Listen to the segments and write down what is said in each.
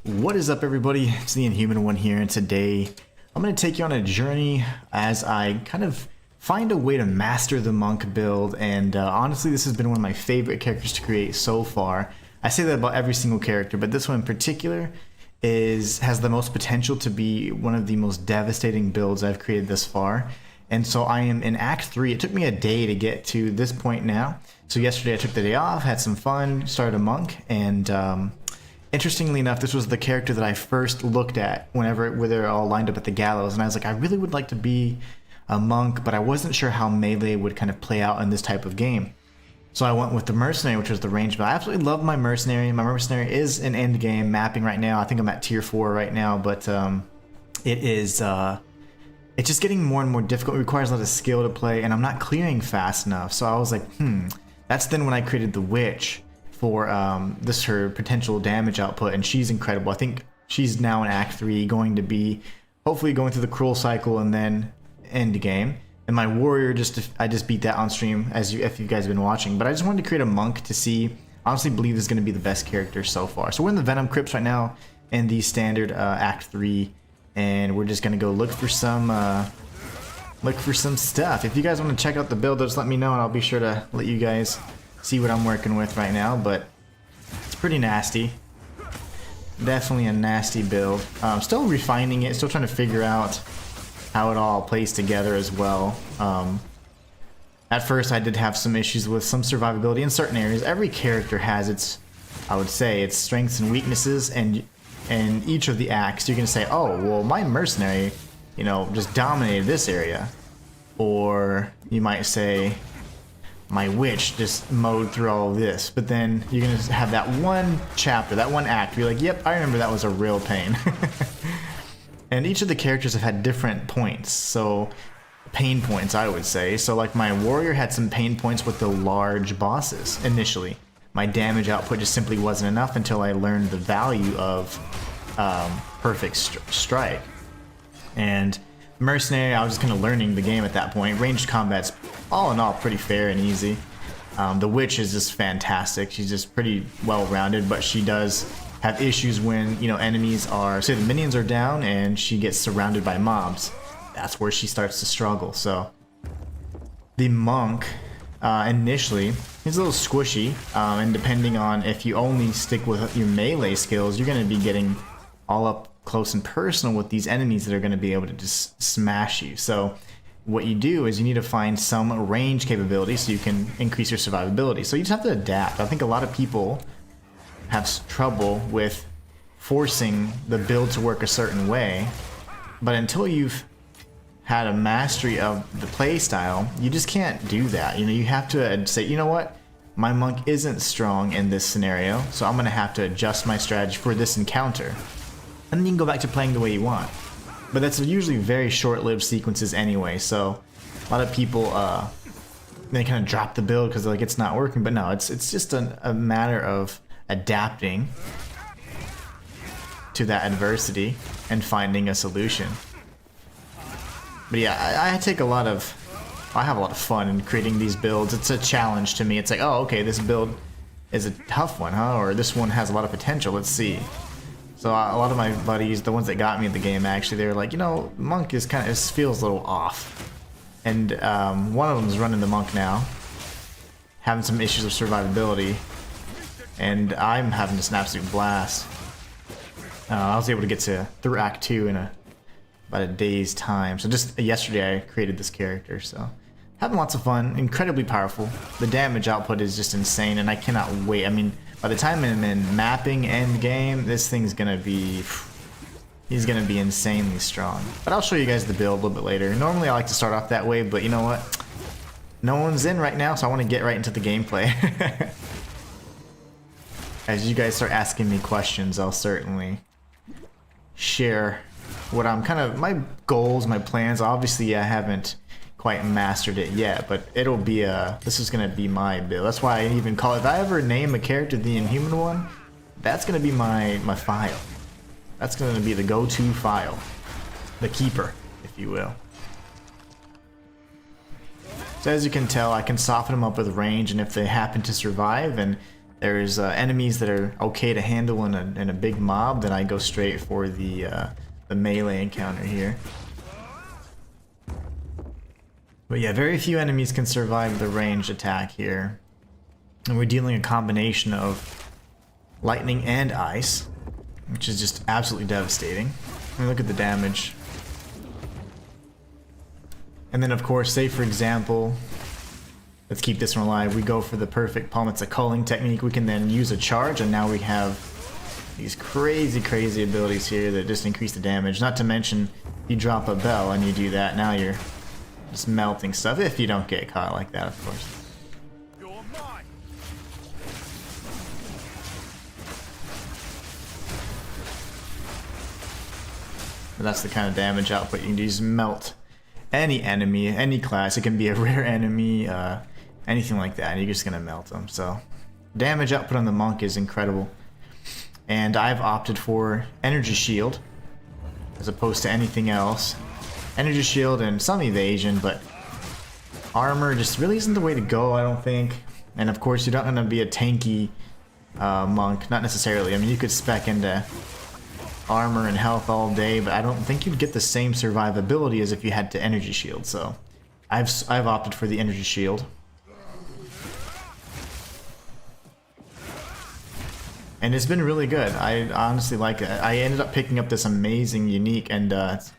What is up, everybody? It's the Inhuman one here, and today I'm going to take you on a journey as I kind of find a way to master the monk build. And honestly, this has been one of my favorite characters to create so far. I say that about every single character, but this one in particular has the most potential to be one of the most devastating builds I've created this far. And so I am in Act 3. It took me a day to get to this point now. So yesterday I took the day off, had some fun, started a monk, and interestingly enough, this was the character that I first looked at whenever they're all lined up at the gallows, and I was like, I really would like to be a monk, but I wasn't sure how melee would kind of play out in this type of game. So I went with the mercenary, which was the range, but I absolutely love my mercenary. My mercenary is an end game mapping right now. I think I'm at tier 4 right now, but it's just getting more and more difficult. It requires a lot of skill to play, and I'm not clearing fast enough. So I was like, that's then when I created the witch for her potential damage output, and she's incredible. I think she's now in Act 3, going to be hopefully going through the cruel cycle and then end game. And my warrior, I just beat that on stream if you guys have been watching. But I just wanted to create a monk to see. Honestly, believe this is going to be the best character so far. So we're in the Venom Crypts right now in the standard Act 3, and we're just going to go look for some stuff. If you guys want to check out the build, just let me know, and I'll be sure to let you guys see what I'm working with right now. But it's pretty nasty. Definitely a nasty build. Still refining it, still trying to figure out how it all plays together as well. At first I did have some issues with some survivability in certain areas. Every character has its, I would say, its strengths and weaknesses, and each of the acts you're gonna say, oh well, my mercenary, just dominated this area. Or you might say, my witch just mowed through all of this. But then you're gonna have that one chapter, that one act, you're like, yep, I remember that was a real pain. And each of the characters have had different points, so pain points, I would say. So like my warrior had some pain points with the large bosses initially. My damage output just simply wasn't enough until I learned the value of perfect strike. And mercenary, I was just kind of learning the game at that point. Ranged combat's all in all pretty fair and easy. The witch is just fantastic. She's just pretty well rounded, but she does have issues when enemies are, say the minions are down and she gets surrounded by mobs. That's where she starts to struggle. So the monk initially is a little squishy, and depending on if you only stick with your melee skills, you're going to be getting all up close and personal with these enemies that are going to be able to just smash you. So what you do is you need to find some range capability so you can increase your survivability. So you just have to adapt. I think a lot of people have trouble with forcing the build to work a certain way, but until you've had a mastery of the play style, you just can't do that. You have to say, you know what, my monk isn't strong in this scenario, so I'm going to have to adjust my strategy for this encounter, and then you can go back to playing the way you want. But that's usually very short-lived sequences anyway, so a lot of people they kind of drop the build because they're like, it's not working. But no, it's just a matter of adapting to that adversity and finding a solution. But yeah, I have a lot of fun in creating these builds. It's a challenge to me. It's like, oh, okay, this build is a tough one, huh? Or this one has a lot of potential. Let's see. So a lot of my buddies, the ones that got me in the game, actually, they were like, monk is feels a little off. And one of them is running the monk now, having some issues with survivability, and I'm having just an absolute blast. I was able to get through Act 2 in about a day's time. So just yesterday I created this character, so having lots of fun. Incredibly powerful. The damage output is just insane, and I cannot wait. I mean, by the time I'm in mapping end game, this thing's gonna be, he's gonna be insanely strong. But I'll show you guys the build a little bit later. Normally I like to start off that way, but you know what, no one's in right now, so I want to get right into the gameplay. As you guys start asking me questions, I'll certainly share what I'm my goals, my plans. Obviously I haven't quite mastered it yet, but it'll be this is gonna be my build. That's why I even call it, if I ever name a character the Inhuman one, that's gonna be my file. That's gonna be the go-to file, the keeper, if you will. So as you can tell, I can soften them up with range, and if they happen to survive, and there's enemies that are okay to handle in a big mob, then I go straight for the melee encounter here. But yeah, very few enemies can survive the ranged attack here. And we're dealing a combination of lightning and ice, which is just absolutely devastating. I mean, look at the damage. And then of course, say for example, let's keep this one alive, we go for the perfect palm, it's a culling technique, we can then use a charge, and now we have these crazy abilities here that just increase the damage. Not to mention, you drop a bell and you do that, now you're just melting stuff, if you don't get caught like that, of course. But that's the kind of damage output you can do, just melt any enemy, any class. It can be a rare enemy, anything like that, and you're just gonna melt them. So damage output on the monk is incredible. And I've opted for energy shield as opposed to anything else. Energy shield and some evasion, but armor just really isn't the way to go, I don't think. And of course, you don't want to be a tanky monk, not necessarily. I mean, you could spec into armor and health all day, but I don't think you'd get the same survivability as if you had to energy shield. So I've opted for the energy shield. And it's been really good. I honestly like it. I ended up picking up this amazing unique, and it's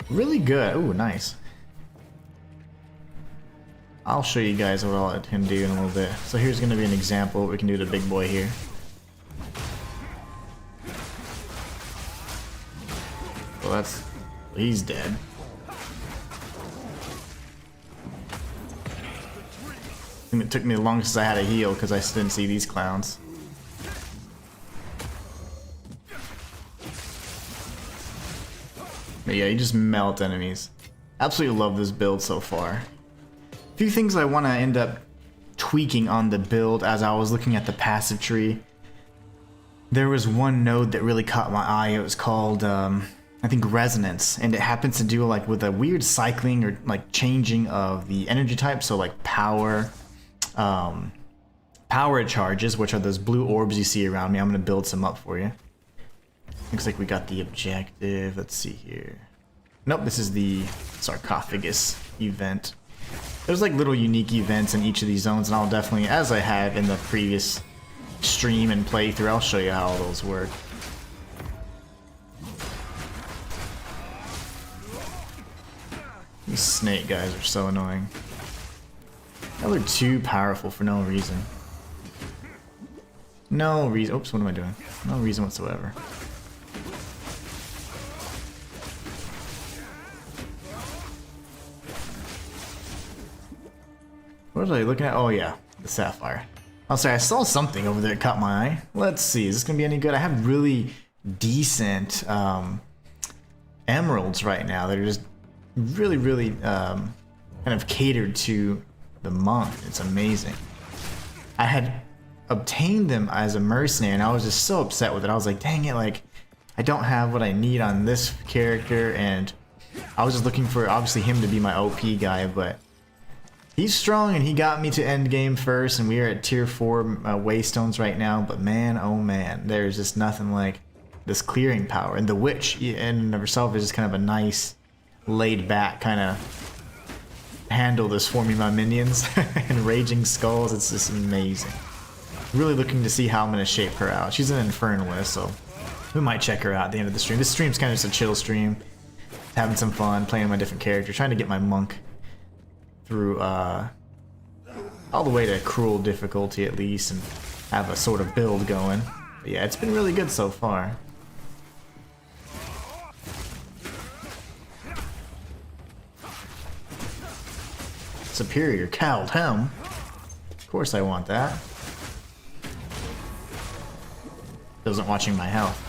really good. Ooh, nice. I'll show you guys what all it can do in a little bit. So here's going to be an example of what we can do to big boy here. Well, he's dead. I think it took me the longest I had to heal because I didn't see these clowns. But yeah, you just melt enemies. Absolutely love this build so far. A few things I want to end up tweaking on the build as I was looking at the passive tree. There was one node that really caught my eye. It was called, I think, Resonance. And it happens to do like with a weird cycling or like changing of the energy type. So like power charges, which are those blue orbs you see around me. I'm going to build some up for you. Looks like we got the objective. Let's see here. Nope, this is the sarcophagus event. There's like little unique events in each of these zones, and I'll definitely, as I have in the previous stream and playthrough, I'll show you how all those work. These snake guys are so annoying. They're too powerful for no reason. No reason. Oops, what am I doing? No reason whatsoever. What was I looking at? Oh yeah, the sapphire. I'll say I saw something over there that caught my eye. Let's see, is this gonna be any good? I have really decent emeralds right now that are just really kind of catered to the monk. It's amazing. I had obtained them as a mercenary and I was just so upset with it. I was like, dang it, like I don't have what I need on this character, and I was just looking for obviously him to be my OP guy, but he's strong and he got me to endgame first, and we are at tier 4 waystones right now, but man, oh man, there's just nothing like this clearing power. And the witch in and of herself is just kind of a nice laid back kind of handle this for me, my minions. And raging skulls, it's just amazing. Really looking to see how I'm going to shape her out. She's an infernalist, so we might check her out at the end of the stream. This stream's kind of just a chill stream, having some fun, playing my different character, trying to get my monk through all the way to cruel difficulty at least, and have a sort of build going. But yeah, it's been really good so far. Superior cowled helm. Of course I want that. Wasn't watching my health.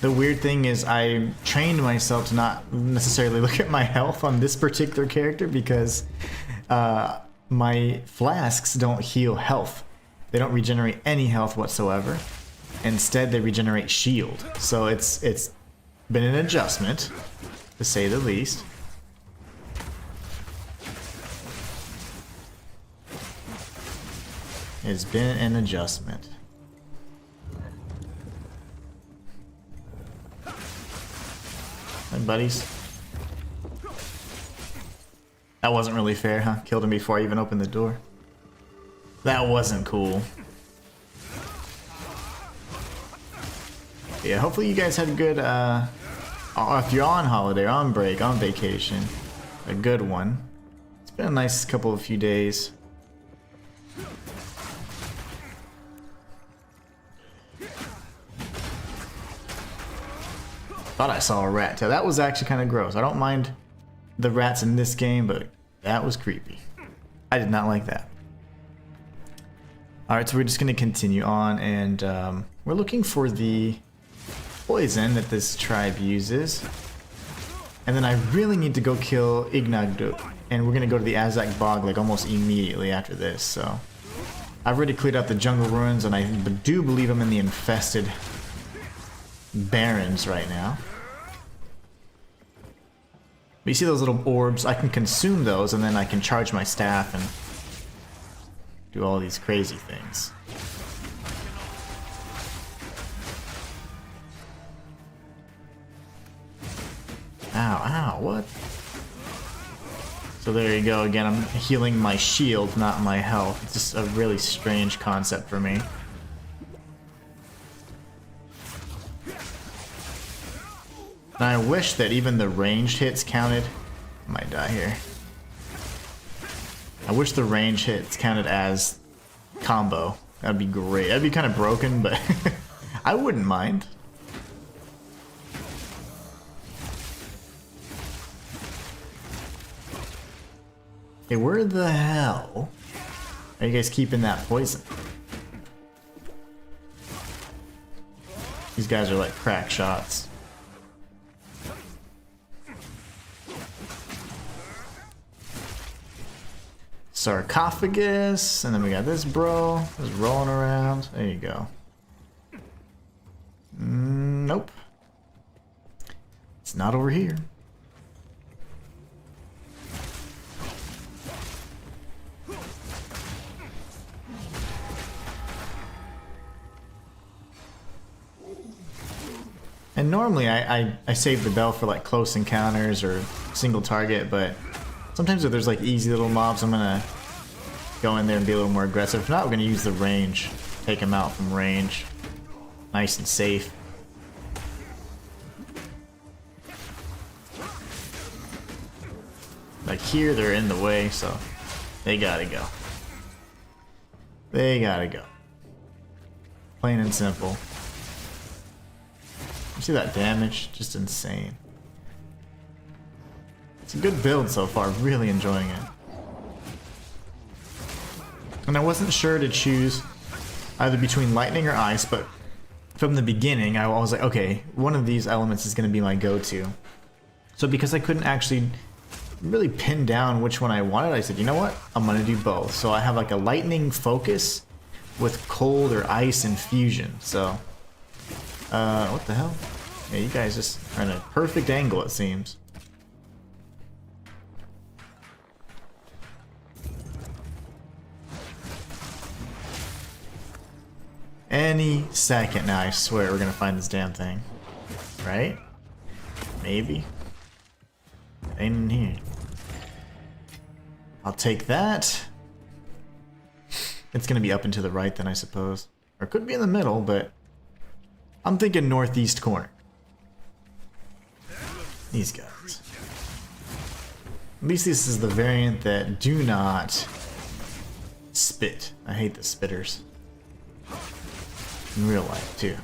The weird thing is I trained myself to not necessarily look at my health on this particular character because my flasks don't heal health. They don't regenerate any health whatsoever. Instead, they regenerate shield. So it's been an adjustment, to say the least. It's been an adjustment. Hi, buddies. That wasn't really fair, huh? Killed him before I even opened the door. That wasn't cool. Yeah, hopefully you guys had a good, if you're on holiday, on break, on vacation, a good one. It's been a nice couple of few days. Thought I saw a rat tail. That was actually kind of gross. I don't mind the rats in this game, but that was creepy. I did not like that. Alright, so we're just going to continue on, and we're looking for the poison that this tribe uses. And then I really need to go kill Ignagdo, and we're going to go to the Azak Bog like almost immediately after this, so... I've already cleared out the jungle ruins, and I do believe I'm in the infested barrens right now. But you see those little orbs? I can consume those, and then I can charge my staff and do all these crazy things. Ow, ow, what? So there you go again, I'm healing my shield, not my health. It's just a really strange concept for me. And I wish that even the ranged hits counted. I might die here. I wish the range hits counted as combo. That'd be great. That'd be kind of broken, but I wouldn't mind. Hey, where the hell are you guys keeping that poison? These guys are like crack shots. Sarcophagus, and then we got this bro just rolling around. There you go. Nope. It's not over here. And normally I save the bell for like close encounters or single target, but sometimes if there's like easy little mobs, I'm gonna go in there and be a little more aggressive. If not, we're gonna use the range. Take them out from range. Nice and safe. Like here, they're in the way, so they gotta go. They gotta go. Plain and simple. You see that damage? Just insane. It's a good build so far, really enjoying it. And I wasn't sure to choose either between lightning or ice, but from the beginning I was like, okay, one of these elements is going to be my go-to. So because I couldn't actually really pin down which one I wanted, I said, you know what? I'm going to do both. So I have like a lightning focus with cold or ice infusion. So, what the hell? Yeah, you guys just are in a perfect angle, it seems. Any second now, I swear we're gonna find this damn thing. Right? Maybe. Ain't in here. I'll take that. It's gonna be up and to the right then, I suppose. Or it could be in the middle, but I'm thinking northeast corner. These guys. At least this is the variant that do not spit. I hate the spitters. In real life, too.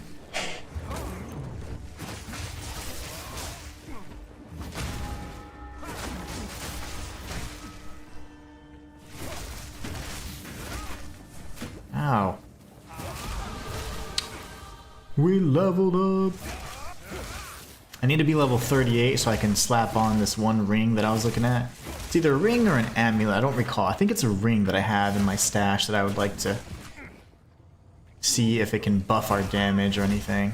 Ow. We leveled up. I need to be level 38 so I can slap on this one ring that I was looking at. It's either a ring or an amulet, I don't recall. I think it's a ring that I have in my stash that I would like to see if it can buff our damage or anything.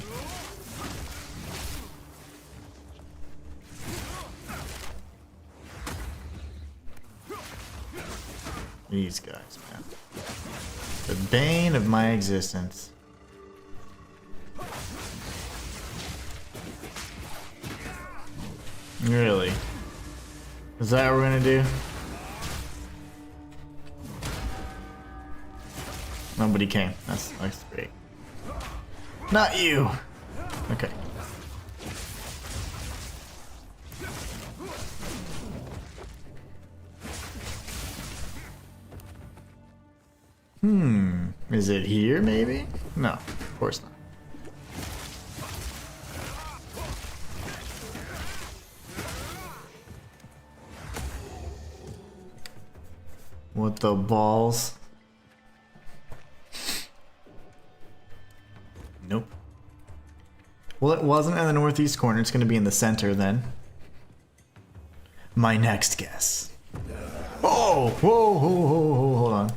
These guys, man. The bane of my existence. Really? Is that what we're gonna do? Nobody came. That's great. Not you! Okay. Is it here, maybe? No, of course not. What the balls? Nope. Well, it wasn't in the northeast corner. It's going to be in the center then. My next guess. Oh! Whoa, whoa, whoa, whoa, hold on.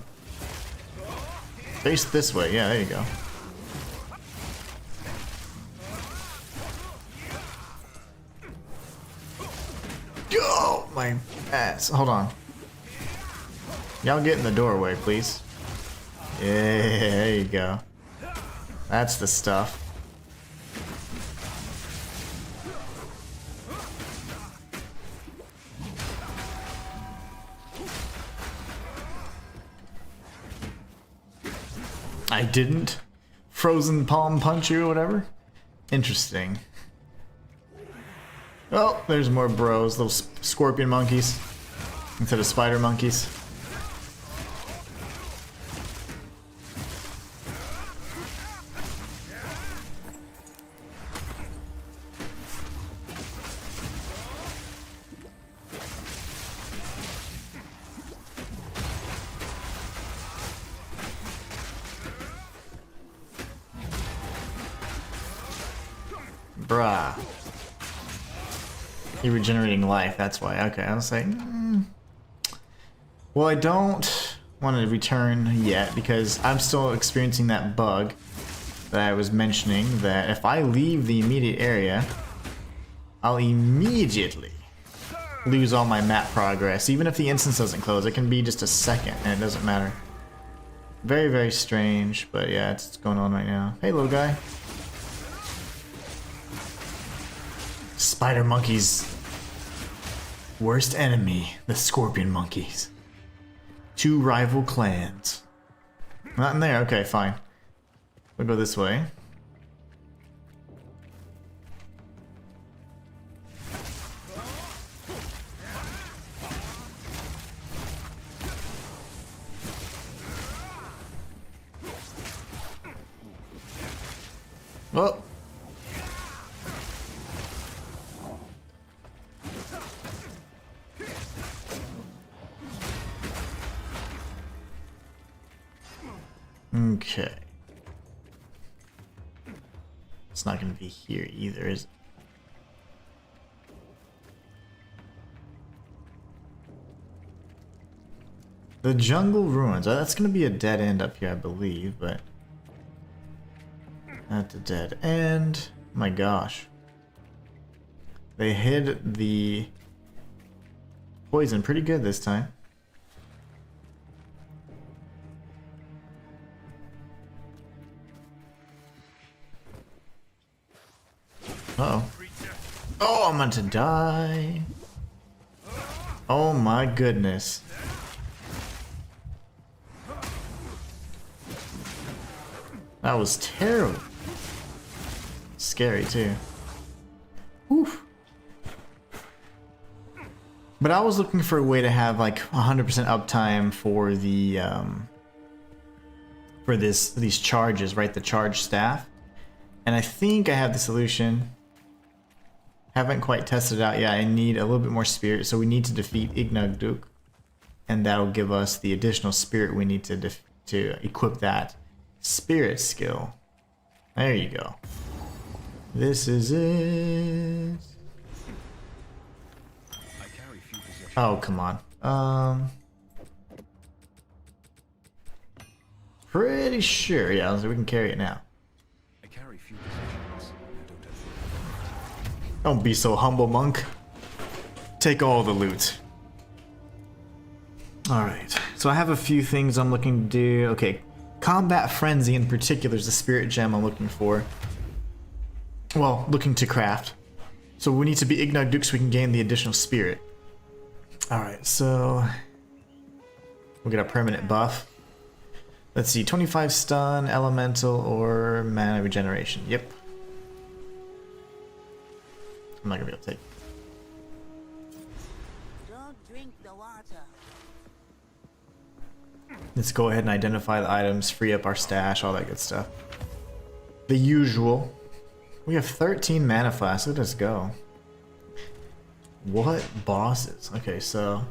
Face this way. Yeah, there you go. Oh, my ass. Hold on. Y'all get in the doorway, please. Yeah, there you go. That's the stuff. I didn't frozen palm punch you or whatever. Interesting. Oh, there's more bros, little scorpion monkeys instead of spider monkeys. Bruh. You're regenerating life, that's why. Okay, I was like, well, I don't want to return yet because I'm still experiencing that bug that I was mentioning, that if I leave the immediate area, I'll immediately lose all my map progress. Even if the instance doesn't close, it can be just a second and it doesn't matter. Very, very strange, but yeah, it's going on right now. Hey, little guy. Spider monkeys' worst enemy, the scorpion monkeys. Two rival clans. Not in there, okay, fine. We'll go this way. Oh. Okay. It's not going to be here either, is it? The jungle ruins. That's going to be a dead end up here, I believe, but... At the dead end. My gosh. They hid the poison pretty good this time. Uh-oh. Oh, I'm about to die. Oh my goodness. That was terrible. Scary too. Oof. But I was looking for a way to have like 100% uptime for the for these charges, right? The charge staff. And I think I have the solution. Haven't quite tested it out yet. I need a little bit more spirit, so we need to defeat Ignagduk, and that'll give us the additional spirit we need to equip that spirit skill. There you go. This is it. Oh, come on. Pretty sure, yeah, so we can carry it now. Don't be so humble, monk. Take all the loot. Alright. So I have a few things I'm looking to do. Okay, Combat Frenzy in particular is the spirit gem I'm looking for. Well, looking to craft. So we need to be Ignog Duke so we can gain the additional spirit. Alright, so we'll get a permanent buff. Let's see, 25 stun, elemental, or mana regeneration. Yep. I'm not gonna be able to take. Don't drink the water. Let's go ahead and identify the items, free up our stash, all that good stuff. The usual. We have 13 mana flasks. Let us go. What bosses? Okay, so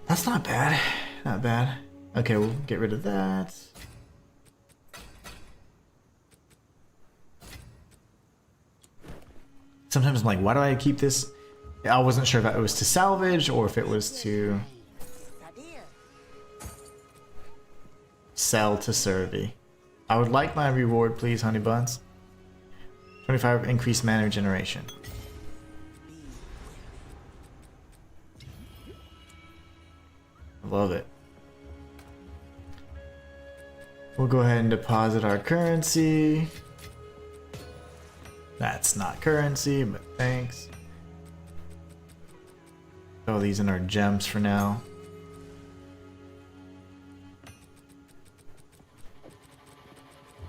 that's not bad. Not bad. Okay, we'll get rid of that. Sometimes I'm like, why do I keep this? I wasn't sure if it was to salvage or if it was to sell to Servi. I would like my reward, please, honey buns. 25 increased mana regeneration. Love it. We'll go ahead and deposit our currency. That's not currency, but thanks. Throw these in our gems for now.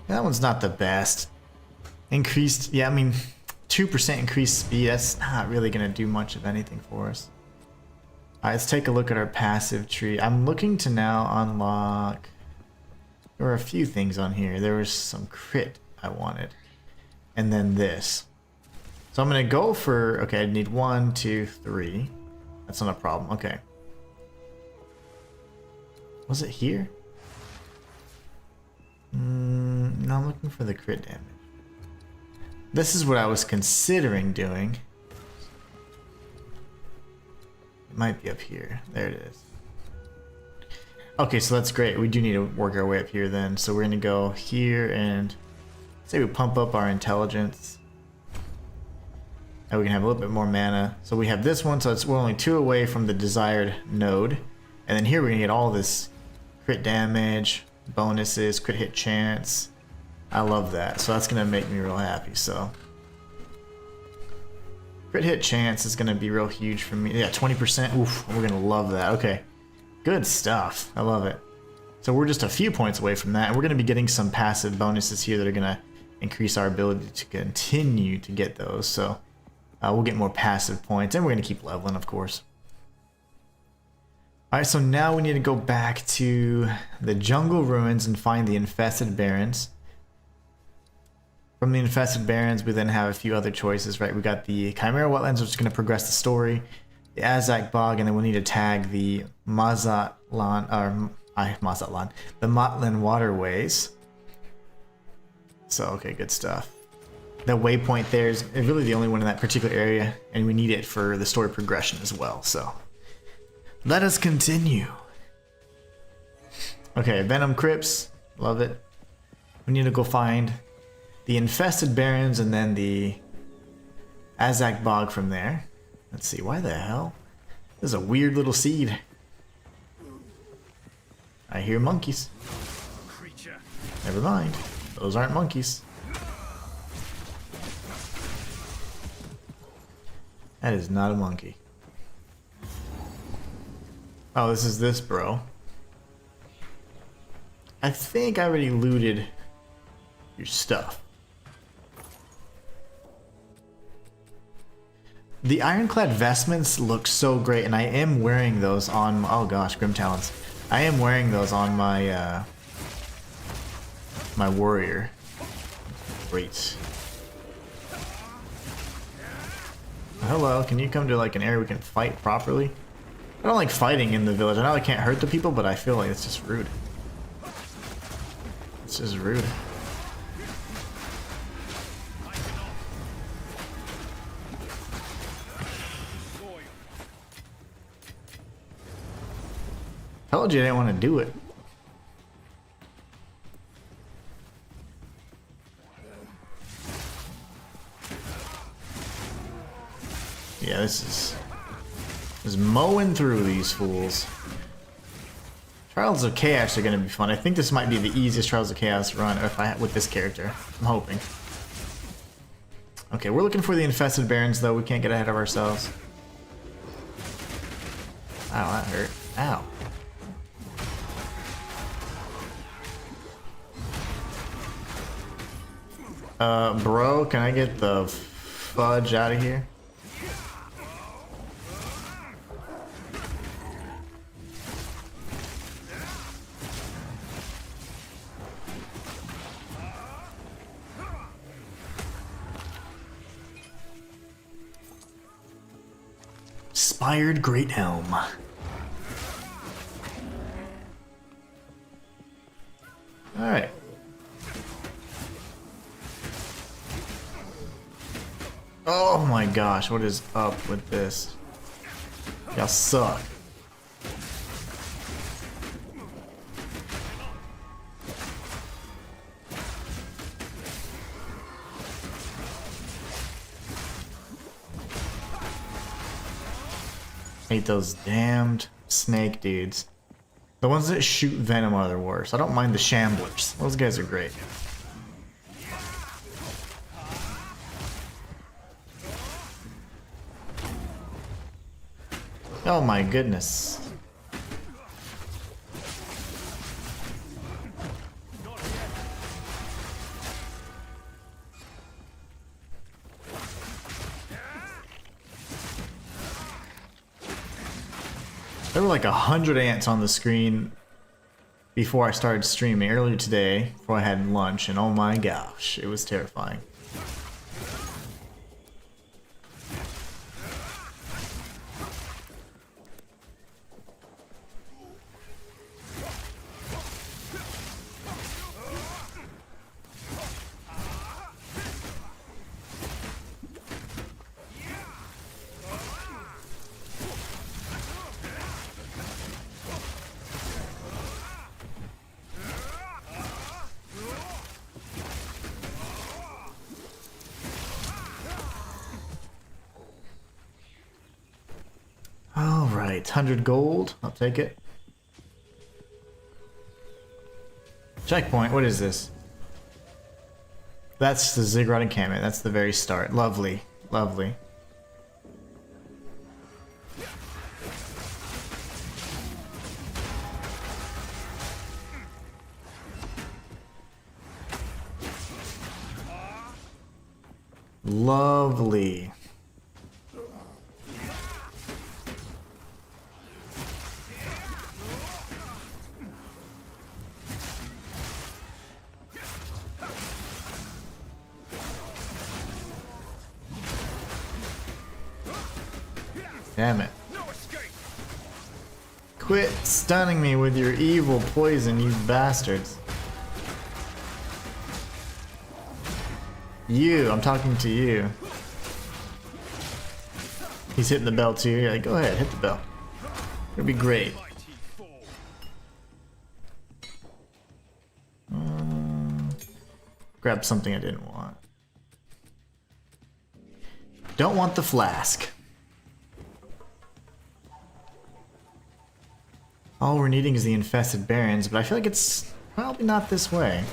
That one's not the best. Increased, yeah, I mean, 2% increased speed, that's not really going to do much of anything for us. Alright, let's take a look at our passive tree. I'm looking to now unlock... There were a few things on here. There was some crit I wanted. And then this. So I'm going to go for... Okay, I need 1, 2, 3. That's not a problem. Okay. Was it here? No, I'm looking for the crit damage. This is what I was considering doing. It might be up here. There it is. Okay, so that's great. We do need to work our way up here then. So we're going to go here and say we pump up our intelligence. And we can have a little bit more mana. So we have this one, so we're only 2 away from the desired node. And then here we're going to get all this crit damage, bonuses, crit hit chance. I love that. So that's going to make me real happy. So crit hit chance is going to be real huge for me. Yeah, 20%. Oof, we're going to love that. Okay. Good stuff. I love it. So we're just a few points away from that, and we're going to be getting some passive bonuses here that are going to increase our ability to continue to get those. So we'll get more passive points, and we're going to keep leveling, of course. Alright, so now we need to go back to the jungle ruins and find the infested barrens. From the infested barrens, we then have a few other choices, right? We got the Chimera Wetlands, which is going to progress the story. The Azak Bog, and then we'll need to tag the the Motlin Waterways. So, okay, good stuff. The waypoint there is really the only one in that particular area, and we need it for the story progression as well, so. Let us continue. Okay, Venom Crypts, love it. We need to go find the infested barrens and then the Azak Bog from there. Let's see, why the hell? This is a weird little seed. I hear monkeys. Never mind. Those aren't monkeys. That is not a monkey. Oh, this is this, bro. I think I already looted your stuff. The ironclad vestments look so great, and I am wearing those on... Oh gosh, Grim Talons. I am wearing those on my my warrior. Great. Hello, can you come to like an area we can fight properly? I don't like fighting in the village. I know I can't hurt the people, but I feel like it's just rude. It's just rude. Told you I didn't want to do it. Yeah, this is mowing through these fools. Trials of Chaos are going to be fun. I think this might be the easiest Trials of Chaos run if I with this character. I'm hoping. Okay, we're looking for the infested barons though. We can't get ahead of ourselves. Ow, that hurt. Ow. Bro, can I get the fudge out of here? Spired Great Helm. Alright. Oh my gosh, what is up with this? Y'all suck. Hate those damned snake dudes. The ones that shoot venom are the worst. I don't mind the shamblers. Those guys are great. Oh my goodness. There were like 100 ants on the screen before I started streaming earlier today, before I had lunch, and oh my gosh, it was terrifying. Alright, 100 gold. I'll take it. Checkpoint, what is this? That's the Ziggurat encampment. That's the very start. Lovely. Lovely. Lovely. Damn it. Quit stunning me with your evil poison, you bastards. You, I'm talking to you. He's hitting the bell too. You're like, go ahead, hit the bell. It'll be great. Grab something I didn't want. Don't want the flask. All we're needing is the infested barons, but I feel like it's probably not this way.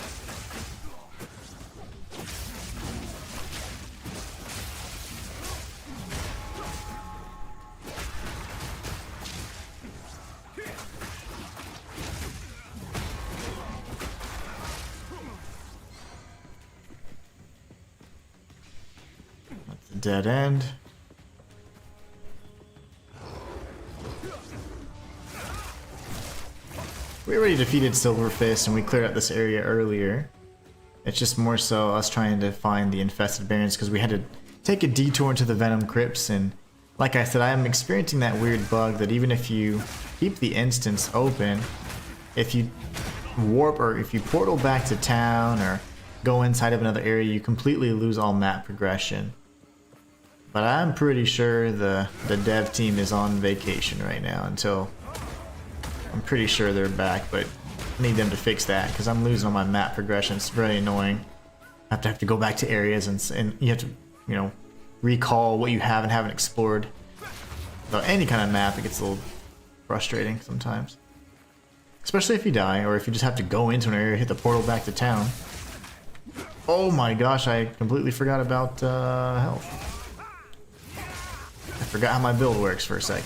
That's a dead end. We already defeated Silverfist and we cleared out this area earlier. It's just more so us trying to find the infested barons because we had to take a detour into the Venom Crypts, and like I said, I am experiencing that weird bug that even if you keep the instance open, if you warp or if you portal back to town or go inside of another area, you completely lose all map progression. But I'm pretty sure the dev team is on vacation right now until... I'm pretty sure they're back, but I need them to fix that because I'm losing all my map progression. It's very annoying. I have to go back to areas and you have to, you know, recall what you have and haven't explored. So any kind of map, it gets a little frustrating sometimes. Especially if you die, or if you just have to go into an area, hit the portal back to town. Oh my gosh, I completely forgot about health. I forgot how my build works for a sec.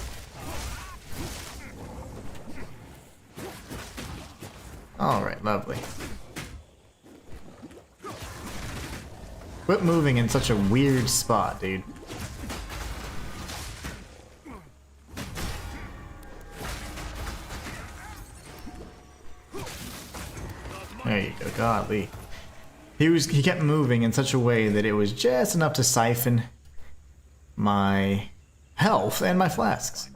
Alright, lovely. Quit moving in such a weird spot, dude. There you go, godly. He kept moving in such a way that it was just enough to siphon my health and my flasks.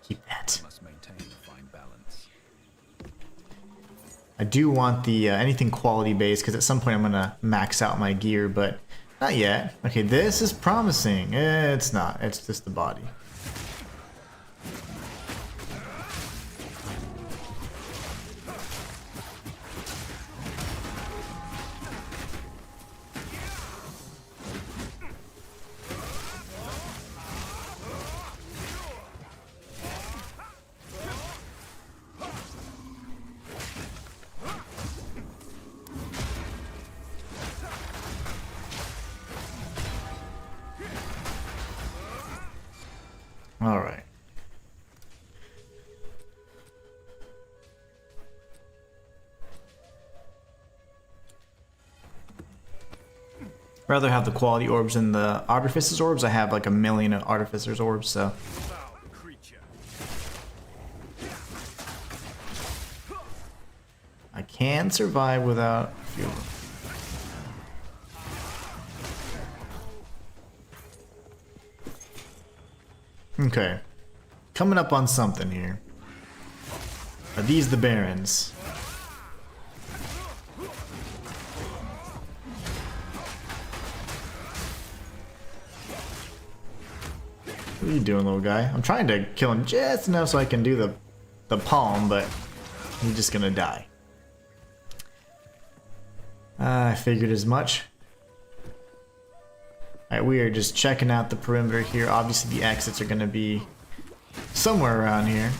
Keep that. I do want the anything quality based because at some point I'm gonna max out my gear, but not yet. Okay, this is promising. It's not. It's just the body. All right. Rather have the quality orbs than the Artificer's orbs. I have like 1,000,000 of Artificer's orbs, so. I can survive without fuel. Okay. Coming up on something here. Are these the Barons? What are you doing, little guy? I'm trying to kill him just enough so I can do the palm, but he's just gonna die. I figured as much. Alright, we are just checking out the perimeter here. Obviously the exits are gonna be somewhere around here.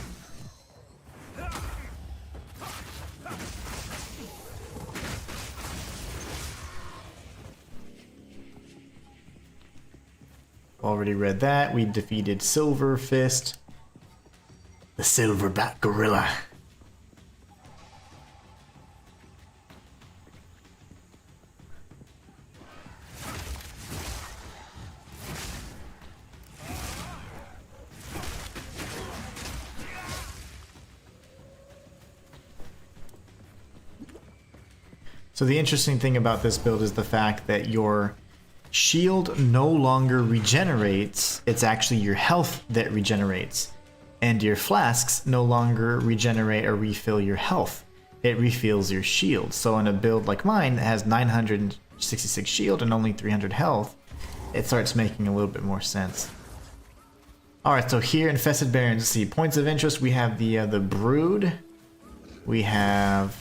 Already read that. We defeated Silver Fist, the Silverback Gorilla. So the interesting thing about this build is the fact that your shield no longer regenerates, it's actually your health that regenerates. And your flasks no longer regenerate or refill your health, it refills your shield. So in a build like mine that has 966 shield and only 300 health, it starts making a little bit more sense. Alright, so here, Infested Barons, let's see, points of interest, we have the Brood, we have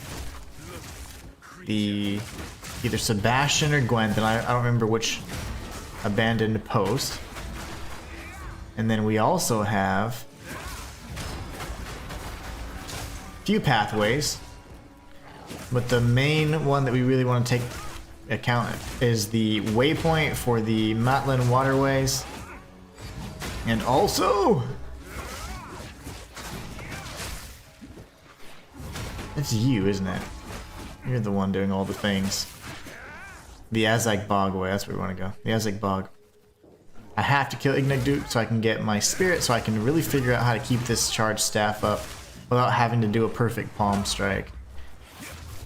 the either Sebastian or Gwent, I don't remember which abandoned post. And then we also have a few pathways, but the main one that we really want to take account is the waypoint for the Matlan waterways, and also it's you, isn't it? You're the one doing all the things. The Azak Bog way, that's where we want to go. The Azak Bog. I have to kill Ignagduke so I can get my spirit, so I can really figure out how to keep this charged staff up without having to do a perfect palm strike.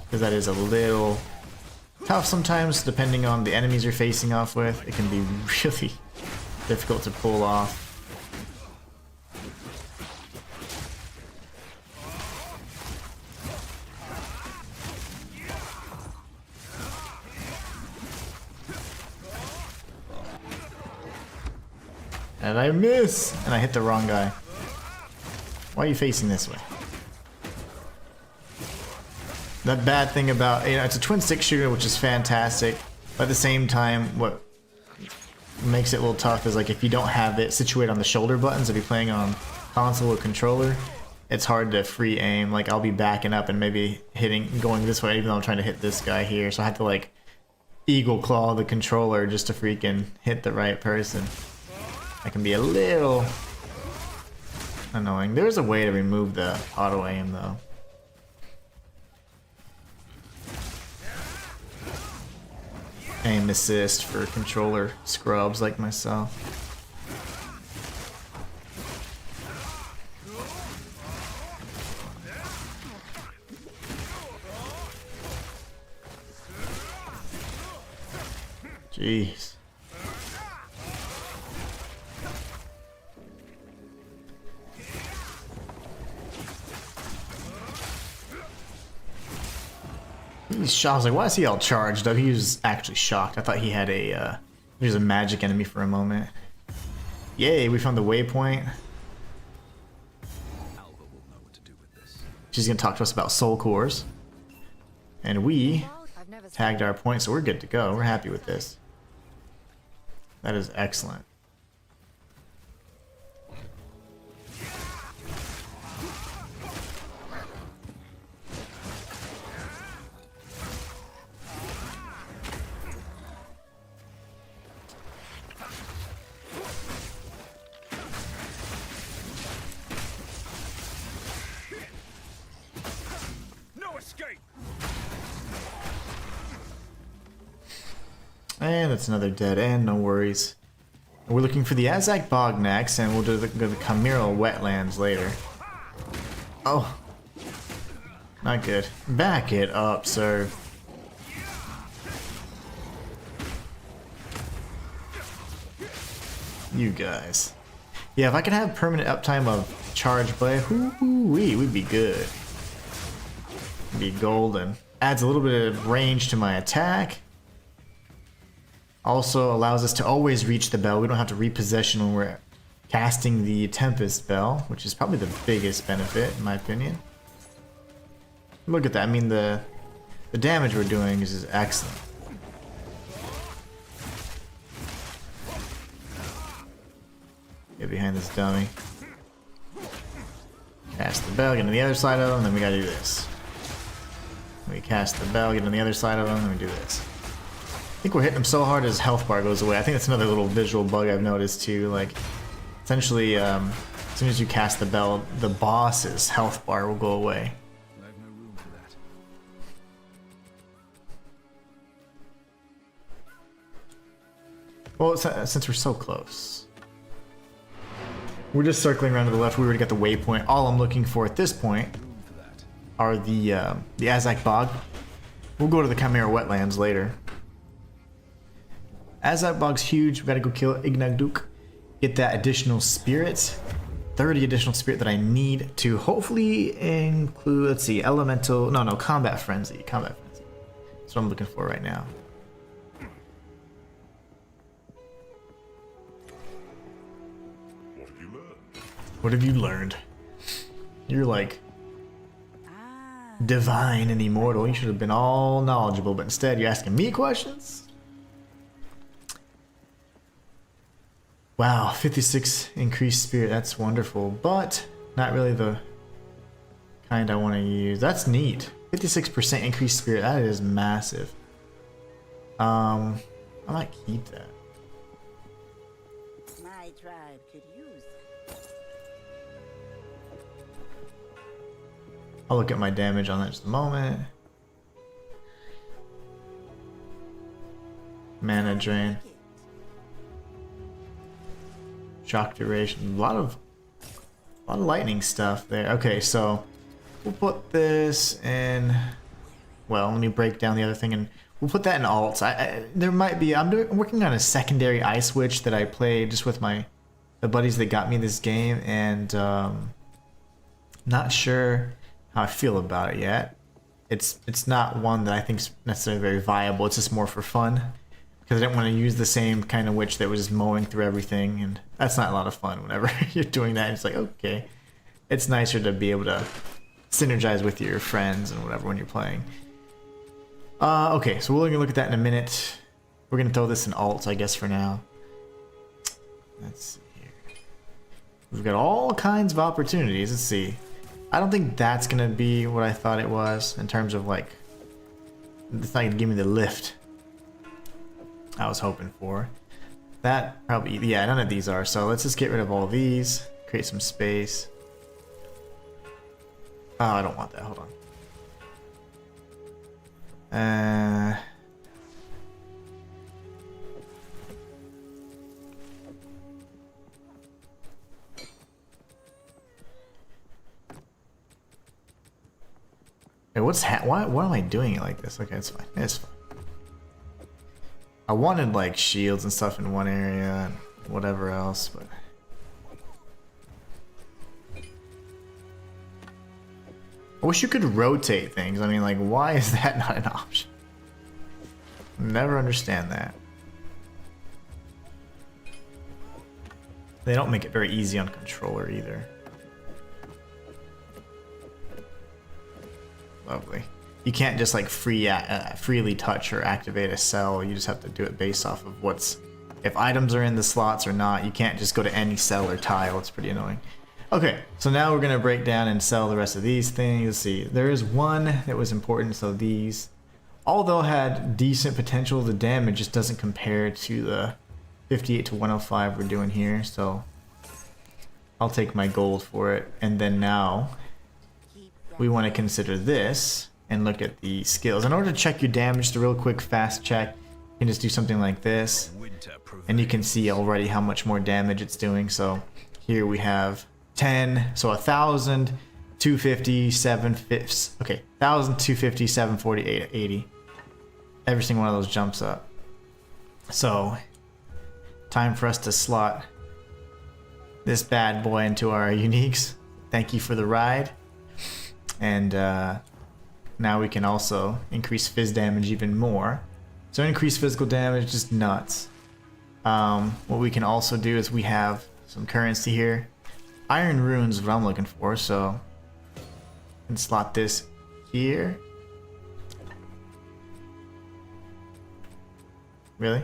Because that is a little tough sometimes, depending on the enemies you're facing off with. It can be really difficult to pull off. And I miss! And I hit the wrong guy. Why are you facing this way? The bad thing about, you know, it's a twin stick shooter, which is fantastic. But at the same time, what makes it a little tough is like if you don't have it situated on the shoulder buttons, if you're playing on console or controller, it's hard to free aim. Like I'll be backing up and maybe going this way even though I'm trying to hit this guy here. So I have to like eagle claw the controller just to freaking hit the right person. That can be a little annoying. There's a way to remove the auto aim though. Aim assist for controller scrubs like myself. Jeez. He's shocked. I was like, why is he all charged up? He was actually shocked. I thought he had he was a magic enemy for a moment. Yay, we found the waypoint. She's gonna talk to us about soul cores. And we tagged our point, so we're good to go. We're happy with this. That is excellent. And that's another dead end, no worries. We're looking for the Azak Bog next, and we'll do the Chimeral Wetlands later. Oh. Not good. Back it up, sir. You guys. Yeah, if I could have permanent uptime of Charge Blade, we'd be good. Be golden. Adds a little bit of range to my attack. Also allows us to always reach the bell. We don't have to repossession when we're casting the Tempest Bell, which is probably the biggest benefit in my opinion. Look at that. I mean, the damage we're doing is excellent. Get behind this dummy. Cast the bell, get on the other side of him, then we gotta do this. We cast the bell, get on the other side of him, then we do this. I think we're hitting him so hard his health bar goes away. I think that's another little visual bug I've noticed too. Like, essentially, as soon as you cast the bell, the boss's health bar will go away. I have no room for that. Well, since we're so close. We're just circling around to the left. We already got the waypoint. All I'm looking for at this point are the Azak Bog. We'll go to the Chimera Wetlands later. Azak Bog's huge. We gotta go kill Ignagduk. Get that additional spirit. 30 additional spirit that I need to hopefully include, let's see, elemental, no, combat frenzy. Combat frenzy. That's what I'm looking for right now. What have you learned? You're like divine and immortal. You should have been all knowledgeable, but instead you're asking me questions? Wow, 56 increased spirit, that's wonderful, but not really the kind I want to use. That's neat. 56% increased spirit, that is massive. I might keep that. My tribe could use it. I'll look at my damage on that in just a moment. Mana drain. Shock duration. A lot of lightning stuff there. Okay, so we'll put this in. Well, let me break down the other thing, and we'll put that in alts. There might be. I'm working on a secondary ice witch that I played just with the buddies that got me this game, and not sure how I feel about it yet. It's not one that I think is necessarily very viable. It's just more for fun. Because I didn't want to use the same kind of witch that was just mowing through everything, and that's not a lot of fun whenever you're doing that. It's like, okay, it's nicer to be able to synergize with your friends and whatever when you're playing. Okay, so we're going to look at that in a minute. We're going to throw this in alts, I guess, for now. Let's see here. We've got all kinds of opportunities. Let's see. I don't think that's gonna be what I thought it was in terms of like, it's not gonna give me the lift I was hoping for. That probably, yeah, none of these are. So let's just get rid of all these, create some space. Oh, I don't want that. Hold on. Wait, why am I doing it like this? Okay, it's fine. It's fine. I wanted like shields and stuff in one area and whatever else, but I wish you could rotate things. I mean, like, why is that not an option? Never understand that. They don't make it very easy on controller either. Lovely. You can't just like freely touch or activate a cell. You just have to do it based off of if items are in the slots or not. You can't just go to any cell or tile. It's pretty annoying. Okay, so now we're gonna break down and sell the rest of these things. Let's see. There is one that was important. So these, although had decent potential, the damage just doesn't compare to the 58 to 105 we're doing here. So I'll take my gold for it. And then now we want to consider this and look at the skills. In order to check your damage, the real quick fast check, you can just do something like this, and you can see already how much more damage it's doing. So here we have 10, so 1,000, 250, 750, okay, 1,000, 250, 740, 80. Every single one of those jumps up. So time for us to slot this bad boy into our uniques. Thank you for the ride. And now we can also increase phys damage even more. So increase physical damage, just nuts. What we can also do is we have some currency here. Iron runes is what I'm looking for, so I can slot this here. Really?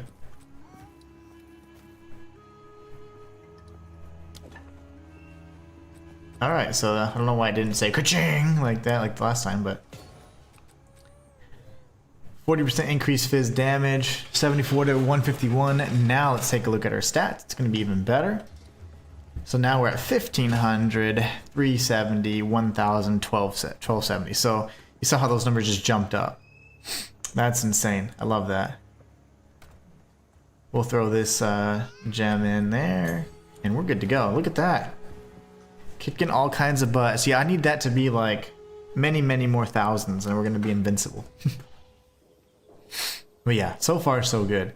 Alright, so I don't know why I didn't say ka-ching like that like the last time, but 40% increased phys damage, 74 to 151. Now let's take a look at our stats. It's going to be even better. So now we're at 1,500, 370, 1,000, 1270. So you saw how those numbers just jumped up. That's insane. I love that. We'll throw this gem in there, and we're good to go. Look at that. Kicking all kinds of butt. See, I need that to be like many, many more thousands, and we're going to be invincible. But yeah, so far so good.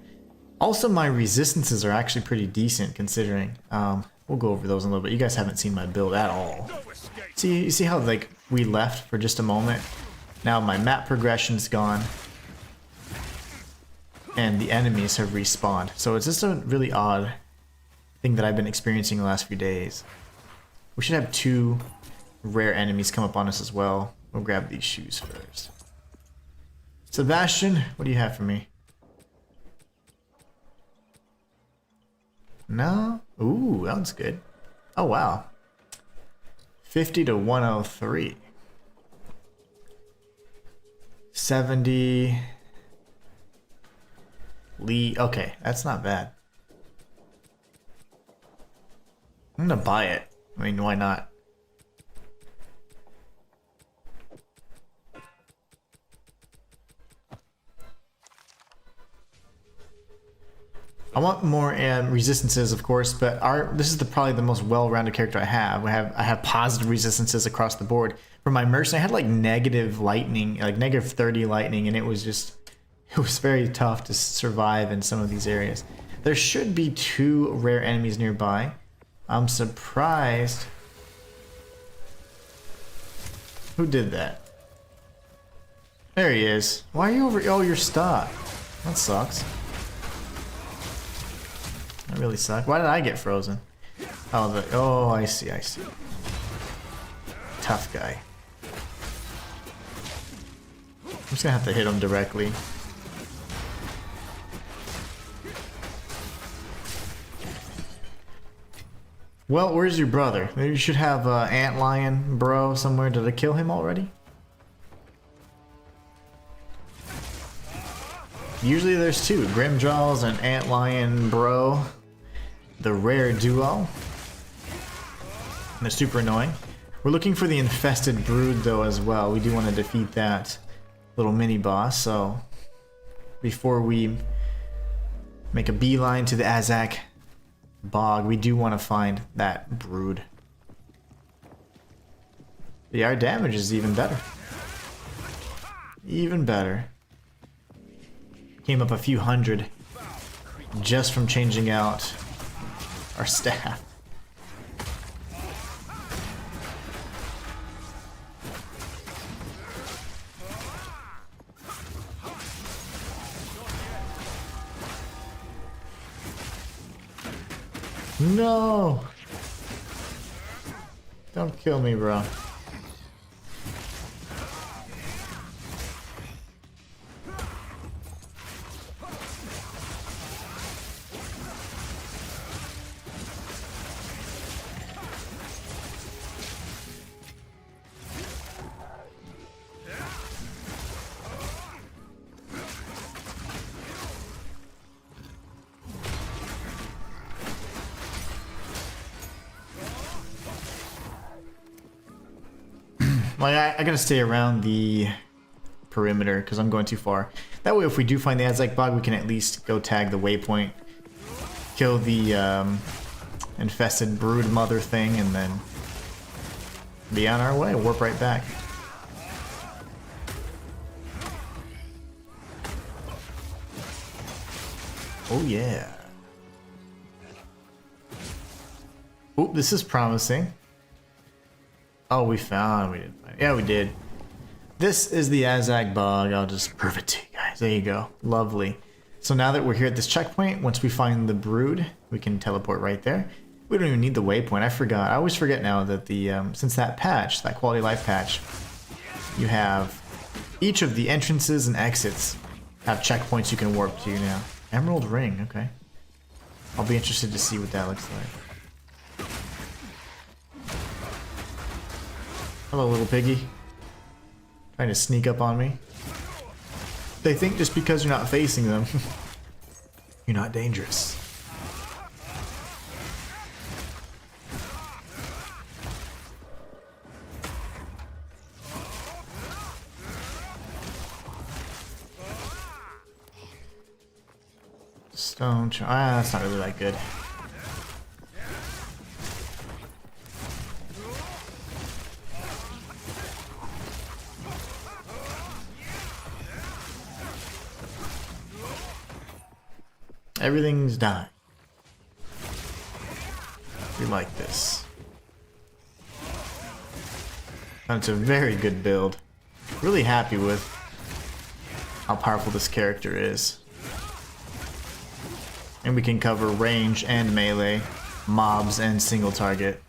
Also, my resistances are actually pretty decent considering. We'll go over those in a little bit. You guys haven't seen my build at all. See, you see how like we left for just a moment? Now my map progression's gone, and the enemies have respawned. So it's just a really odd thing that I've been experiencing the last few days. We should have 2 rare enemies come up on us as well. We'll grab these shoes first. Sebastian, what do you have for me? No? Ooh, that one's good. Oh, wow. 50 to 103. 70. Lee. Okay, that's not bad. I'm gonna buy it. I mean, why not? I want more resistances, of course, but this is probably the most well-rounded character I have. I have positive resistances across the board. For my mercenary, I had like negative lightning, like negative 30 lightning, and it was very tough to survive in some of these areas. There should be 2 rare enemies nearby. I'm surprised. Who did that? There he is. Why are you over? Oh, you're stuck. That sucks. That really sucks. Why did I get frozen? Oh, I see. Tough guy. I'm just gonna have to hit him directly. Well, where's your brother? You should have Antlion bro somewhere. Did I kill him already? Usually there's two, Grimjaws and Antlion bro. The rare duo. And they're super annoying. We're looking for the infested brood though as well. We do want to defeat that little mini boss, so before we make a beeline to the Azak bog, we do want to find that brood. Yeah, our damage is even better. Even better. Came up a few hundred just from changing out our staff. No! Don't kill me, bro. Like, I gotta stay around the perimeter because I'm going too far. That way, if we do find the Azak bog, we can at least go tag the waypoint, kill the infested brood mother thing, and then be on our way. Warp right back. Oh yeah. Oh, this is promising. Oh, we didn't find it. Yeah, we did. This is the Azak bog. I'll just prove it to you guys. There you go. Lovely. So now that we're here at this checkpoint, once we find the brood, we can teleport right there. We don't even need the waypoint. I forgot. I always forget now that the since that patch, that quality of life patch, you have each of the entrances and exits have checkpoints you can warp to now. Emerald ring. Okay. I'll be interested to see what that looks like. Hello, little piggy. Trying to sneak up on me. They think just because you're not facing them, you're not dangerous. Stone charm. Ah, that's not really that good. Everything's dying. We like this. That's a very good build. Really happy with how powerful this character is. And we can cover range and melee, mobs and single target.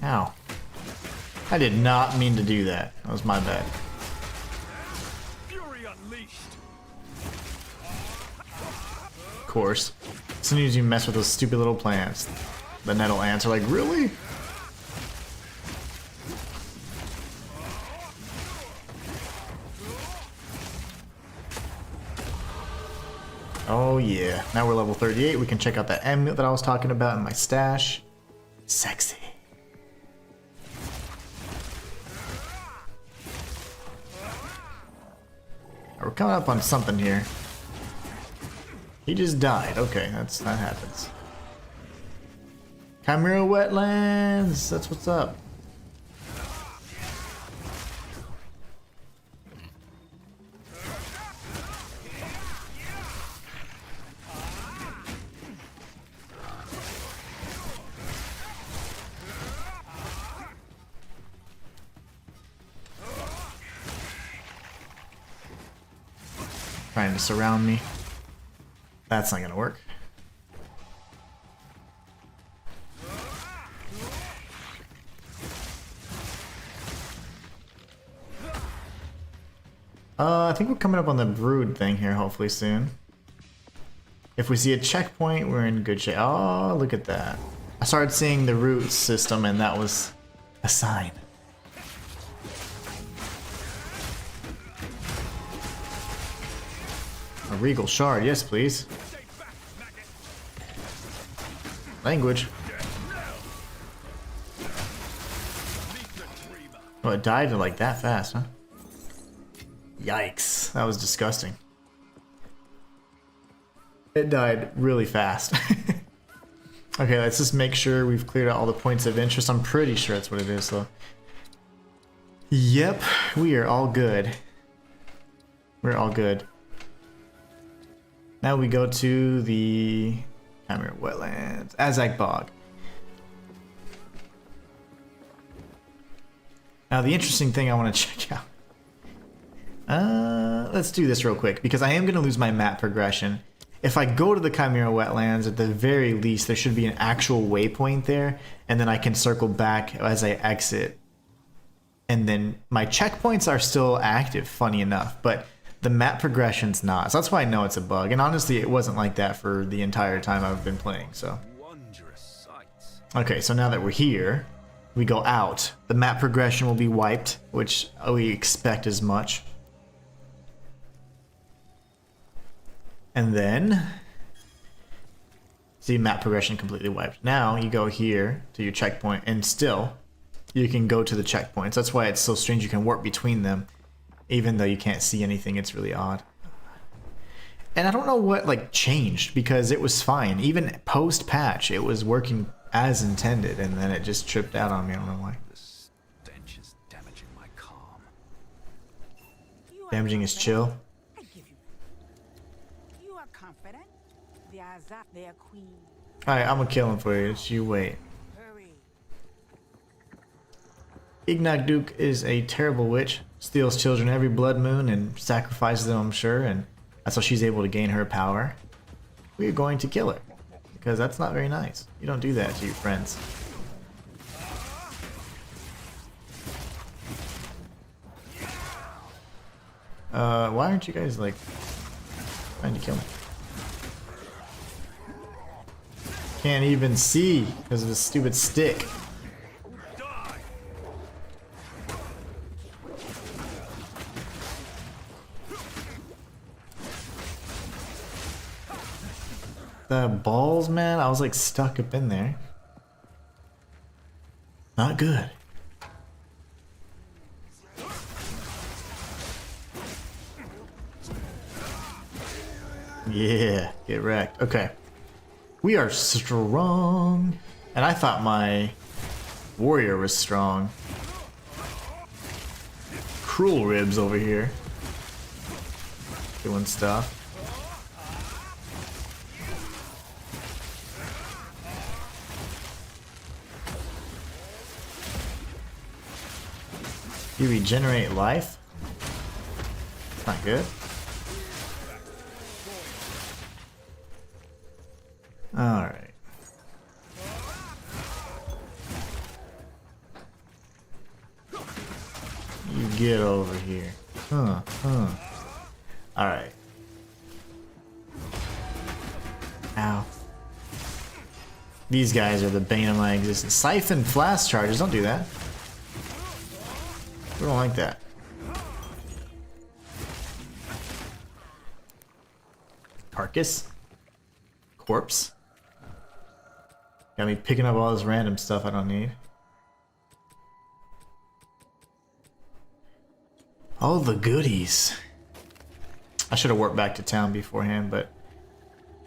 Ow. I did not mean to do that. That was my bad. Fury unleashed. Of course. As soon as you mess with those stupid little plants, the nettle ants are like, really? Oh yeah. Now we're level 38. We can check out that amulet that I was talking about in my stash. Sexy. We're coming up on something here. He just died. Okay, that happens. Chimera wetlands. That's what's up. Trying to surround me. That's not gonna work. I think we're coming up on the brood thing here, hopefully soon. If we see a checkpoint, we're in good shape. Oh, look at that. I started seeing the root system, and that was a sign. A regal shard, yes please. Language. Oh, it died like that fast, huh? Yikes, that was disgusting. It died really fast. Okay, let's just make sure we've cleared out all the points of interest. I'm pretty sure that's what it is, though. Yep, we are all good. We're all good. Now we go to the Chimera Wetlands, Azak Bog. Now the interesting thing I want to check out. Let's do this real quick because I am going to lose my map progression. If I go to the Chimera Wetlands, at the very least, there should be an actual waypoint there, and then I can circle back as I exit. And then my checkpoints are still active, funny enough, but the map progression's not. So that's why I know it's a bug. And honestly, it wasn't like that for the entire time I've been playing, so. Okay, so now that we're here, we go out. The map progression will be wiped, which we expect as much. And then, see, map progression completely wiped. Now you go here to your checkpoint, and still you can go to the checkpoints. That's why it's so strange you can warp between them, even though you can't see anything. It's really odd. And I don't know what like changed because it was fine. Even post patch, it was working as intended, and then it just tripped out on me. I don't know why. The stench is damaging my calm. Damaging his chill. Confident? They are their queen. Alright, I'm gonna kill him for you. Just you wait. Hurry. Ignagduke is a terrible witch. Steals children every blood moon and sacrifices them, I'm sure, and that's how she's able to gain her power. We are going to kill her. Because that's not very nice. You don't do that to your friends. Why aren't you guys like trying to kill me? Can't even see because of this stupid stick. The balls, man, I was like stuck up in there. Not good. Yeah, get wrecked. Okay. We are strong. And I thought my warrior was strong. Cruel ribs over here. Doing stuff. You regenerate life? Not good. Alright. You get over here. Alright. Ow. These guys are the bane of my existence. Siphon flask charges, don't do that. We don't like that. Carcass? Corpse? Got me picking up all this random stuff I don't need. All the goodies. I should have warped back to town beforehand, but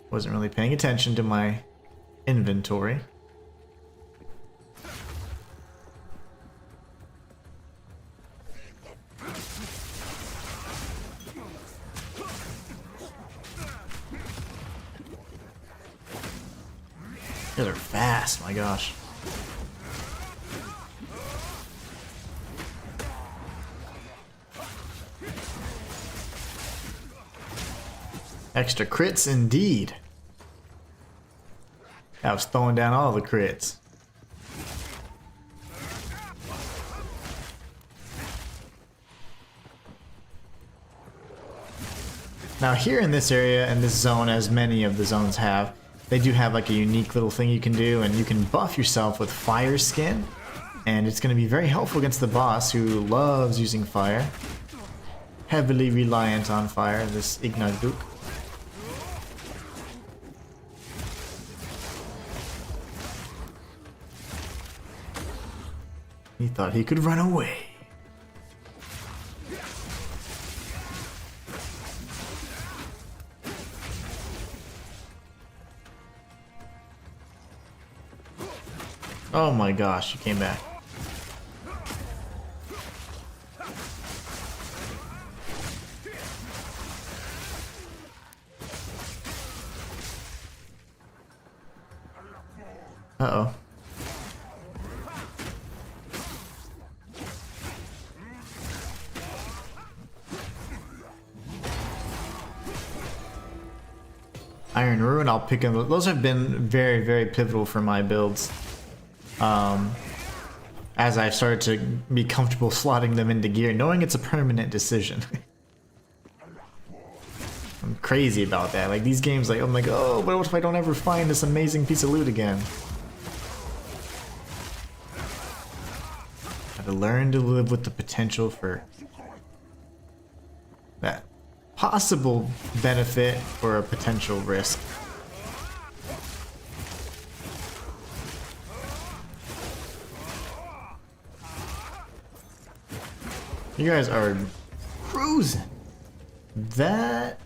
wasn't really paying attention to my inventory. These are fast, my gosh. Extra crits indeed. I was throwing down all the crits. Now here in this area, and this zone, as many of the zones have, they do have like a unique little thing you can do, and you can buff yourself with fire skin, and it's going to be very helpful against the boss who loves using fire. Heavily reliant on fire, this Ignagduk. He thought he could run away. Oh my gosh, you came back. Uh-oh. Iron Ruin, I'll pick them. Those have been very, very pivotal for my builds. As I've started to be comfortable slotting them into gear, knowing it's a permanent decision. I'm crazy about that. Like these games, like I'm like, oh, but what if I don't ever find this amazing piece of loot again? Gotta learn to live with the potential for that possible benefit or a potential risk. You guys are cruising. That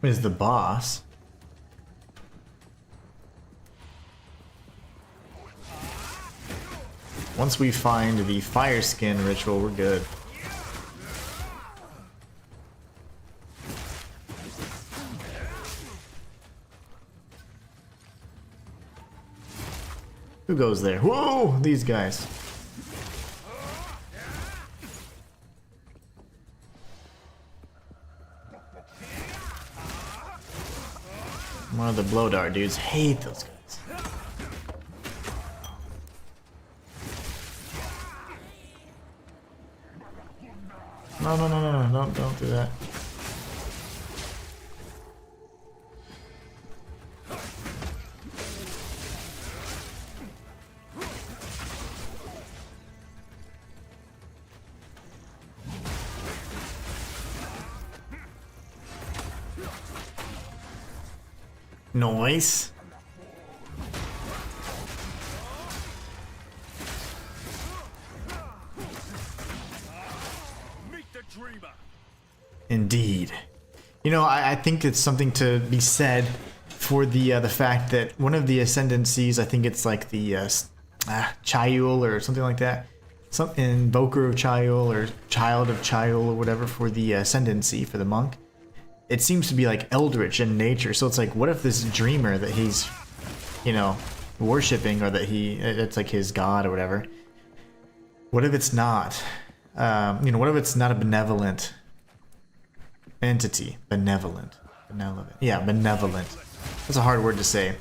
is the boss. Once we find the fire skin ritual, we're good. Who goes there? Whoa! These guys. One of the blow dart dudes. Hate those guys. No, no, no, no, no, don't do that. Noise. Indeed. You know, I think it's something to be said for the fact that one of the ascendancies, I think it's like the Chayul or something like that, some Invoker of Chayul or Child of Chayul or whatever for the ascendancy for the monk. It seems to be like eldritch in nature, so it's like, what if this dreamer that he's, you know, worshipping, or that it's like his god or whatever, what if it's not? You know, what if it's not a benevolent entity? Benevolent. Yeah, benevolent. That's a hard word to say.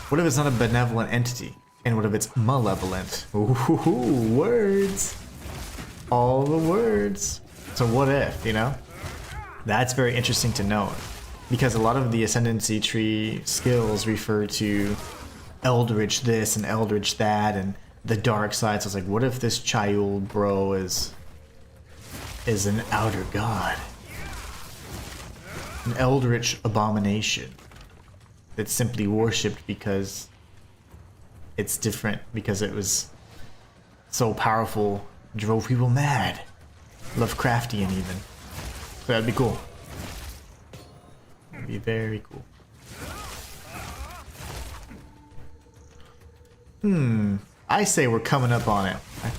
What if it's not a benevolent entity? And what if it's malevolent? Ooh, words. All the words. So what if, you know? That's very interesting to note, because a lot of the Ascendancy tree skills refer to Eldritch this and Eldritch that and the dark side. So it's like, what if this Chayul bro is an outer god? An Eldritch abomination that's simply worshipped because it's different, because it was so powerful, drove people mad. Lovecraftian even. So that'd be cool. That'd be very cool. I say we're coming up on it.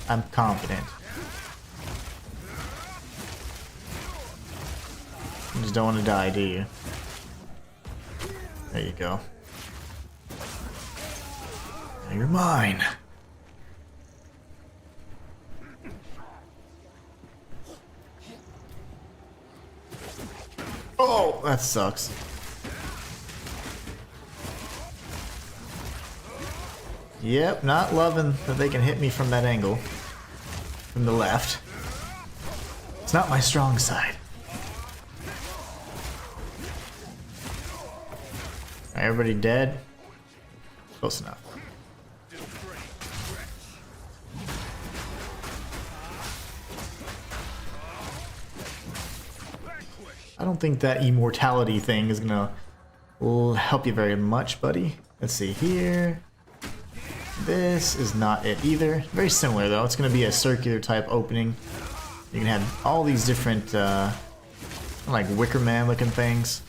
I'm confident. You just don't want to die, do you? There you go. Now you're mine. Oh, that sucks. Yep, not loving that they can hit me from that angle. From the left. It's not my strong side. Alright, everybody dead? Close enough. I don't think that immortality thing is gonna help you very much, buddy. Let's see here. This is not it either. Very similar though. It's gonna be a circular type opening. You can have all these different like Wicker Man looking things.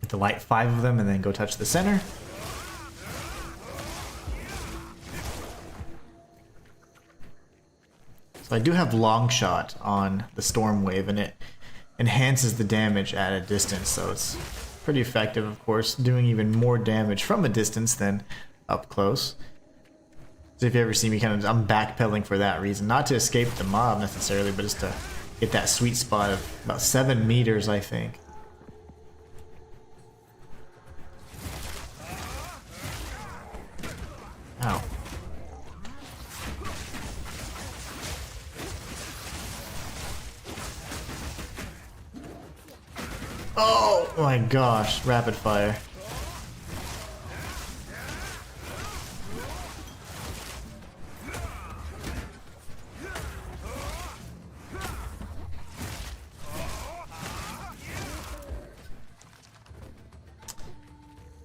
To light 5 of them and then go touch the center. So I do have long shot on the storm wave and it enhances the damage at a distance, so it's pretty effective, of course, doing even more damage from a distance than up close. So if you ever see me I'm backpedaling for that reason, not to escape the mob necessarily, but just to get that sweet spot of about 7 meters, I think. Ow. Oh my gosh, rapid fire.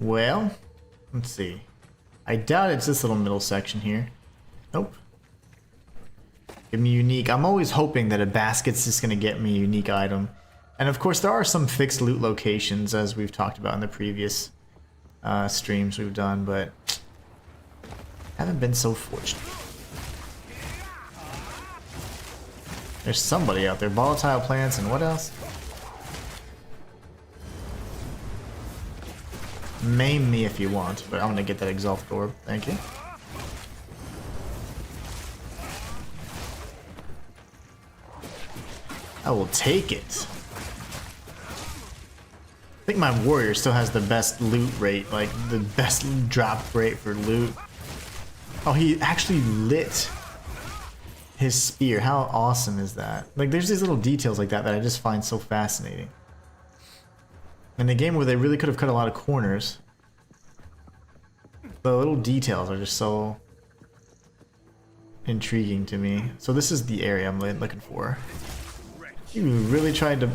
Well, let's see. I doubt it's this little middle section here. Nope. Give me unique. I'm always hoping that a basket's just gonna get me a unique item. And of course there are some fixed loot locations as we've talked about in the previous streams we've done, but haven't been so fortunate. There's somebody out there. Volatile plants and what else? Maim me if you want, but I'm gonna get that exalted orb. Thank you. I will take it. I think my warrior still has the best loot rate, like the best drop rate for loot. Oh, he actually lit his spear. How awesome is that? Like, there's these little details like that I just find so fascinating. In a game where they really could have cut a lot of corners, the little details are just so intriguing to me. So this is the area I'm looking for. You really tried to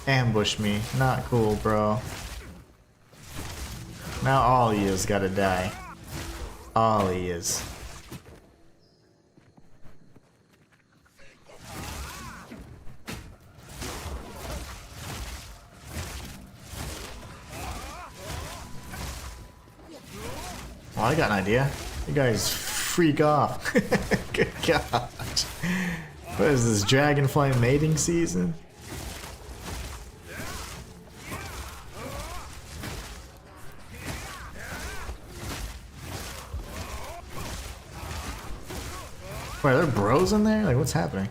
ambush me. Not cool, bro. Now all he is gotta die. All he is. Oh, I got an idea. You guys freak off. Good gosh. What is this, dragonfly mating season? Wait, are there bros in there? Like, what's happening?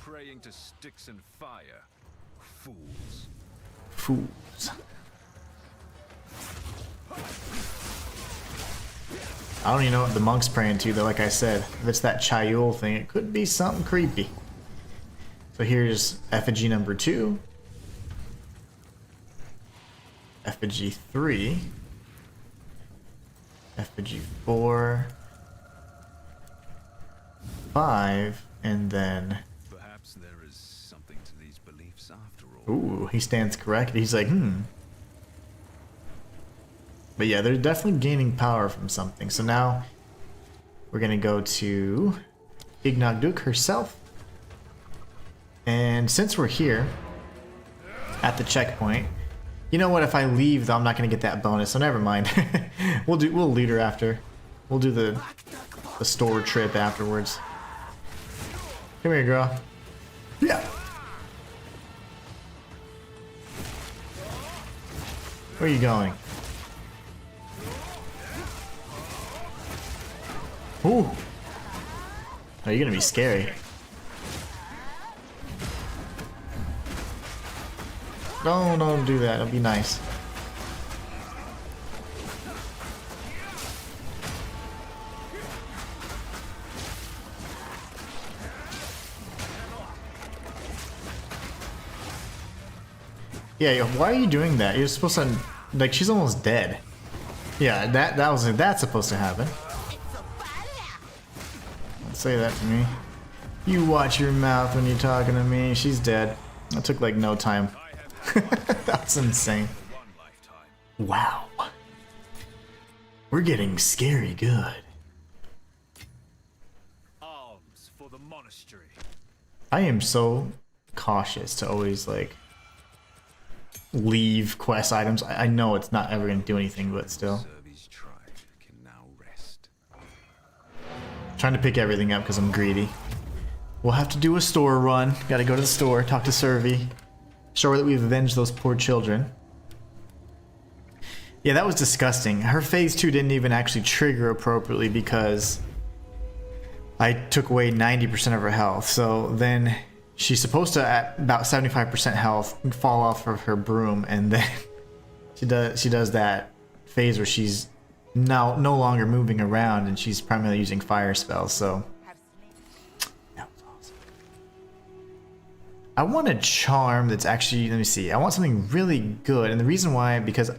Praying to sticks and fire. Fools. Fools. I don't even know what the monk's praying to, though. Like I said, if it's that Chayul thing, it could be something creepy. So here's effigy number 2. Effigy 3. Effigy 4. 5. And then... Perhaps there is something to these beliefs after all. Ooh, he stands corrected. He's like, But yeah, they're definitely gaining power from something. So now we're gonna go to Ignagduk herself. And since we're here at the checkpoint, you know what? If I leave, though, I'm not gonna get that bonus. So never mind. we'll loot her after. We'll do the store trip afterwards. Come here, girl. Yeah. Where are you going? Ooh. Oh, you're gonna be scary. No, don't do that. It'll be nice. Yeah, why are you doing that? You're supposed to, like, she's almost dead. Yeah, that's supposed to happen. Don't say that to me. You watch your mouth when you're talking to me. She's dead. That took like no time. That's insane. Wow. We're getting scary good. Arms for the monastery. I am so cautious to always like leave quest items. I know it's not ever going to do anything, but still. Servi's tribe can now rest. Trying to pick everything up because I'm greedy. We'll have to do a store run. Gotta go to the store, talk to Servi. Show her that we've avenged those poor children. Yeah, that was disgusting. Her phase 2 didn't even actually trigger appropriately because I took away 90% of her health. So then she's supposed to, at about 75% health, fall off of her broom, and then she does that phase where she's now no longer moving around and she's primarily using fire spells. So that was awesome. I want a charm that's actually, let me see, I want something really good, and the reason why, because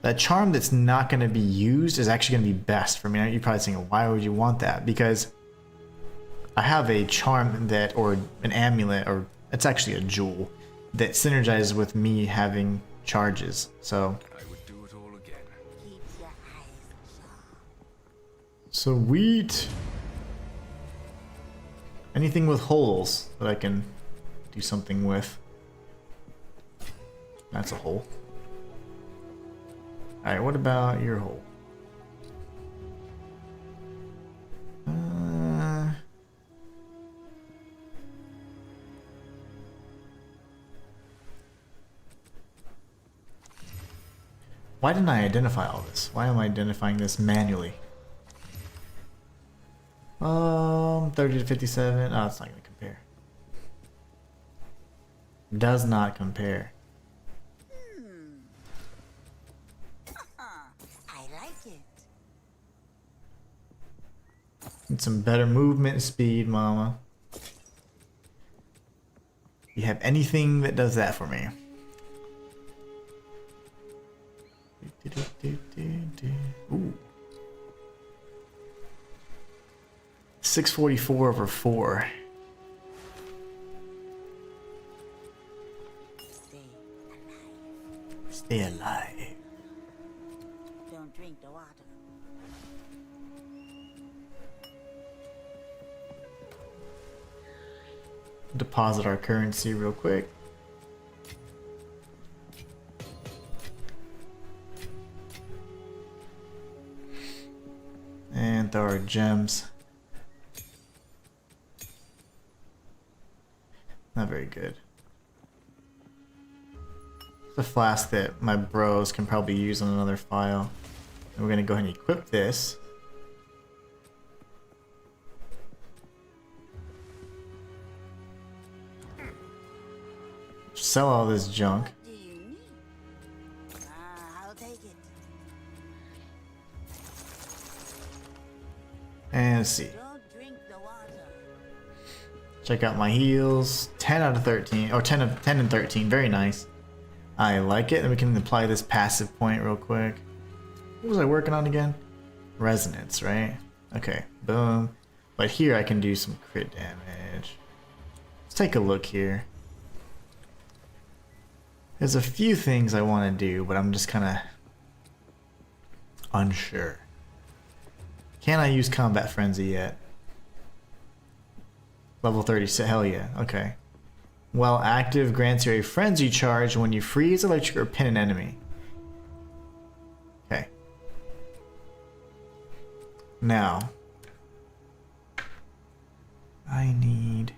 that charm that's not going to be used is actually going to be best for me. Now you're probably thinking, why would you want that? Because I have a charm that, or an amulet, or it's actually a jewel that synergizes with me having charges. So I would do it all again. Keep your eyes sharp. sweet. Anything with holes that I can do something with. That's a hole. Alright, what about your hole? Why didn't I identify all this? Why am I identifying this manually? 30 to 57. Oh, it's not going to compare. Does not compare. I like it. Need some better movement speed, mama. You have anything that does that for me? Ooh. 644 over 4. Stay alive. Stay alive. Don't drink the water. Deposit our currency real quick. And throw our gems. Not very good. It's a flask that my bros can probably use on another file. And we're gonna go ahead and equip this. Sell all this junk. What do you need? I'll take it. And let's see. Don't drink the water. Check out my heals. 10 out of 13. Or 10 and 13. Very nice. I like it. And we can apply this passive point real quick. What was I working on again? Resonance, right? Okay. Boom. But here I can do some crit damage. Let's take a look here. There's a few things I want to do, but I'm just kind of unsure. Can I use Combat Frenzy yet? Level 30, hell yeah, okay. While active, grants you a frenzy charge when you freeze, electric, or pin an enemy. Okay. Now, I need...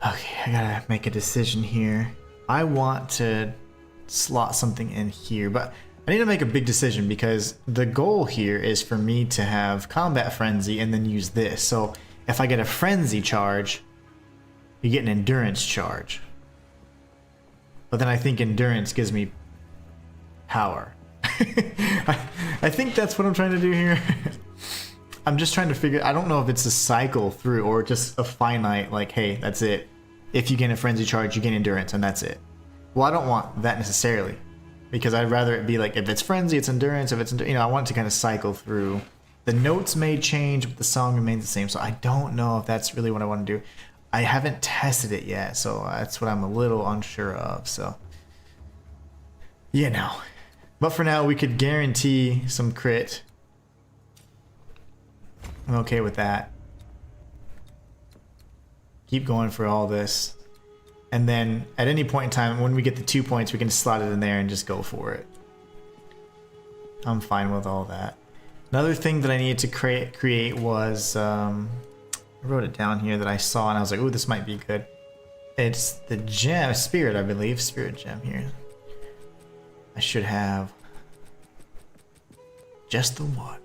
Okay, I gotta make a decision here. I want to slot something in here, but I need to make a big decision because the goal here is for me to have Combat Frenzy and then use this. So if I get a Frenzy charge, you get an Endurance charge. But then I think Endurance gives me power. I think that's what I'm trying to do here. I'm just trying to figure. I don't know if it's a cycle through or just a finite. Like, hey, that's it. If you gain a frenzy charge, you gain endurance, and that's it. Well, I don't want that necessarily, because I'd rather it be like if it's frenzy, it's endurance. If it's I want it to kind of cycle through. The notes may change, but the song remains the same. So I don't know if that's really what I want to do. I haven't tested it yet, so that's what I'm a little unsure of. So, but for now, we could guarantee some crit. I'm okay with that. Keep going for all this. And then at any point in time, when we get the 2 points, we can slot it in there and just go for it. I'm fine with all that. Another thing that I needed to create was, I wrote it down here that I saw and I was like, ooh, this might be good. It's the gem, spirit, I believe, spirit gem here. I should have just the one.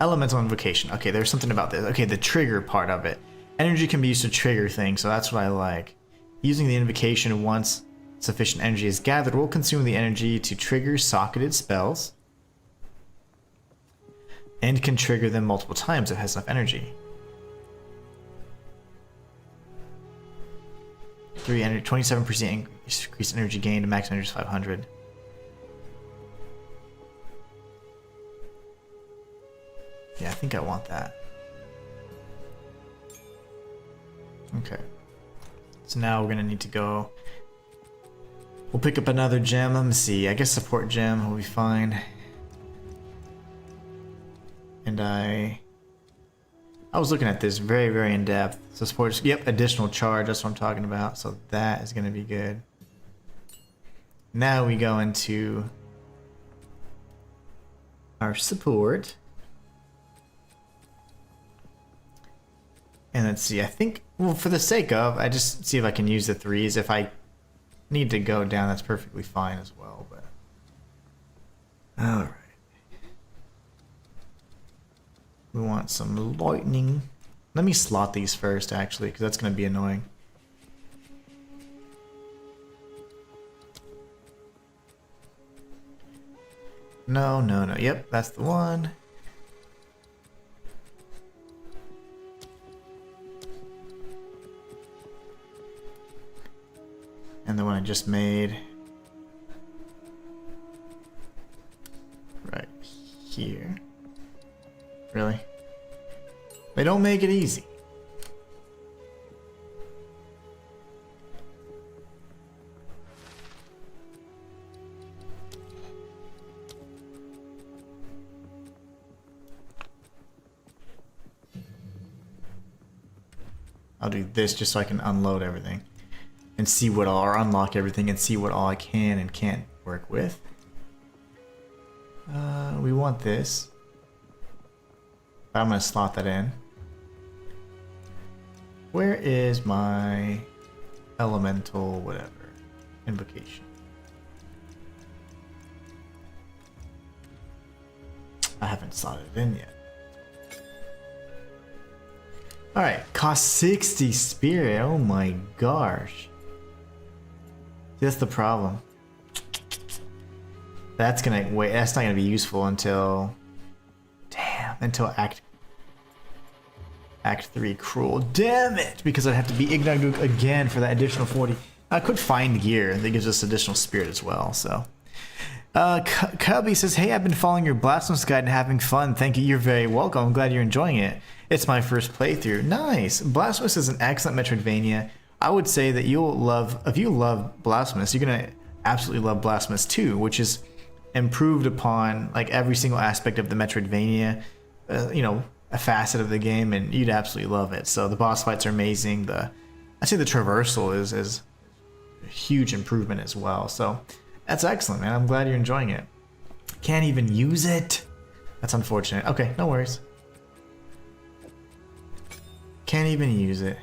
Elemental invocation. Okay, there's something about this. Okay, the trigger part of it. Energy can be used to trigger things, so that's what I like. Using the invocation once sufficient energy is gathered will consume the energy to trigger socketed spells and can trigger them multiple times if it has enough energy. 27% increased energy gain to max energy is 500. Yeah, I think I want that. Okay. So now we're gonna need to go. We'll pick up another gem. Let me see. I guess support gem will be fine. And I was looking at this very, very in depth. So support, yep, additional charge. That's what I'm talking about. So that is gonna be good. Now we go into our support. And let's see, I think, well, for the sake of, I just see if I can use the 3s. If I need to go down, that's perfectly fine as well, but... Alright. We want some lightning. Let me slot these first, actually, because that's going to be annoying. No, no, no. Yep, that's the one. And the one I just made. Right here. Really? They don't make it easy. I'll do this just so I can unload everything. And see what all, or unlock everything and see what all I can and can't work with. We want this. But I'm going to slot that in. Where is my elemental whatever invocation? I haven't slotted it in yet. Alright, cost 60 spirit. Oh my gosh. That's the problem. That's gonna wait. That's not gonna be useful until, until Act 3. Cruel. Damn it! Because I'd have to be Ignaguk again for that additional 40. I could find gear that gives us additional spirit as well. So, Cubby says, "Hey, I've been following your Blasphemous guide and having fun. Thank you. You're very welcome. I'm glad you're enjoying it. It's my first playthrough. Nice. Blasphemous is an excellent Metroidvania. I would say that you'll love, if you love Blasphemous, you're gonna absolutely love Blasphemous 2, which is improved upon like every single aspect of the Metroidvania, you know, a facet of the game, and you'd absolutely love it. So the boss fights are amazing. I'd say the traversal is a huge improvement as well. So that's excellent, man. I'm glad you're enjoying it. Can't even use it. That's unfortunate. Okay, no worries. Can't even use it.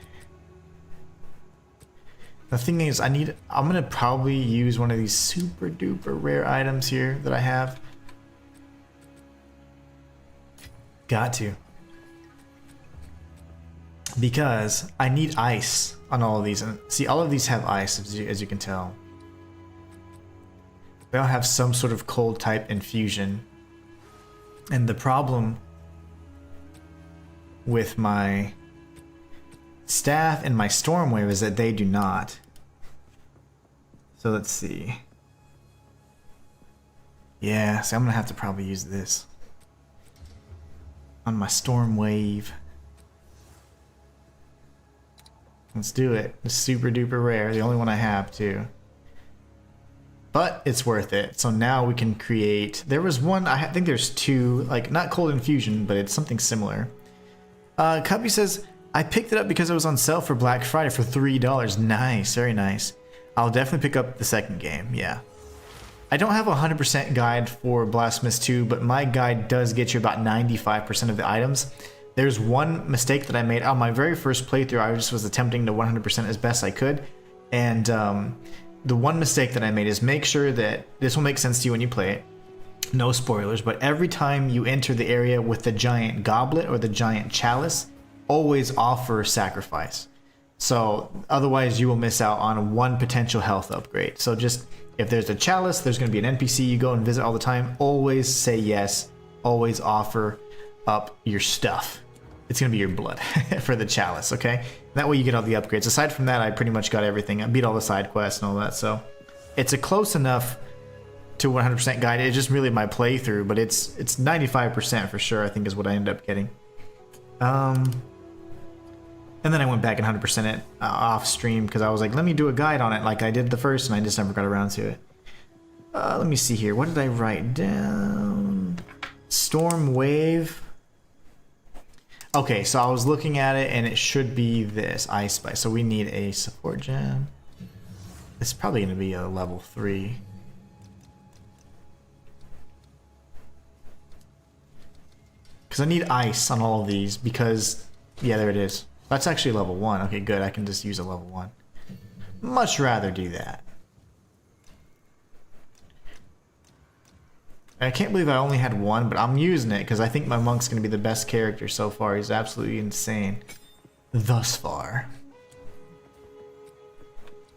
The thing is, I'm gonna probably use one of these super duper rare items here that I have. Got to. Because I need ice on all of these. And see, all of these have ice, as you can tell. They all have some sort of cold type infusion. And the problem with my staff and my storm wave is that they do not. So let's see. Yeah, so I'm gonna have to probably use this on my storm wave. Let's do it. It's super duper rare, the only one I have too. But it's worth it. So now we can create, there was one, I think there's two, like not cold infusion, but it's something similar. Cubby says, I picked it up because it was on sale for Black Friday for $3. Nice, very nice. I'll definitely pick up the second game, yeah. I don't have a 100% guide for Blasphemous 2, but my guide does get you about 95% of the items. There's one mistake that I made on my very first playthrough. I just was attempting to 100% as best I could. And the one mistake that I made is make sure that, this will make sense to you when you play it. No spoilers, but every time you enter the area with the giant goblet or the giant chalice, always offer sacrifice. So otherwise you will miss out on one potential health upgrade. So just, if there's a chalice, there's going to be an NPC you go and visit all the time, always say yes, always offer up your stuff. It's going to be your blood for the chalice, okay? That way you get all the upgrades. Aside from that, I pretty much got everything. I beat all the side quests and all that, so it's a close enough to 100% guide. It's just really my playthrough, but it's 95% for sure, I think is what I ended up getting. And then I went back and 100% it off stream because I was like, let me do a guide on it like I did the first, and I just never got around to it. Let me see here. What did I write down? Storm Wave. Okay, so I was looking at it and it should be this Ice Spice. So we need a support gem. It's probably going to be a level 3. Because I need ice on all of these because, yeah, there it is. That's actually level 1. Okay, good. I can just use a level 1. Much rather do that. I can't believe I only had one, but I'm using it because I think my monk's going to be the best character so far. He's absolutely insane thus far.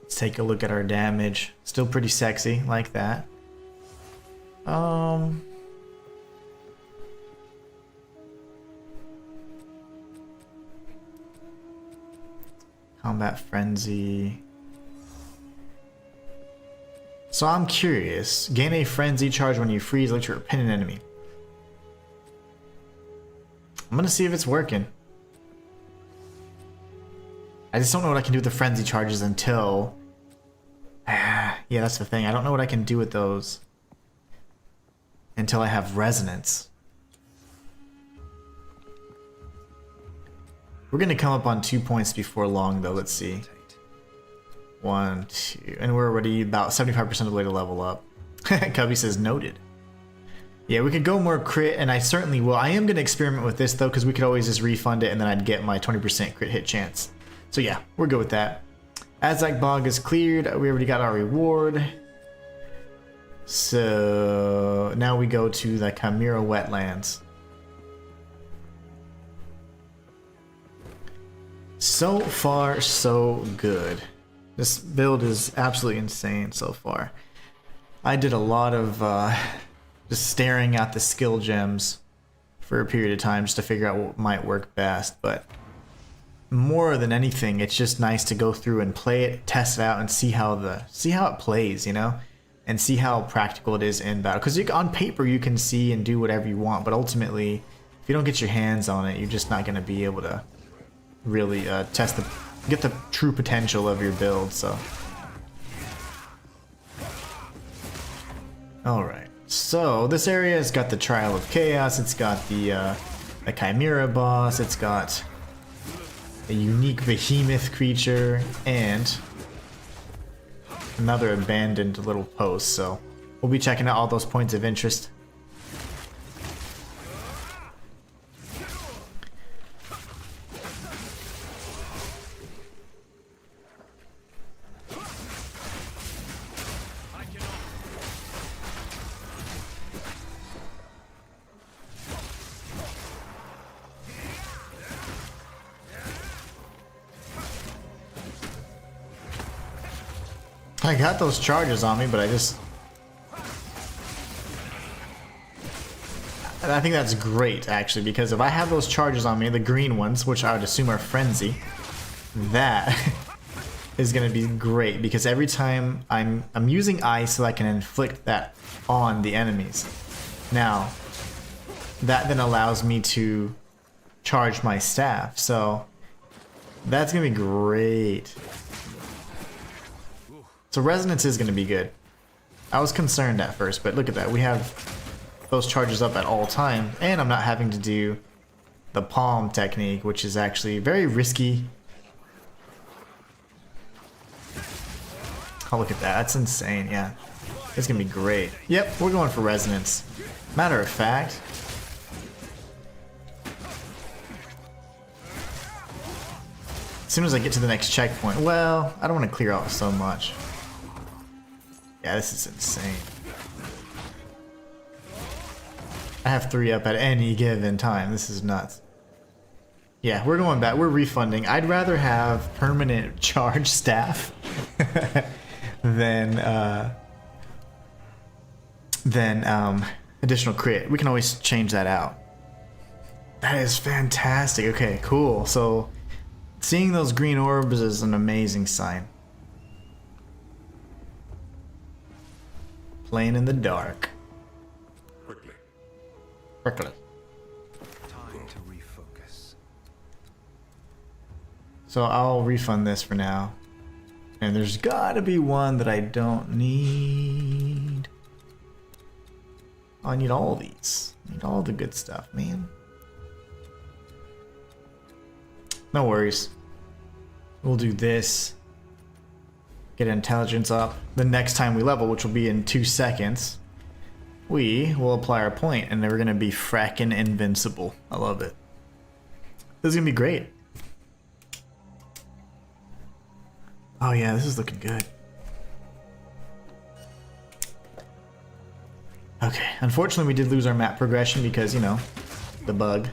Let's take a look at our damage. Still pretty sexy, like that. Combat Frenzy. So I'm curious. Gain a frenzy charge when you freeze, electric, or pin an enemy. I'm gonna see if it's working. I just don't know what I can do with the frenzy charges until... yeah, that's the thing. I don't know what I can do with those until I have resonance. We're gonna come up on 2 points before long though. Let's see. 1, 2, and we're already about 75% of the way to level up. Cubby says noted. Yeah, we could go more crit, and I certainly will. I am going to experiment with this though, because we could always just refund it and then I'd get my 20% crit hit chance. So yeah, we're good with that. Azak Bog is cleared. We already got our reward. So now we go to the Chimera Wetlands. So far, so good. This build is absolutely insane so far. I did a lot of just staring at the skill gems for a period of time just to figure out what might work best, but more than anything, it's just nice to go through and play it, test it out, and see how it plays, you know, and see how practical it is in battle. Because on paper you can see and do whatever you want, but ultimately, if you don't get your hands on it, you're just not going to be able to really get the true potential of your build. So, all right. So this area has got the Trial of Chaos. It's got the Chimera boss. It's got a unique behemoth creature and another abandoned little post. So we'll be checking out all those points of interest. I got those charges on me, but I And I think that's great, actually, because if I have those charges on me, the green ones, which I would assume are Frenzy, that is going to be great, because every time I'm using ice so I can inflict that on the enemies. Now, that then allows me to charge my staff, so that's going to be great. So Resonance is going to be good. I was concerned at first, but look at that. We have those charges up at all time, and I'm not having to do the palm technique, which is actually very risky. Oh, look at that. That's insane, yeah. It's going to be great. Yep, we're going for Resonance. Matter of fact, as soon as I get to the next checkpoint, well, I don't want to clear out so much. Yeah, this is insane. I have 3 up at any given time. This is nuts. Yeah, we're going back. We're refunding. I'd rather have permanent charge staff than additional crit. We can always change that out. That is fantastic. Okay, cool. So seeing those green orbs is an amazing sign. Playing in the dark. Quickly. Time to refocus. So I'll refund this for now. And there's gotta be one that I don't need. Oh, I need all these. I need all the good stuff, man. No worries. We'll do this. Get intelligence up. The next time we level, which will be in 2 seconds, we will apply our point, and we're gonna be frackin' invincible. I love it. This is gonna be great. Oh yeah, this is looking good. Okay, unfortunately we did lose our map progression because, you know, the bug.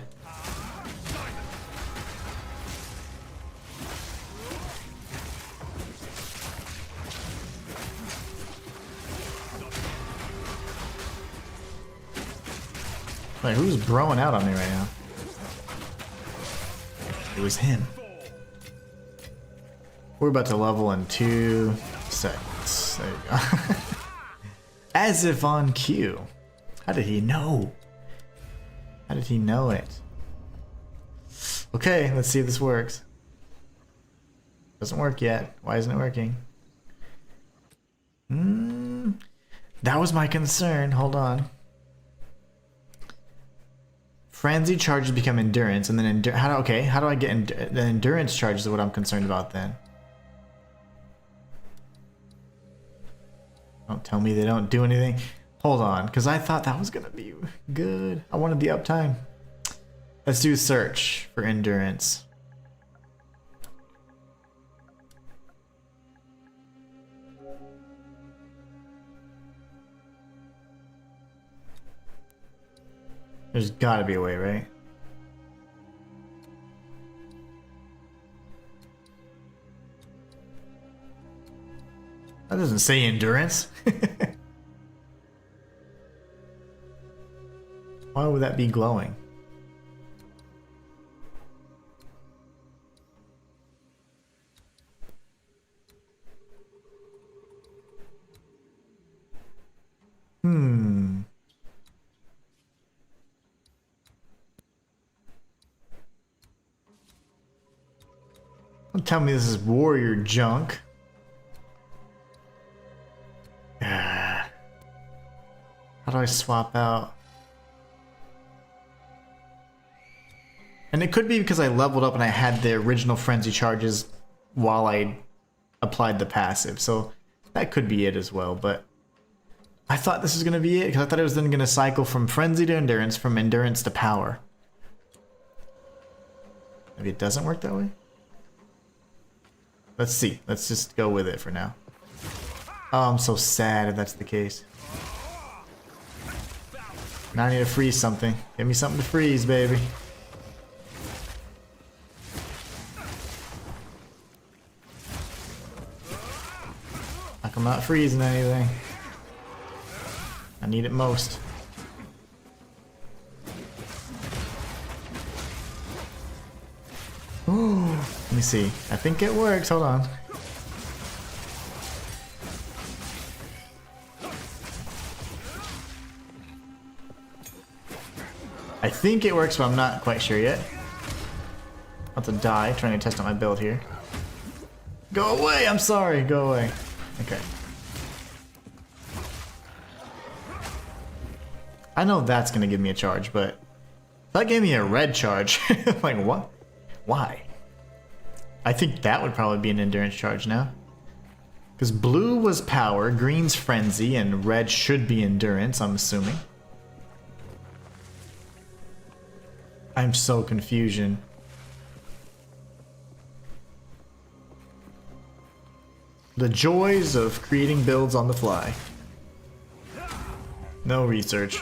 Like, who's broing out on me right now? It was him. We're about to level in 2 seconds. There you go. As if on cue. How did he know? How did he know it? Okay, let's see if this works. Doesn't work yet. Why isn't it working? That was my concern. Hold on. Frenzy charges become endurance, and then how do I get the endurance charges? Is what I'm concerned about then. Don't tell me they don't do anything. Hold on, because I thought that was gonna be good. I wanted the uptime. Let's do search for endurance. There's gotta be a way, right? That doesn't say endurance. Why would that be glowing? Don't tell me this is warrior junk. How do I swap out? And it could be because I leveled up and I had the original frenzy charges while I applied the passive, so that could be it as well. But I thought this was going to be it because I thought it was then going to cycle from frenzy to endurance, from endurance to power. Maybe it doesn't work that way? Let's see. Let's just go with it for now. Oh, I'm so sad if that's the case. Now I need to freeze something. Give me something to freeze, baby. Like I'm not freezing anything. I need it most. Ooh, let me see. I think it works. Hold on. I think it works, but I'm not quite sure yet. About to die trying to test out my build here. Go away! I'm sorry. Go away. Okay. I know that's gonna give me a charge, but that gave me a red charge. Like what? Why? I think that would probably be an endurance charge now. Because blue was power, green's frenzy, and red should be endurance, I'm assuming. I'm so confusion. The joys of creating builds on the fly. No research.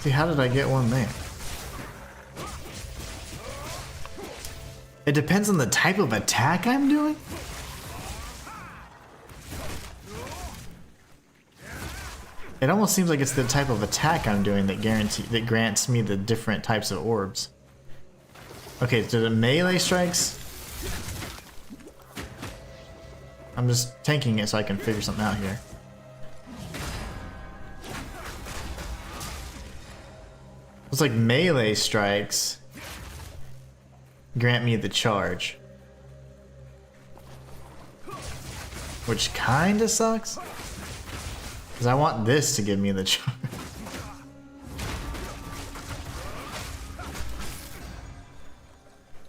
See, how did I get one there? It depends on the type of attack I'm doing? It almost seems like it's the type of attack I'm doing that grants me the different types of orbs. Okay, so the melee strikes. I'm just tanking it so I can figure something out here. Looks like melee strikes grant me the charge. Which kinda sucks. Because I want this to give me the charge.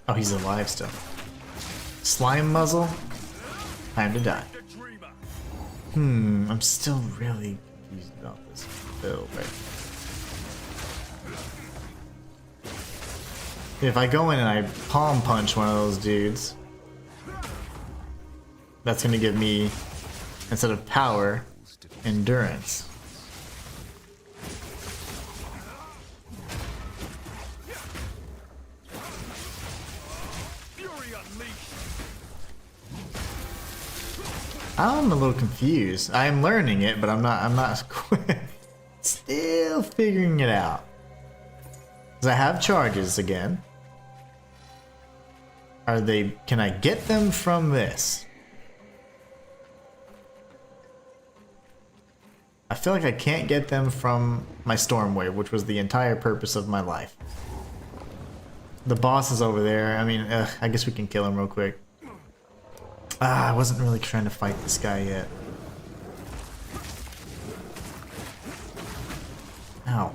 Oh, he's alive still. Slime muzzle. Time to die. I'm still really confused about this build right. If I go in and I palm punch one of those dudes, that's gonna give me, instead of power, endurance. I'm a little confused. I'm learning it, but I'm not still figuring it out. Because I have charges again. Can I get them from this? I feel like I can't get them from my storm wave, which was the entire purpose of my life. The boss is over there. I mean, I guess we can kill him real quick. I wasn't really trying to fight this guy yet. Ow.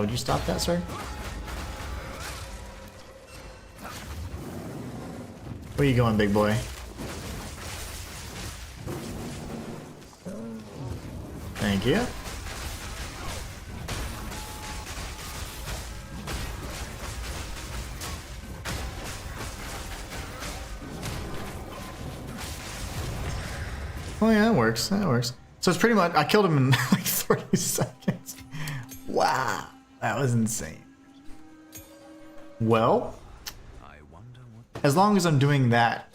Would you stop that, sir? Where you going, big boy? Thank you. Oh yeah, that works. That works. So it's pretty much, I killed him in like 30 seconds. Wow, that was insane. Well, as long as I'm doing that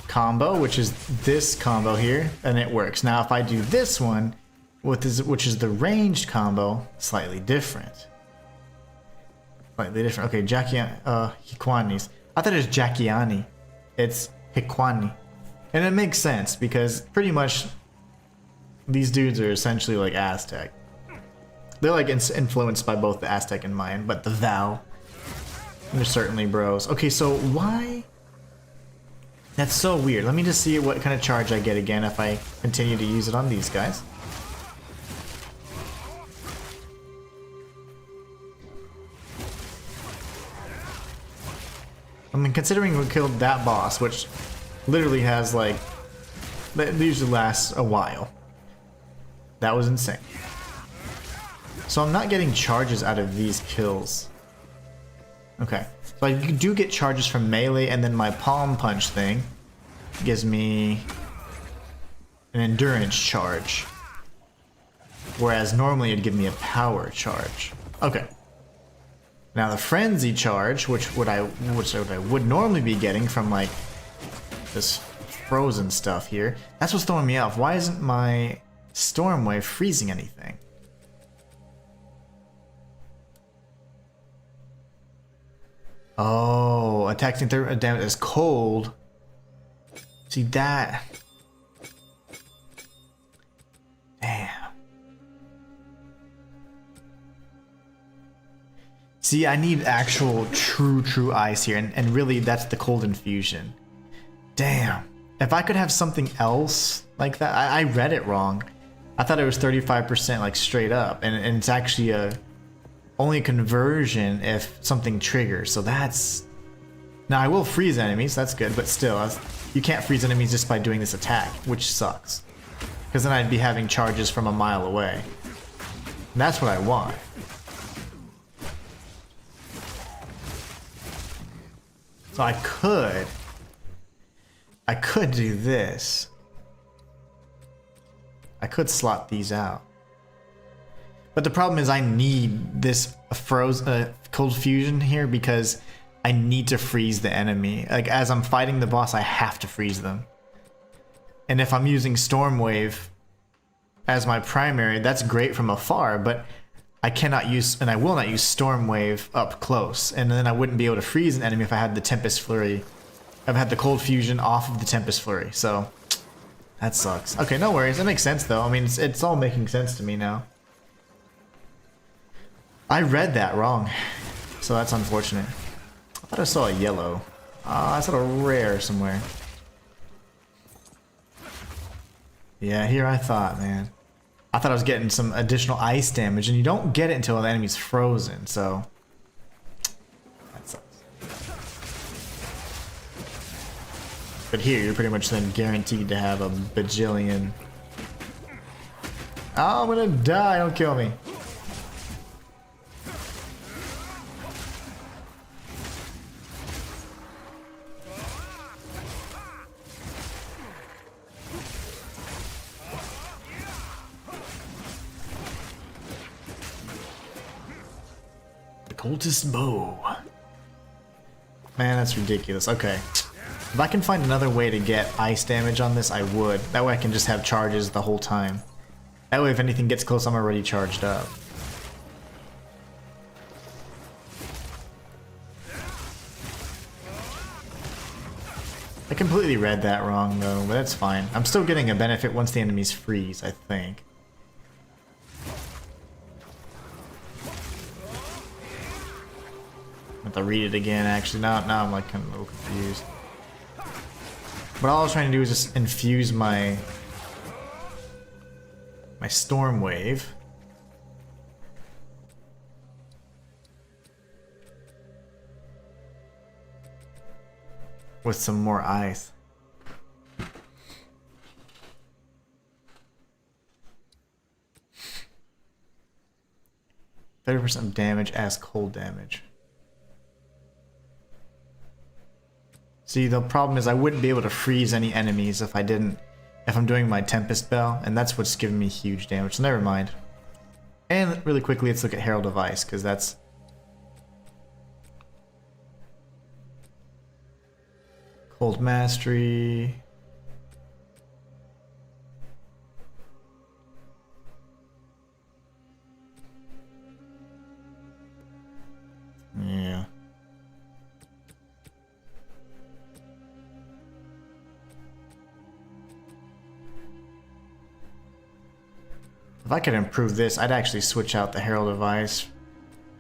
combo, which is this combo here, then it works. Now if I do this one, which is the ranged combo, slightly different. Slightly different. Okay, Hikwani's. I thought it was Jackiani. It's Hikwani. And it makes sense because pretty much these dudes are essentially like Aztec. They're like influenced by both the Aztec and Mayan, but the Val. They're certainly bros. Okay, so why? That's so weird. Let me just see what kind of charge I get again if I continue to use it on these guys. I mean, considering we killed that boss, which literally has like, that usually lasts a while. That was insane. So I'm not getting charges out of these kills. Okay, so I do get charges from melee, and then my palm punch thing gives me an endurance charge. Whereas normally it'd give me a power charge. Okay. Now the frenzy charge, which I would normally be getting from like this frozen stuff here, that's what's throwing me off. Why isn't my storm wave freezing anything? Oh, attacking damage is cold. See that? Damn. See, I need actual true ice here, and really that's the cold infusion. Damn. If I could have something else like that, I read it wrong. I thought it was 35% like straight up, and it's actually only a conversion if something triggers. So that's... Now I will freeze enemies, that's good, but still, you can't freeze enemies just by doing this attack, which sucks. Because then I'd be having charges from a mile away. And that's what I want. So I could do this. I could slot these out. But the problem is I need this cold fusion here because I need to freeze the enemy. Like as I'm fighting the boss, I have to freeze them. And if I'm using Storm Wave as my primary, that's great from afar, but I cannot use, and I will not use Storm Wave up close. And then I wouldn't be able to freeze an enemy if I had the Tempest Flurry. I've had the Cold Fusion off of the Tempest Flurry, so that sucks. Okay, no worries. That makes sense though. I mean, it's all making sense to me now. I read that wrong, so that's unfortunate. I thought I saw a yellow. I saw a rare somewhere. Yeah, here I thought, man. I thought I was getting some additional ice damage, and you don't get it until the enemy's frozen, so... That sucks. But here, you're pretty much then guaranteed to have a bajillion... Oh, I'm gonna die, don't kill me. Cultist bow. Man, that's ridiculous. Okay. If I can find another way to get ice damage on this, I would. That way I can just have charges the whole time. That way if anything gets close, I'm already charged up. I completely read that wrong though, but that's fine. I'm still getting a benefit once the enemies freeze, I think. I have to read it again, actually. Now I'm like kind of a little confused. But all I was trying to do is just infuse my storm wave. With some more ice. %30 damage as cold damage. See, the problem is I wouldn't be able to freeze any enemies if I'm doing my Tempest Bell, and that's what's giving me huge damage, so never mind. And really quickly, let's look at Herald of Ice, because that's... Cold Mastery... Yeah. If I could improve this, I'd actually switch out the Herald of Ice,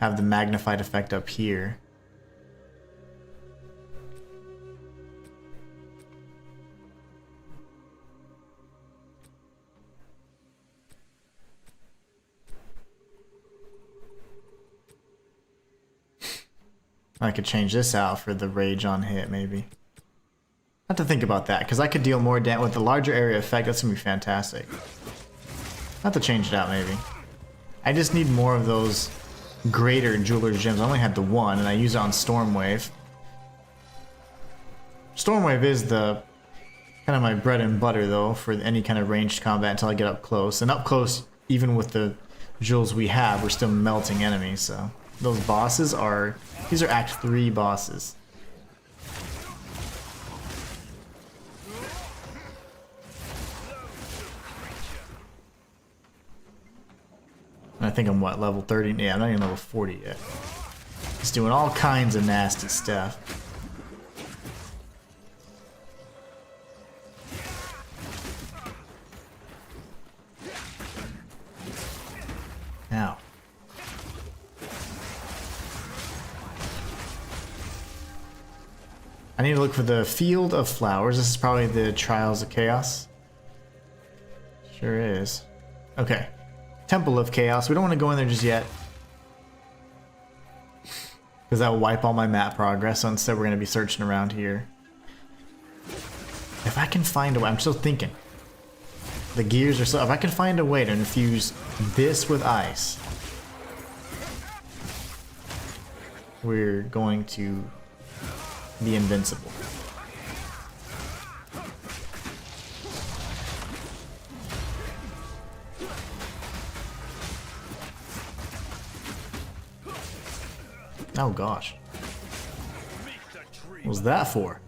have the magnified effect up here. I could change this out for the Rage on hit, maybe. I have to think about that, because I could deal more damage with the larger area effect. That's going to be fantastic. I have to change it out, maybe. I just need more of those greater Jeweler's Gems. I only had the one, and I use it on Stormwave. Stormwave is the kind of my bread and butter, though, for any kind of ranged combat until I get up close. And up close, even with the jewels we have, we're still melting enemies, so those bosses are, these are Act 3 bosses. And I think I'm what, level 30? Yeah, I'm not even level 40 yet. He's doing all kinds of nasty stuff. Now. I need to look for the Field of Flowers. This is probably the Trials of Chaos. Sure is. Okay. Temple of Chaos. We don't want to go in there just yet, because that will wipe all my map progress. So instead we're going to be searching around here. If I can find a way, I'm still thinking. The gears are so, if I can find a way to infuse this with ice, we're going to be invincible. Oh gosh. What was that for?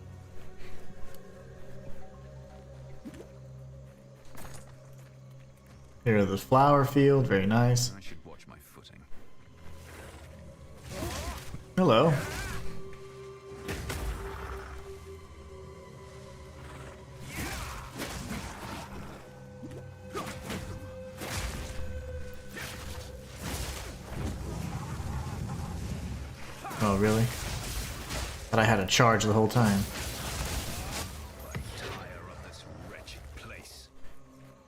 Here's the flower field, very nice. I should watch my footing. Hello. Oh, really? Thought I had a charge the whole time. I tire of this wretched place.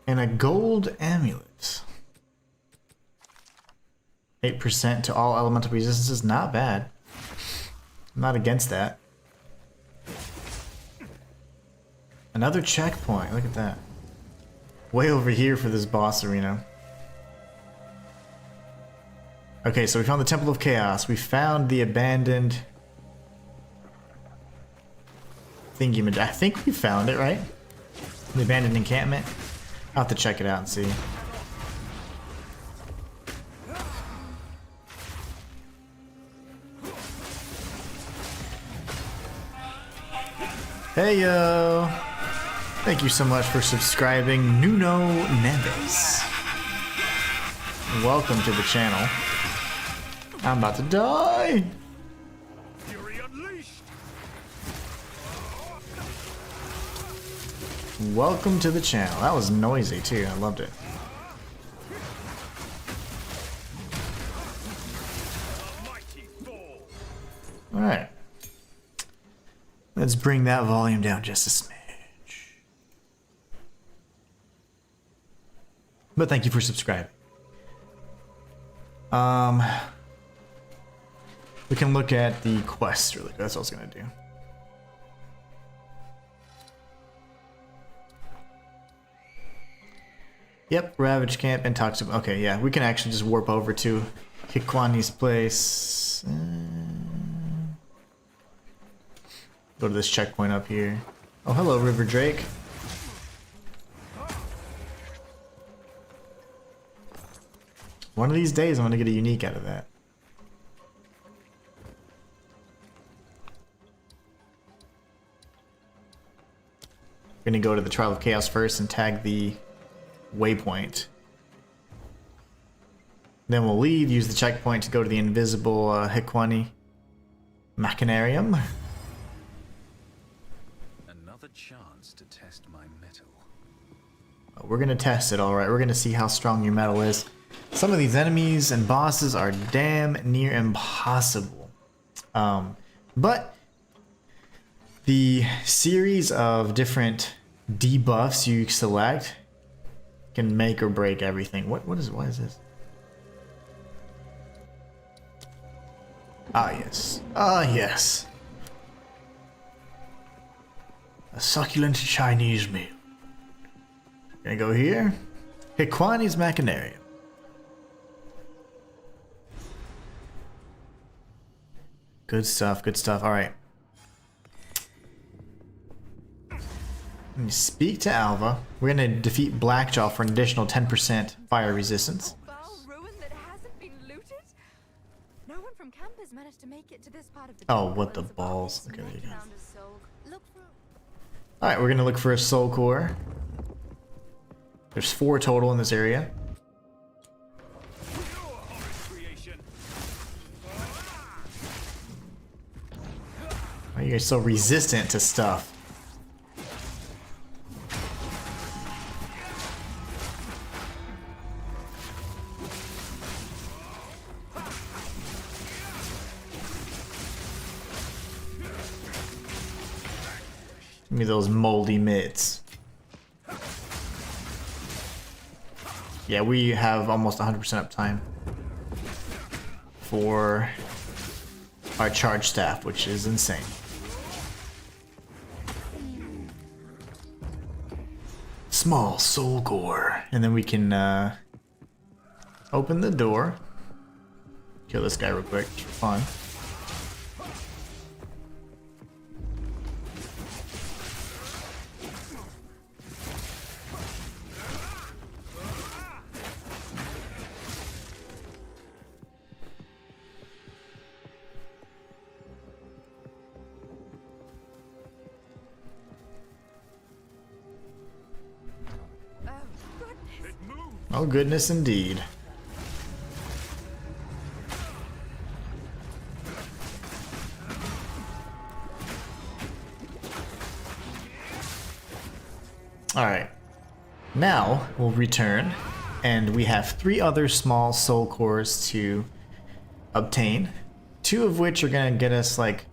And a gold amulet. 8% to all elemental resistances, not bad. I'm not against that. Another checkpoint, look at that. Way over here for this boss arena. Okay, so we found the Temple of Chaos. We found the abandoned thingy. I think we found it, right? The abandoned encampment. I'll have to check it out and see. Hey yo! Thank you so much for subscribing, Nuno Neves. Welcome to the channel. I'm about to die! Fury unleashed. Welcome to the channel. That was noisy too, I loved it. Mighty fall. Alright. Let's bring that volume down just a smidge. But thank you for subscribing. We can look at the quest really quick. That's what I was gonna do. Yep, Ravage Camp and Toxic. Okay, yeah, we can actually just warp over to Hikwani's place. Go to this checkpoint up here. Oh, hello, River Drake. One of these days, I'm gonna get a unique out of that. We're gonna go to the Trial of Chaos first and tag the waypoint. Then we'll leave, use the checkpoint to go to the invisible Hikwani Machinarium. Another chance to test my mettle. We're gonna test it, alright. We're gonna see how strong your metal is. Some of these enemies and bosses are damn near impossible. But the series of different debuffs you select can make or break everything. What is this? Ah yes. Ah yes. A succulent Chinese meal. Gonna go here. Hikwani's Machinarium. Good stuff, good stuff. Alright. Let me speak to Alva. We're gonna defeat Blackjaw for an additional 10% fire resistance. Foul ruin that hasn't been looted? No one from has managed to make it to this part of the Oh, what the Docklands about balls. this Okay, there you naked go. under soul. Look for Alright, we're gonna look for a soul core. There's 4 total in this area. Why are you guys so resistant to stuff? Give me those moldy mitts. Yeah, we have almost 100% uptime for our charge staff, which is insane. Small soul core. And then we can open the door. Kill this guy real quick for fun. Oh, goodness indeed. Alright. Now we'll return, and we have 3 other small soul cores to obtain. 2 of which are gonna get us like,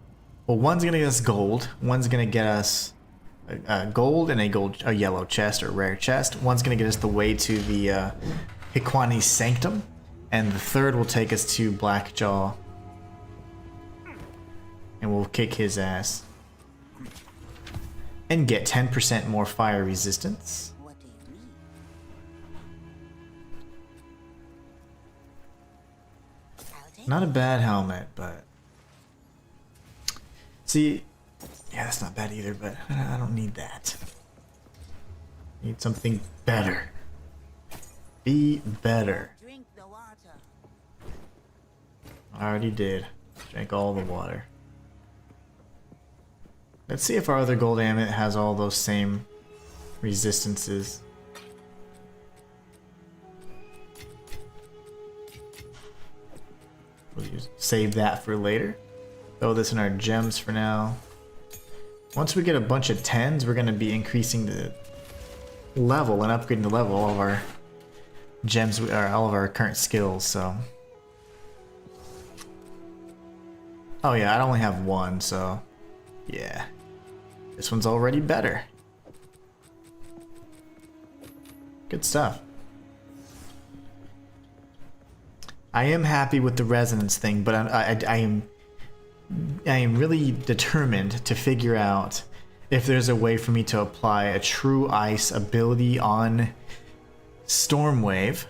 well, one's gonna get us gold, one's gonna get us gold and a yellow chest or rare chest. One's gonna get us the way to the Hikwani Sanctum, and the third will take us to Blackjaw, and we'll kick his ass and get 10% more fire resistance. What do you mean? I'll take Not a bad helmet, but see, yeah, that's not bad either, but I don't need that. Need something better. Be better. drink the water. I already did. Drank all the water. Let's see if our other gold amulet has all those same resistances. We'll save that for later. Throw this in our gems for now. Once we get a bunch of 10s, we're going to be increasing the level and upgrading the level of all of our gems, or all of our current skills, so. Oh yeah, I only have 1, so yeah. This one's already better. Good stuff. I am happy with the resonance thing, but I am really determined to figure out if there's a way for me to apply a true ice ability on Stormwave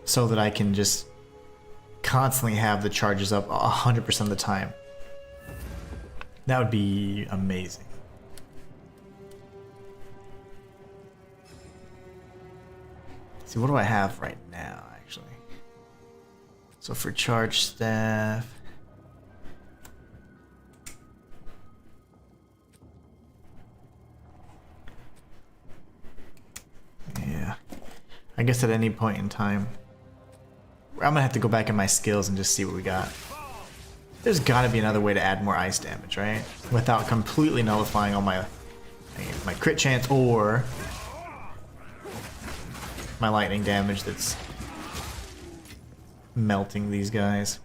so that I can just constantly have the charges up 100% of the time. That would be amazing. See, what do I have right now, actually? So for charge staff... yeah. I guess at any point in time... I'm gonna have to go back in my skills and just see what we got. There's gotta be another way to add more ice damage, right? Without completely nullifying all my crit chance or my lightning damage that's melting these guys.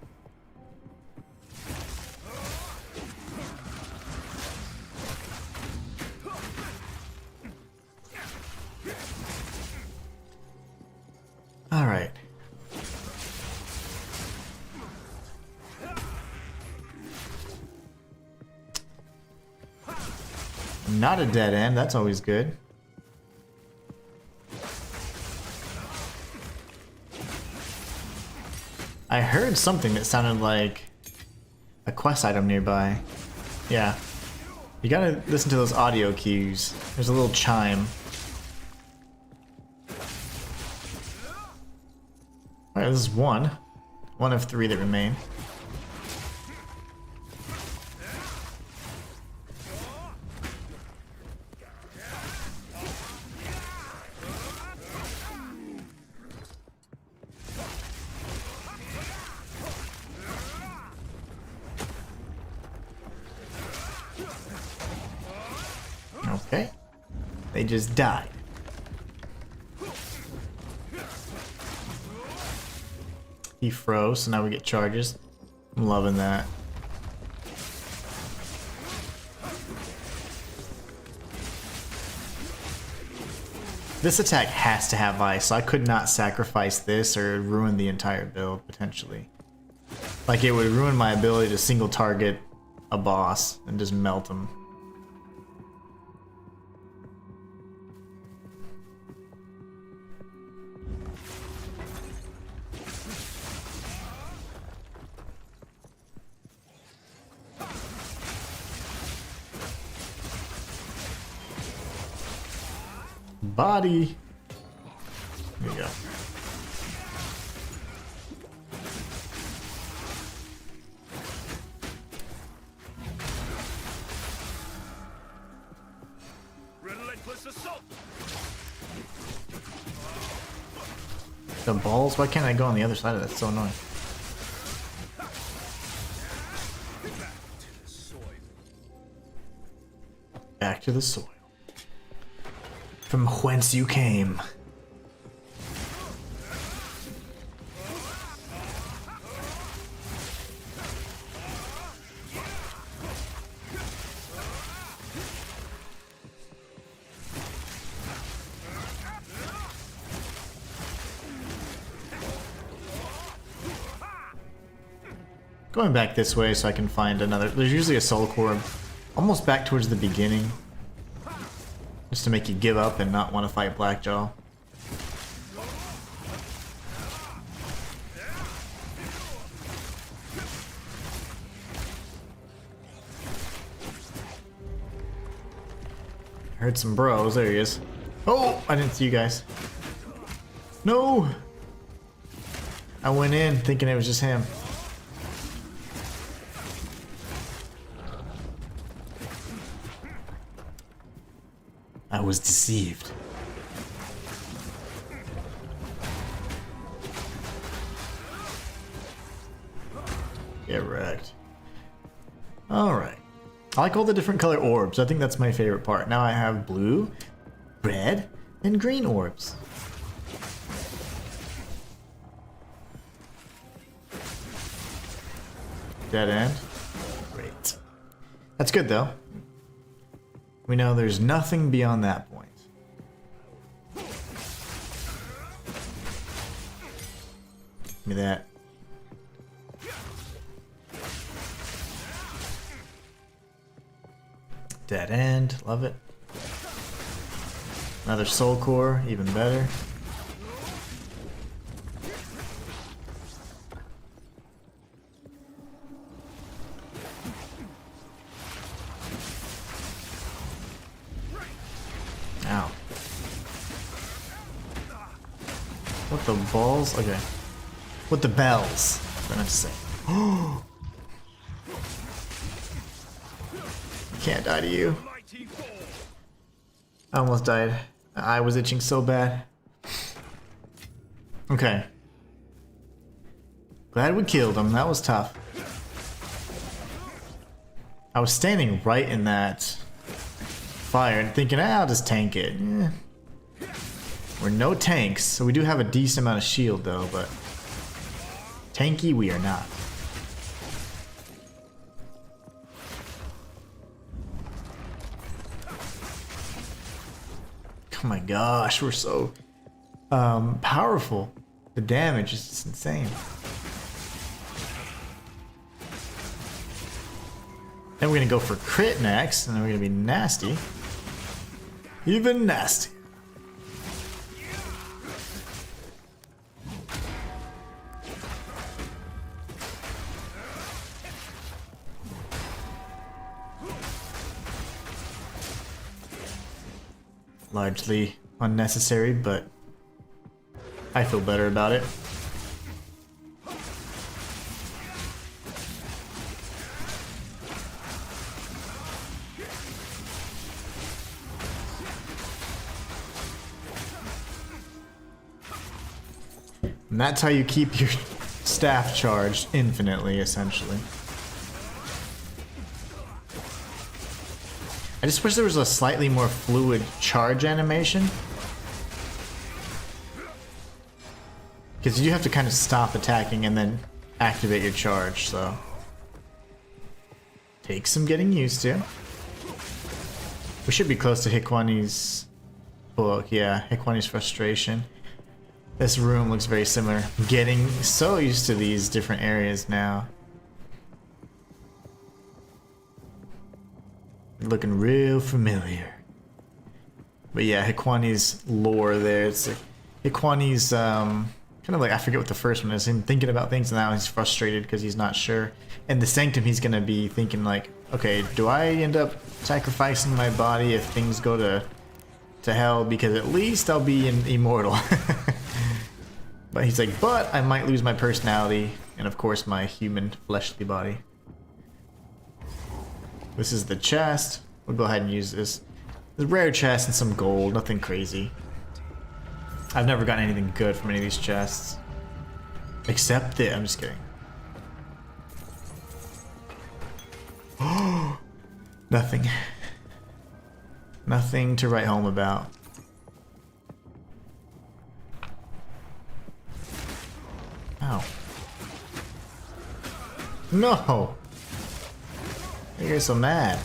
All right. Not a dead end, that's always good. I heard something that sounded like a quest item nearby. Yeah. You gotta listen to those audio cues. There's a little chime. Alright, this is one. One of 3 that remain. They just died. He froze, so now we get charges. I'm loving that. This attack has to have ice, so I could not sacrifice this or ruin the entire build, potentially. Like, it would ruin my ability to single target a boss and just melt him. Body. There you go. Relentless assault. The balls? Why can't I go on the other side of that? It's so annoying. Back to the soil. From whence you came. Going back this way so I can find another. There's usually a soul core almost back towards the beginning. Just to make you give up and not want to fight Blackjaw. Heard some bros. There he is. Oh, I didn't see you guys. No! I went in thinking it was just him. I was deceived. Get wrecked. Alright. I like all the different color orbs. I think that's my favorite part. Now I have blue, red, and green orbs. Dead end. Great. That's good though. We know there's nothing beyond that point. Give me that. Dead end, love it. Another soul core, even better. Ow. What the balls? Okay. What the bells? I'm gonna say. Can't die to you. I almost died. My eye was itching so bad. Okay. Glad we killed him. That was tough. I was standing right in that fire and thinking, I'll just tank it. We're no tanks, so we do have a decent amount of shield though, but tanky we are not. Oh my gosh, we're so powerful. The damage is just insane. Then we're gonna go for crit next, and then we're gonna be nasty. Even nasty. Largely unnecessary, but I feel better about it. And that's how you keep your staff charged infinitely, essentially. I just wish there was a slightly more fluid charge animation. Because you do have to kind of stop attacking and then activate your charge, so... Takes some getting used to. We should be close to Hikwani's book. Yeah, Hikwani's Frustration. This room looks very similar. I'm getting so used to these different areas now. Looking real familiar. But yeah, Hikwani's lore there. It's like Hikwani's kind of like, I forget what the first one is, him thinking about things, and now he's frustrated because he's not sure. And the Sanctum, he's gonna be thinking like, okay, do I end up sacrificing my body if things go to hell, because at least I'll be immortal. But he's like, but I might lose my personality and of course my human fleshly body. This is the chest. We'll go ahead and use this. There's a rare chest and some gold, nothing crazy. I've never gotten anything good from any of these chests. Except I'm just kidding. Nothing. Nothing to write home about. Ow. No! You're so mad.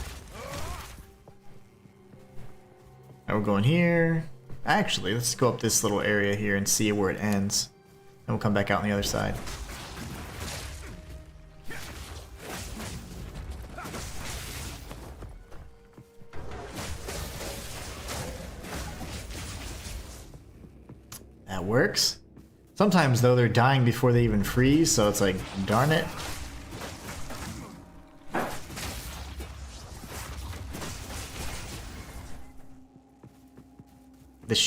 Now we're going here. Actually, let's go up this little area here and see where it ends. And we'll come back out on the other side. That works. Sometimes, though, they're dying before they even freeze, so it's like, darn it. This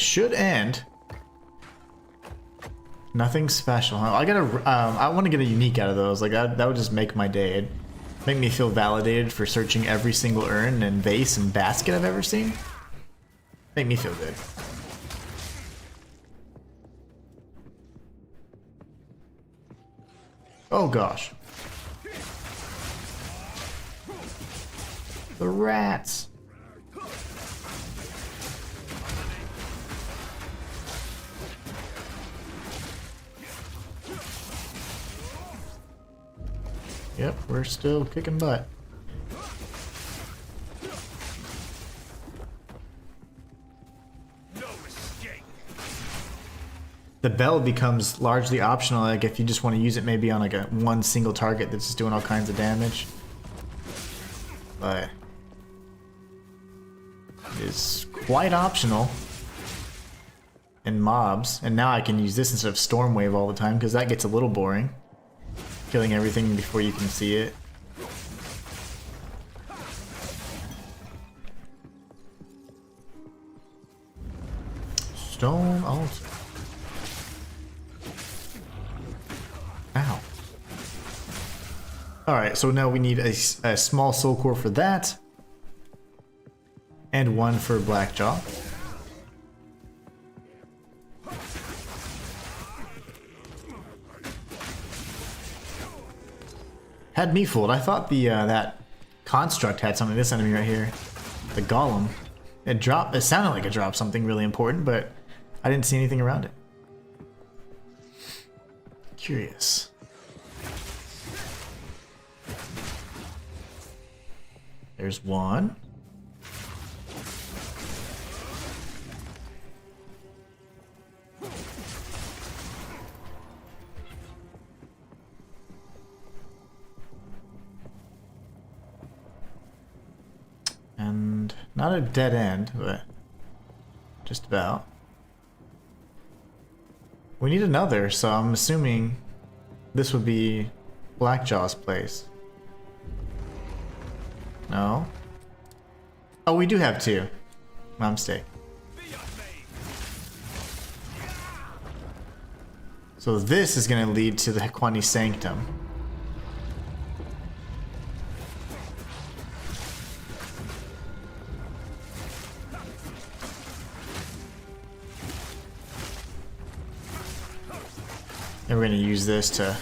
should end. Nothing special, huh? I want to get a unique out of those. Like that would just make my day. It'd make me feel validated for searching every single urn and vase and basket I've ever seen. Make me feel good. Oh gosh. The rats. Yep, we're still kicking butt. The bell becomes largely optional, like if you just want to use it maybe on like one single target that's just doing all kinds of damage. But it is quite optional in mobs. And now I can use this instead of Storm Wave all the time, because that gets a little boring. Killing everything before you can see it. Stone altar. Ow. Alright, so now we need a small soul core for that. And one for Blackjaw. Had me fooled. I thought the that construct had something. This enemy right here, the golem, it dropped. It sounded like it dropped something really important, but I didn't see anything around it. Curious. There's one. And not a dead end, but just about. We need another, so I'm assuming this would be Blackjaw's place. No? Oh, we do have two. My mistake. So this is going to lead to the Hikwani Sanctum. And we're going to use this to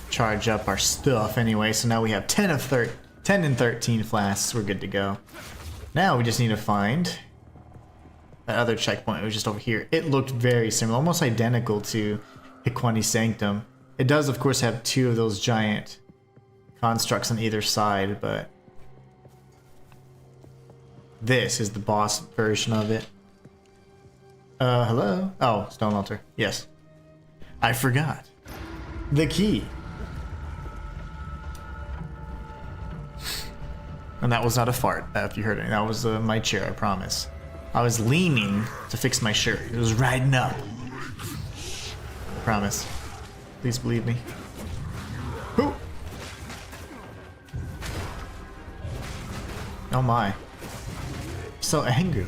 charge up our stuff anyway. So now we have 10 of 10 and 13 flasks, we're good to go. Now we just need to find that other checkpoint. It was just over here. It looked very similar, almost identical to Hiquani Sanctum. It does, of course, have two of those giant constructs on either side, but this is the boss version of it. Hello? Oh, stone altar. Yes. I forgot. The key. And that was not a fart, if you heard it. That was my chair, I promise. I was leaning to fix my shirt. It was riding up. I promise. Please believe me. Ooh. Oh my. So angry.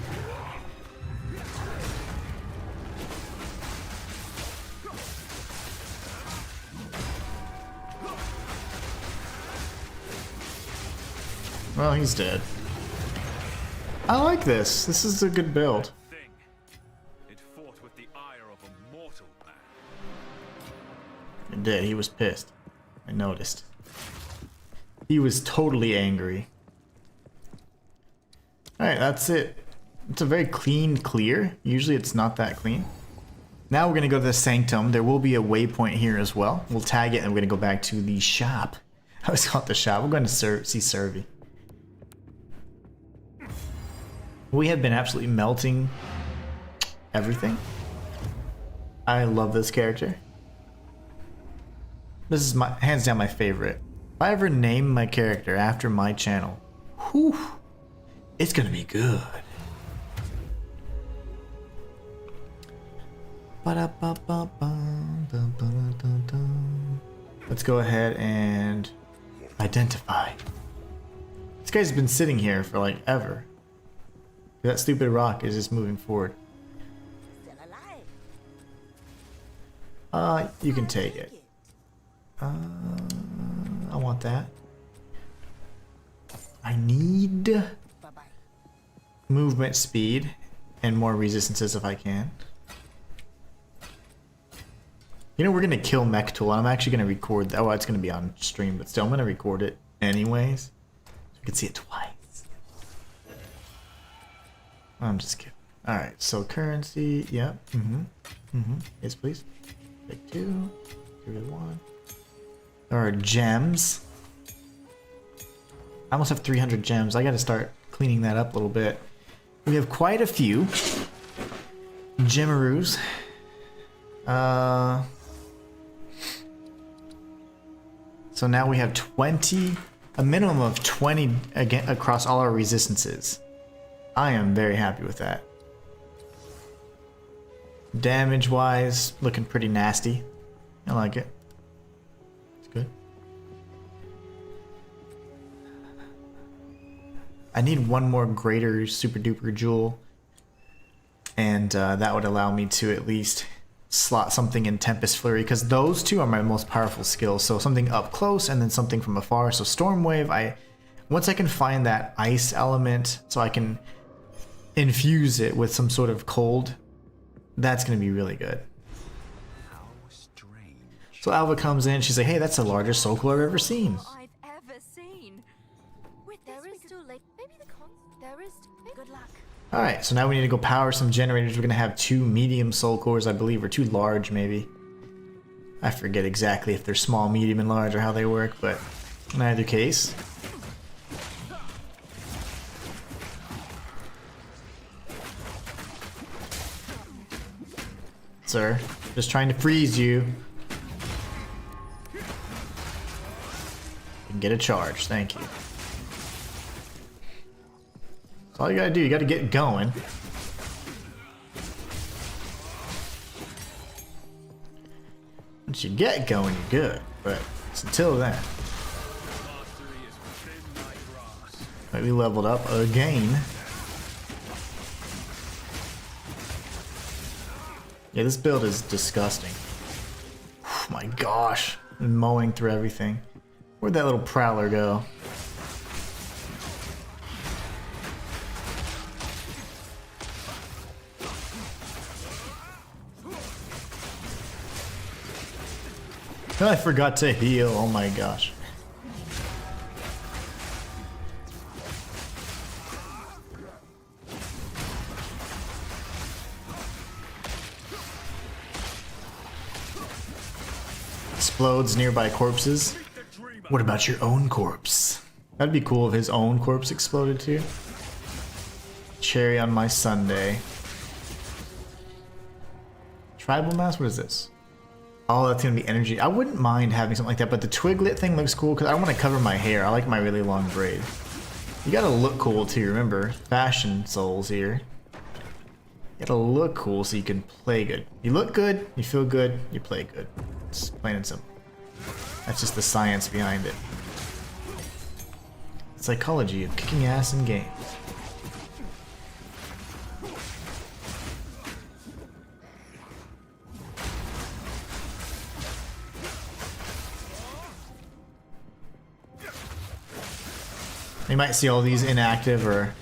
Well, he's dead. I like this. This is a good build. It fought with the ire of a mortal man. It did. He was pissed. I noticed. He was totally angry. Alright, that's it. It's a very clean clear. Usually it's not that clean. Now we're going to go to the Sanctum. There will be a waypoint here as well. We'll tag it and we're going to go back to the shop. I always call it the shop. We're going to see Servi. We have been absolutely melting everything. I love this character. This is my hands down my favorite. If I ever name my character after my channel, whew, it's gonna be good. Let's go ahead and identify. This guy's been sitting here for like ever. That stupid rock is just moving forward. Still alive. You can take it. I want that. I need Bye-bye. movement speed and more resistances if I can. You know, we're gonna kill Mech Tool. I'm actually gonna record that. Well, it's gonna be on stream, but still, I'm gonna record it anyways. So you can see it twice. I'm just kidding. Alright, so currency, yep. Yes, please. Take 2. Give it 1. There are gems. I almost have 300 gems. I gotta start cleaning that up a little bit. We have quite a few Gemaroos. So now we have 20, a minimum of 20 again across all our resistances. I am very happy with that. Damage wise, looking pretty nasty. I like it. It's good. I need one more greater super duper jewel, and that would allow me to at least slot something in Tempest Flurry, because those two are my most powerful skills. So something up close and then something from afar. So Storm Wave, once I can find that ice element so I can infuse it with some sort of cold, that's going to be really good. How strange. So Alva comes in, she's like, hey, that's the largest soul core I've ever seen. I've ever seen. There is too late. Maybe there is. Good luck. Alright, so now we need to go power some generators. We're going to have 2 medium soul cores, I believe, or 2 large, maybe. I forget exactly if they're small, medium, and large, or how they work, but in either case. Sir, just trying to freeze you. And get a charge, thank you. That's all you gotta do, you gotta get going. Once you get going, you're good, but it's until then. Right, we leveled up again. Yeah, this build is disgusting. Oh my gosh. I'm mowing through everything. Where'd that little prowler go? I forgot to heal. Oh my gosh. explodes nearby corpses. What about your own corpse? That'd be cool if his own corpse exploded too. Cherry on my sundae. Tribal mask? What is this? Oh, that's gonna be energy. I wouldn't mind having something like that, but the twiglet thing looks cool because I want to cover my hair. I like my really long braid. You gotta look cool too, remember? Fashion souls here. You gotta look cool so you can play good. You look good, you feel good, you play good. It's plain and simple. That's just the science behind it. Psychology of kicking ass in games. You might see all these inactive or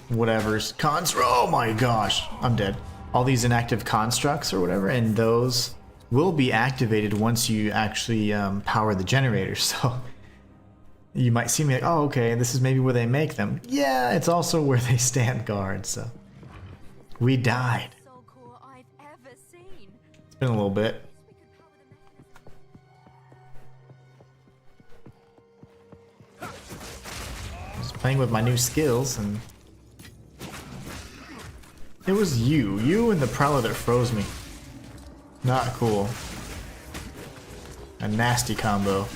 whatever's oh my gosh, I'm dead. All these inactive constructs or whatever, and those will be activated once you actually power the generator. So you might see me like, oh, okay, this is maybe where they make them. Yeah, it's also where they stand guard. So we died. So cool I've ever seen. It's been a little bit. Just playing with my new skills, and it was you and the Prowler that froze me. Not cool. A nasty combo.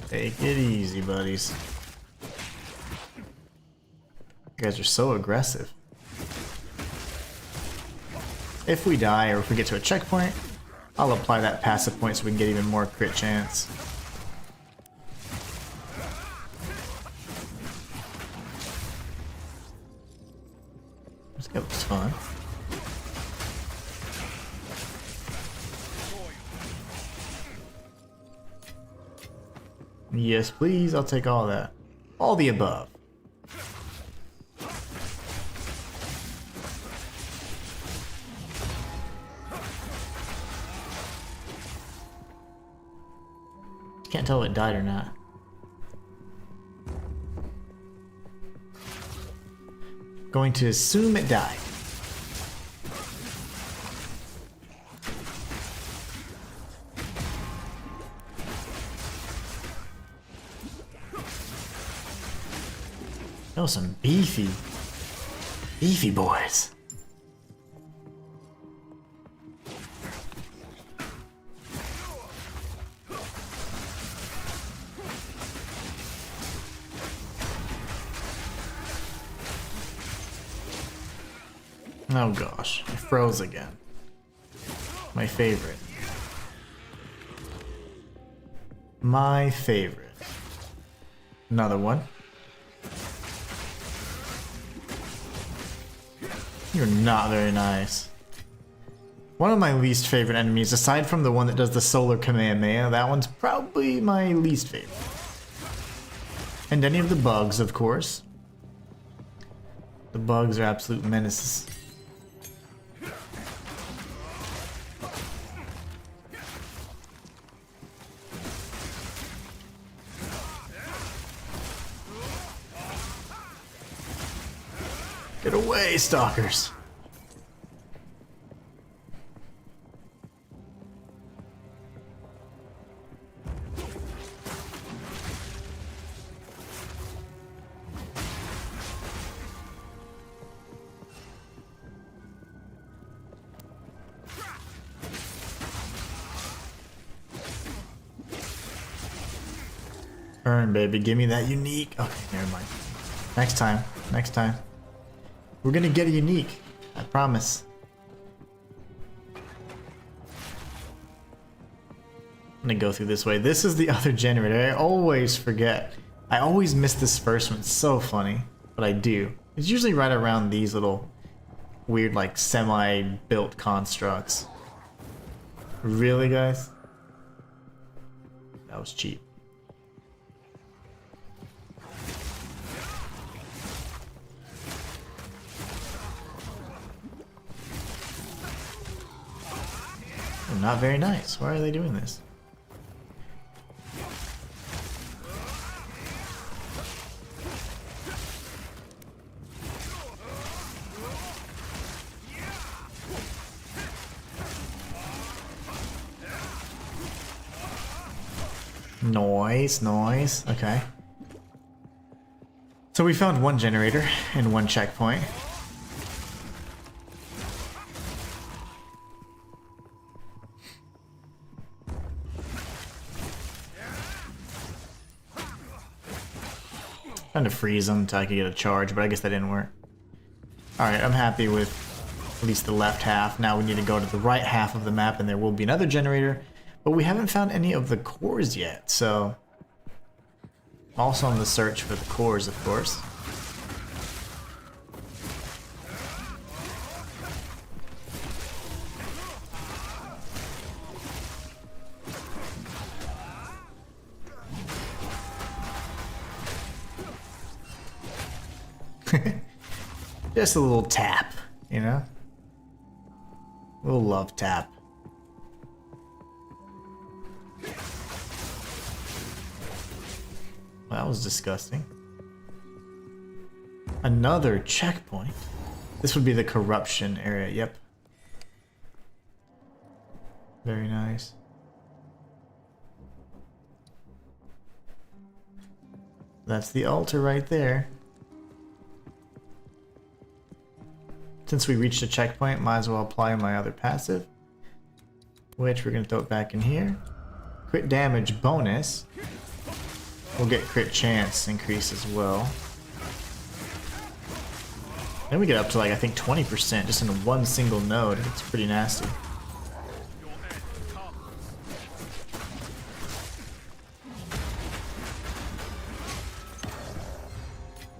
Take it easy, buddies. You guys are so aggressive. If we die or if we get to a checkpoint, I'll apply that passive point so we can get even more crit chance. This guy looks fun. Yes, please. I'll take all that. All the above. Can't tell if it died or not. Going to assume it died. Those some beefy boys. Oh gosh, I froze again. My favorite. My favorite. Another one. You're not very nice. One of my least favorite enemies, aside from the one that does the solar Kamehameha, that one's probably my least favorite. And any of the bugs, of course. The bugs are absolute menaces. Get away, stalkers! Burn, baby, give me that unique. Okay, never mind. Next time, next time. We're gonna get a unique, I promise. I'm gonna go through this way. This is the other generator. I always forget. I always miss this first one. It's so funny, but I do. It's usually right around these little weird, like, semi-built constructs. Really, guys? That was cheap. Not very nice. Why are they doing this? Noise, noise. Okay. So we found one generator and one checkpoint. Trying to freeze them until I could get a charge, but I guess that didn't work. Alright, I'm happy with at least the left half. Now we need to go to the right half of the map and there will be another generator. But we haven't found any of the cores yet, so... Also on the search for the cores, of course. Just a little tap, you know? A little love tap. Well, that was disgusting. Another checkpoint? This would be the corruption area, yep. Very nice. That's the altar right there. Since we reached a checkpoint, might as well apply my other passive. Which we're going to throw it back in here. Crit damage bonus. We'll get crit chance increase as well. Then we get up to like, I think 20% just in one single node. It's pretty nasty.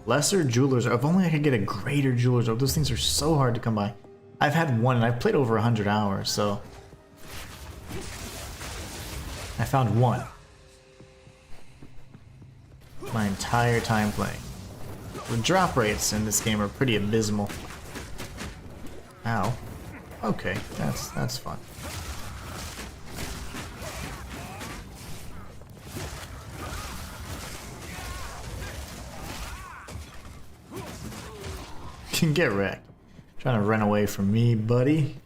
Lesser Jewelers. If only I could get a greater Jewelers. Oh, those things are so hard to come by. I've had one and I've played over 100 hours, so... I found one. My entire time playing. The drop rates in this game are pretty abysmal. Ow. Okay, that's fun. Can get wrecked. Trying to run away from me, buddy.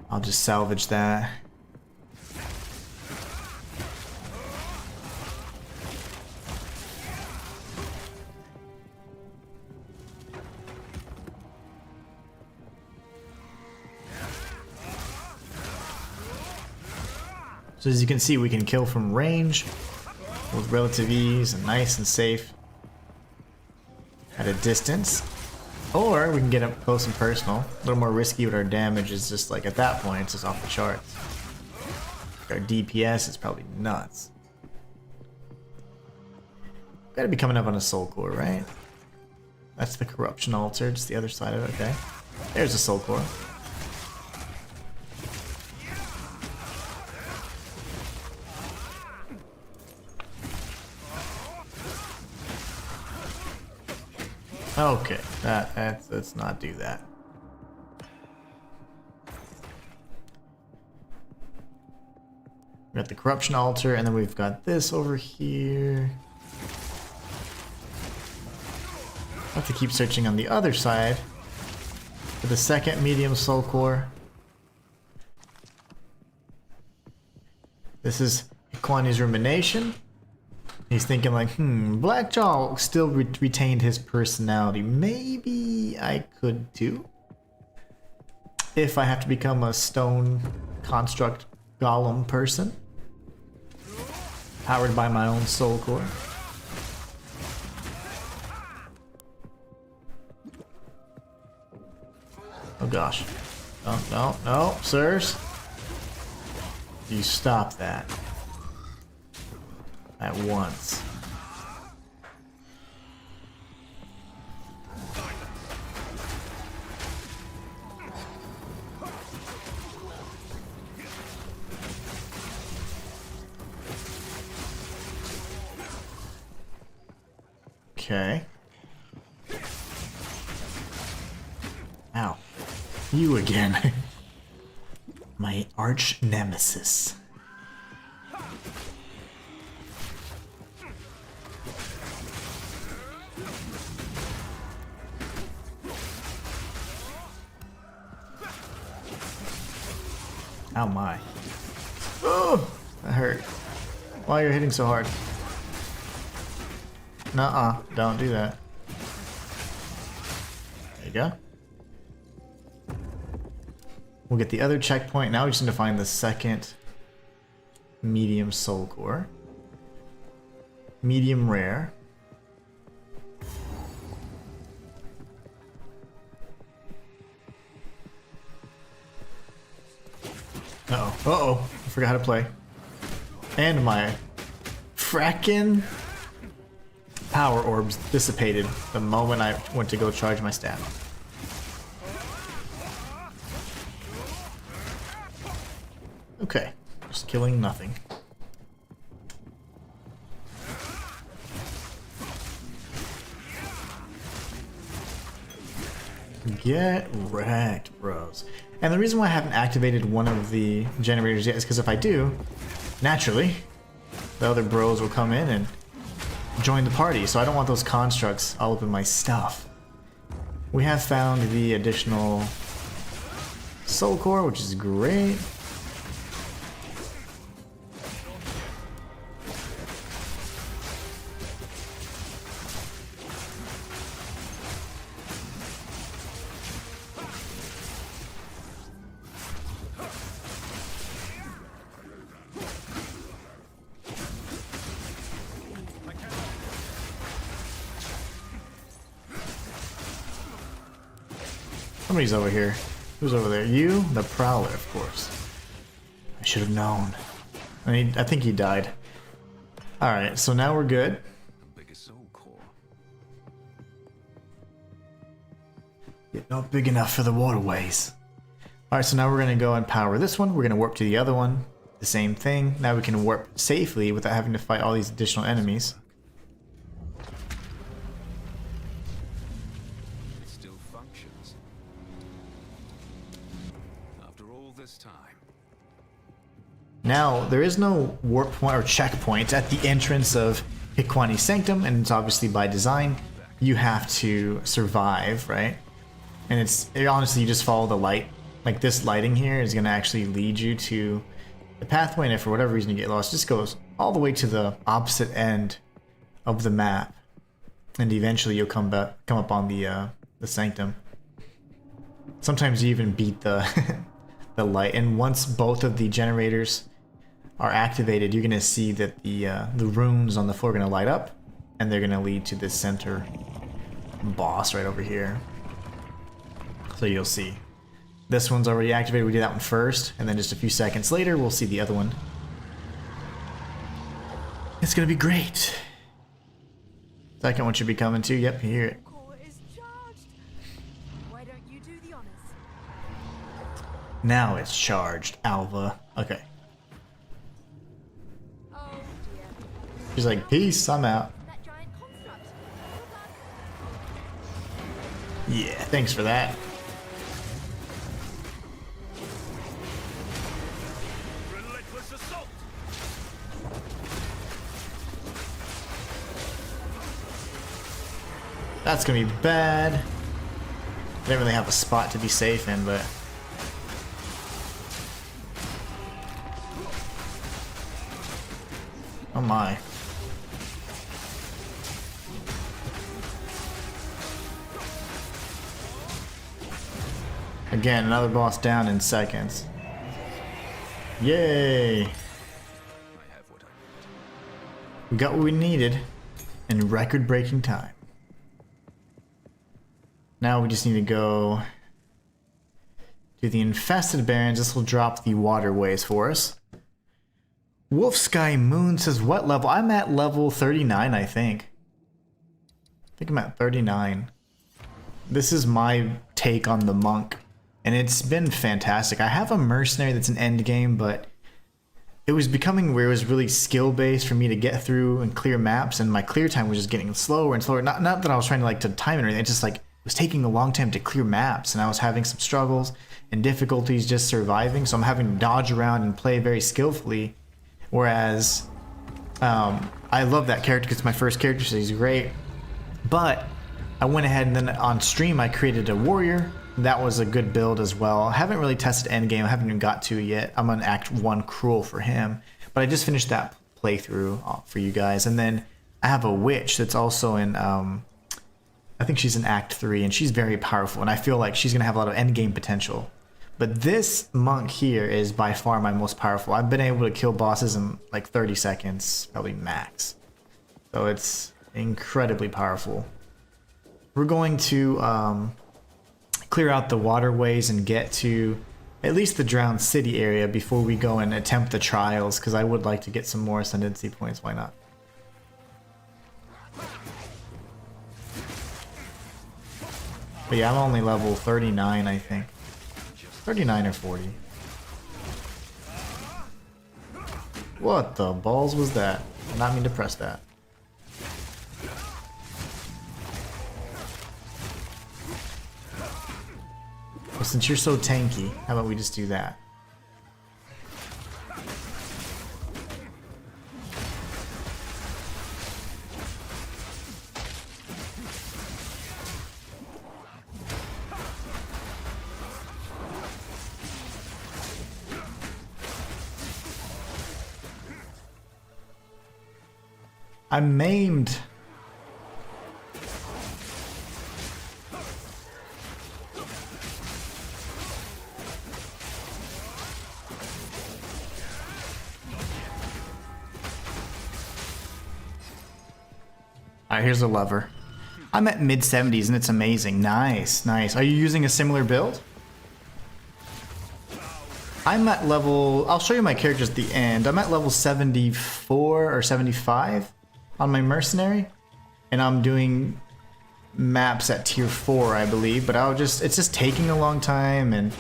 I'll just salvage that. So as you can see, we can kill from range with relative ease and nice and safe at a distance. Or we can get up close and personal. A little more risky, but our damage is just like, at that point, it's just off the charts. Our DPS is probably nuts. Gotta be coming up on a soul core, right? That's the corruption altar, just the other side of it, okay. There's a soul core. Okay, let's not do that. We got the corruption altar, and then we've got this over here. I'll have to keep searching on the other side for the second medium soul core. This is Iquani's rumination. He's thinking like, Blackjaw still retained his personality. Maybe I could too. If I have to become a stone construct golem person. Powered by my own soul core. Oh gosh. No, sirs. You stop that. At once. Okay. Ow. You again. My arch nemesis. Ow my. Oh, that hurt. Why are you hitting so hard? Nuh-uh, don't do that. There you go. We'll get the other checkpoint. Now we just need to find the second medium soul core. Medium rare. Uh-oh. Uh-oh. I forgot how to play. And my frackin' power orbs dissipated the moment I went to go charge my staff. Okay. Just killing nothing. Get wrecked, bros. And the reason why I haven't activated one of the generators yet is because if I do, naturally, the other bros will come in and join the party. So I don't want those constructs all up in my stuff. We have found the additional soul core, which is great. Somebody's over here. Who's over there? You? The Prowler, of course. I should have known. I think he died. Alright, so now we're good. Biggest soul core. Yet not big enough for the waterways. Alright, so now we're going to go and power this one. We're going to warp to the other one. The same thing. Now we can warp safely without having to fight all these additional enemies. It still functions. After all this time. Now, there is no warp point or checkpoint at the entrance of Hikwani's Sanctum, and it's obviously by design. You have to survive, right? And honestly, you just follow the light. Like this lighting here is going to actually lead you to the pathway, and if for whatever reason you get lost, it just goes all the way to the opposite end of the map, and eventually you'll come up on the Sanctum. Sometimes you even beat the the light, and once both of the generators are activated, you're gonna see that the runes on the floor are gonna light up, and they're gonna lead to this center boss right over here. So you'll see. This one's already activated. We did that one first, and then just a few seconds later, we'll see the other one. It's gonna be great. Second one should be coming too. Yep, you hear it. Core is charged. Why don't you do the honors? Now it's charged, Alva. Okay. Oh dear. She's like, peace, I'm out. That giant construct. Yeah, thanks for that. Relentless assault! That's gonna be bad. I didn't really have a spot to be safe in, but... Oh my. Again, another boss down in seconds. Yay! I have what I need. We got what we needed in record-breaking time. Now we just need to go to the infested barrens. This will drop the waterways for us. Wolf Sky Moon says, what level? I'm at level 39, I think. I think I'm at 39. This is my take on the monk, and it's been fantastic. I have a mercenary that's an end game, but it was becoming where it was really skill-based for me to get through and clear maps, and my clear time was just getting slower and slower. Not that I was trying to time it or anything, it's just like was taking a long time to clear maps, and I was having some struggles and difficulties just surviving, so I'm having to dodge around and play very skillfully. Whereas I love that character because it's my first character, so he's great. But I went ahead and then on stream I created a warrior. That was a good build as well. I haven't really tested endgame. I haven't even got to it yet. I'm on Act 1 Cruel for him. But I just finished that playthrough for you guys. And then I have a witch that's also in, I think she's in Act 3, and she's very powerful. And I feel like she's going to have a lot of endgame potential. But this monk here is by far my most powerful. I've been able to kill bosses in like 30 seconds, probably max. So it's incredibly powerful. We're going to clear out the waterways and get to at least the Drowned City area before we go and attempt the trials, because I would like to get some more ascendancy points. Why not? But yeah, I'm only level 39, I think. 39 or 40. What the balls was that? I did not mean to press that. Well, since you're so tanky, how about we just do that? I'm maimed. Alright, here's a lever. I'm at mid 70s and it's amazing. Nice, nice. Are you using a similar build? I'm at level, I'll show you my characters at the end. I'm at level 74 or 75 on my mercenary, and I'm doing maps at tier 4, I believe, but it's just taking a long time, and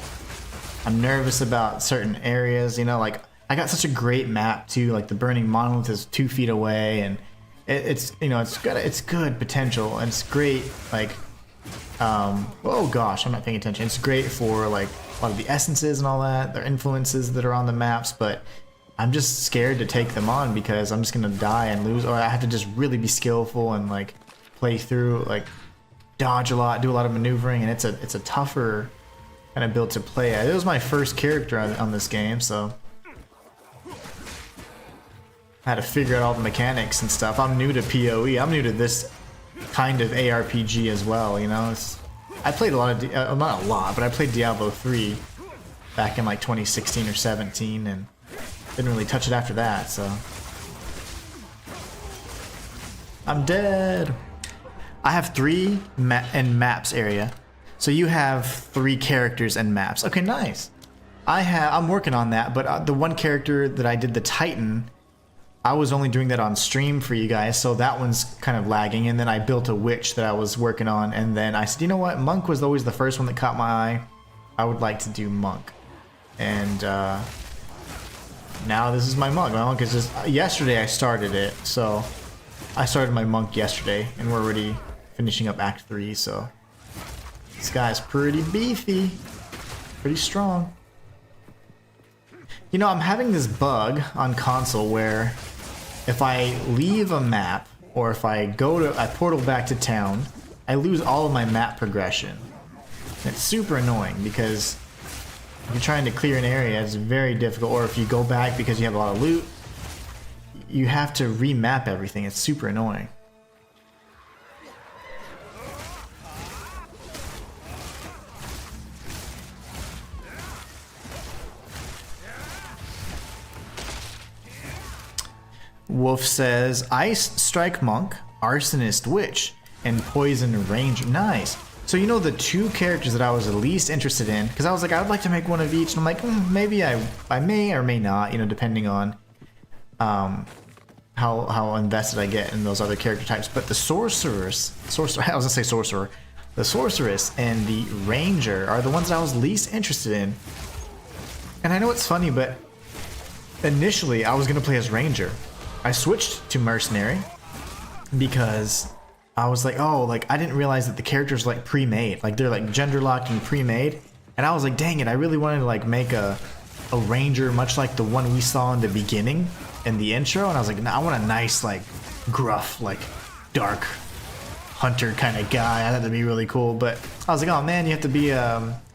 I'm nervous about certain areas, you know, like I got such a great map too, like the Burning Monolith is 2 feet away, and it's you know, it's good potential, and it's great, like oh gosh, I'm not paying attention. It's great for like a lot of the essences and all that, their influences that are on the maps, but I'm just scared to take them on because I'm just gonna die and lose, or I have to just really be skillful and like play through, like dodge a lot, do a lot of maneuvering, and it's a tougher kind of build to play at. It was my first character on this game, so I had to figure out all the mechanics and stuff. I'm new to PoE. I'm new to this kind of ARPG as well, you know. I played a lot of, not a lot, but I played Diablo 3 back in like 2016 or 17, and didn't really touch it after that, so. I'm dead. I have 3 in maps area. So you have 3 characters and maps. Okay, nice. I'm working on that, but the one character that I did, the Titan, I was only doing that on stream for you guys, so that one's kind of lagging. And then I built a witch that I was working on, and then I said, you know what, Monk was always the first one that caught my eye. I would like to do Monk. And now this is my Monk. My Monk is just, yesterday I started it, so I started my Monk yesterday, and we're already finishing up Act 3, so this guy's pretty beefy, pretty strong. You know, I'm having this bug on console where if I leave a map, or if I portal back to town, I lose all of my map progression. And it's super annoying because if you're trying to clear an area, it's very difficult, or if you go back because you have a lot of loot, you have to remap everything. It's super annoying. Wolf says, Ice Strike Monk, Arsonist Witch, and Poison Ranger. Nice. So you know the 2 characters that I was the least interested in, because I was like, I would like to make one of each, and I'm like, maybe I may or may not, you know, depending on how invested I get in those other character types. But the the Sorceress and the Ranger are the ones that I was least interested in. And I know it's funny, but initially I was going to play as Ranger. I switched to Mercenary because I was like, oh, like I didn't realize that the characters are like pre-made, like they're like gender locked and pre-made. And I was like, dang it, I really wanted to like make a ranger much like the one we saw in the beginning in the intro. And I was like, no, I want a nice like gruff, like dark hunter kind of guy. I thought that'd be really cool. But I was like, oh man, you have to be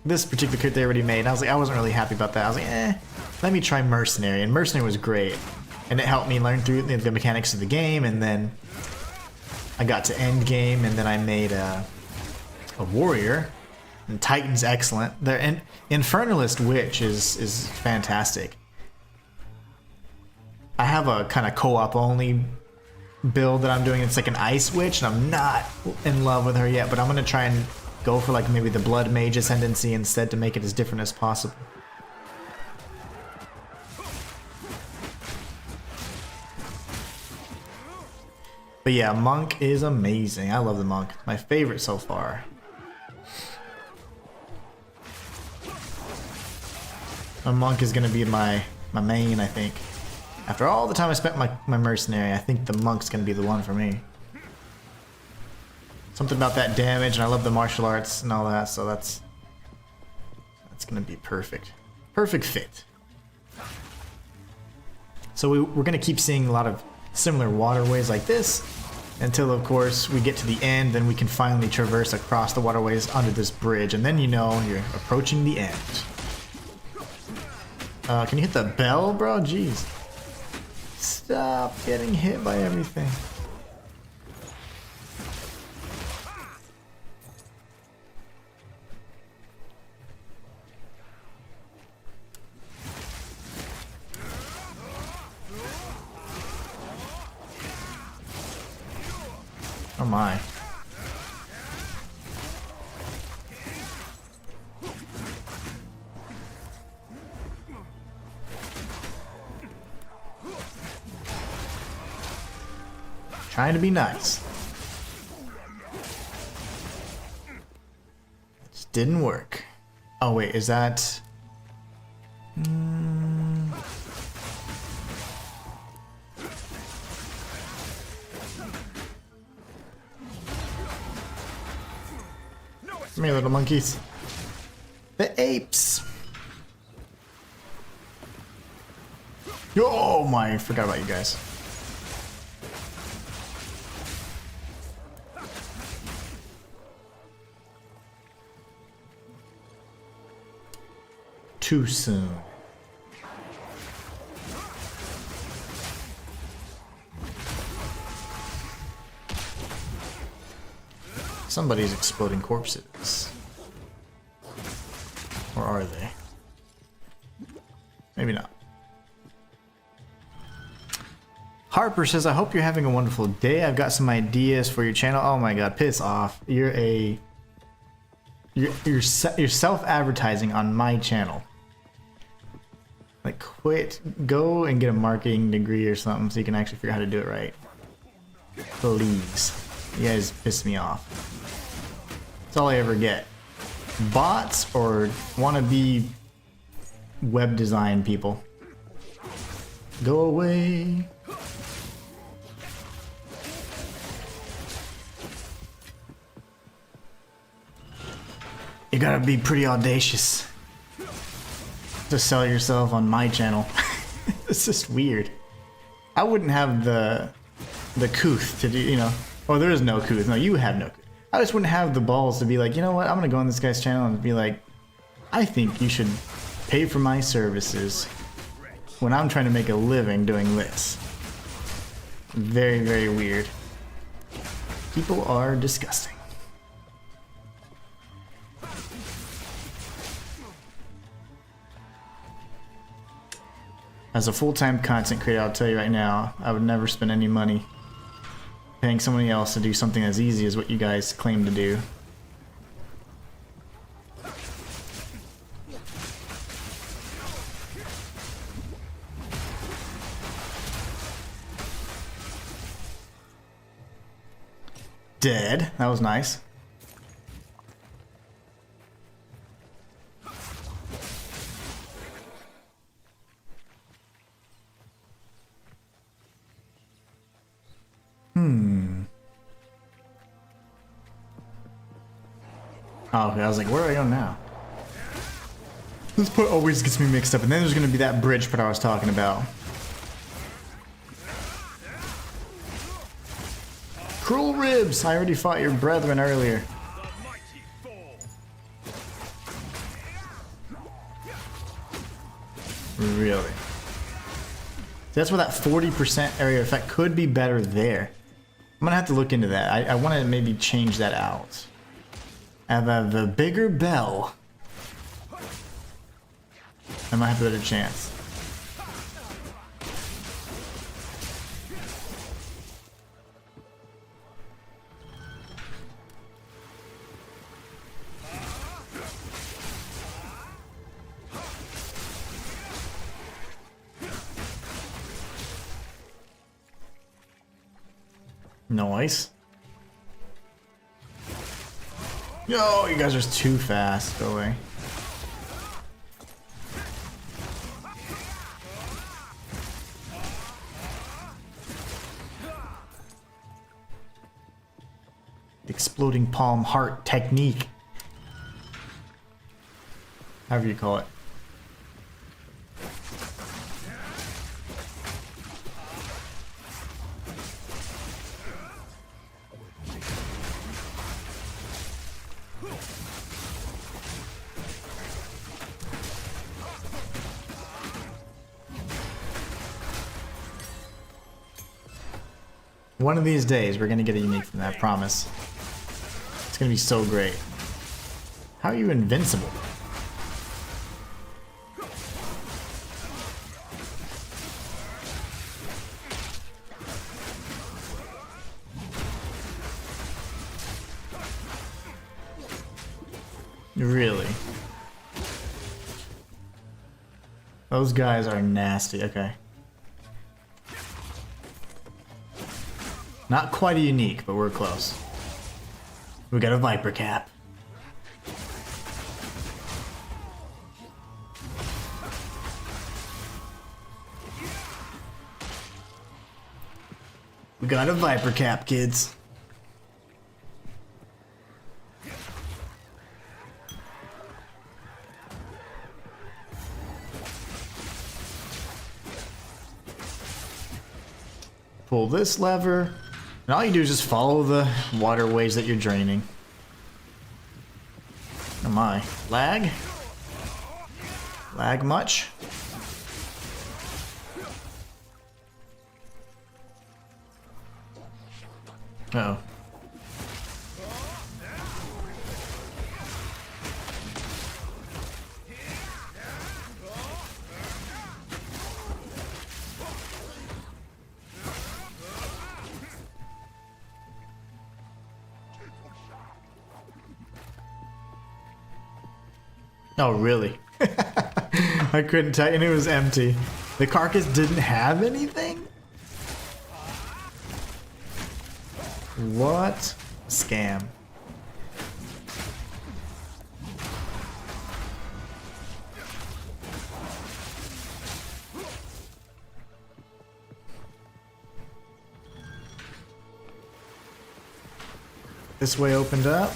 this particular character they already made. And I was like, I wasn't really happy about that. I was like, let me try mercenary. And mercenary was great, and it helped me learn through the mechanics of the game. And then I got to end game, and then I made a warrior. And Titan's excellent. The Infernalist Witch is fantastic. I have a kind of co-op only build that I'm doing. It's like an Ice Witch, and I'm not in love with her yet, but I'm gonna try and go for like maybe the Blood Mage Ascendancy instead to make it as different as possible. But yeah, Monk is amazing. I love the Monk. My favorite so far. My Monk is going to be my main, I think. After all the time I spent my Mercenary, I think the Monk's going to be the one for me. Something about that damage, and I love the martial arts and all that, so that's going to be perfect. Perfect fit. So we're going to keep seeing a lot of similar waterways like this until, of course, we get to the end, then we can finally traverse across the waterways under this bridge, and then you know you're approaching the end. Can you hit the bell, bro? Jeez. Stop getting hit by everything. Oh my. Trying to be nice. Just didn't work. Oh wait, is that... Come here, little monkeys. The apes! Oh my, I forgot about you guys. Too soon. Somebody's exploding corpses. Or are they? Maybe not. Harper says, I hope you're having a wonderful day. I've got some ideas for your channel. Oh my god, piss off. You're self-advertising on my channel. Like, quit. Go and get a marketing degree or something so you can actually figure out how to do it right. Please. You guys piss me off. That's all I ever get. Bots or wannabe web design people. Go away. You gotta be pretty audacious to sell yourself on my channel. It's just weird. I wouldn't have the couth to do, you know. Oh, there is no couth. No, you have no couth. I just wouldn't have the balls to be like, you know what, I'm gonna go on this guy's channel and be like, I think you should pay for my services when I'm trying to make a living doing this. Very, very weird. People are disgusting. As a full-time content creator, I'll tell you right now, I would never spend any money paying somebody else to do something as easy as what you guys claim to do. Dead. That was nice. Oh, okay, I was like, where do I go now? This part always gets me mixed up, and then there's gonna be that bridge part I was talking about. Cruel ribs! I already fought your brethren earlier. Really? That's where that 40% area effect could be better there. I'm gonna have to look into that. I want to maybe change that out. Have a bigger bell. I might have a better chance. Nice. Yo, you guys are too fast. Go away. Exploding palm heart technique. However you call it. One of these days, we're gonna get a unique from that, promise. It's gonna be so great. How are you invincible? Really? Those guys are nasty, okay. Not quite a unique, but we're close. We got a Viper Cap. We got a Viper Cap, kids. Pull this lever. And all you do is just follow the waterways that you're draining. Oh my. Lag? Lag much? Uh-oh. Oh, really? I couldn't tell you, and it was empty. The carcass didn't have anything? What? Scam. This way opened up.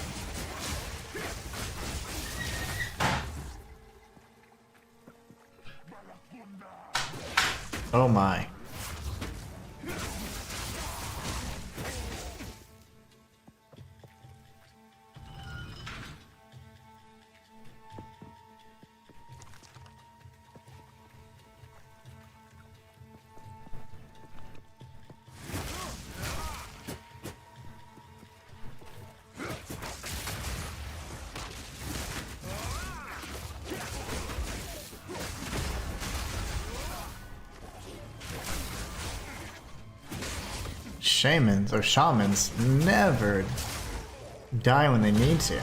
Oh my. Shamans or shamans never die when they need to.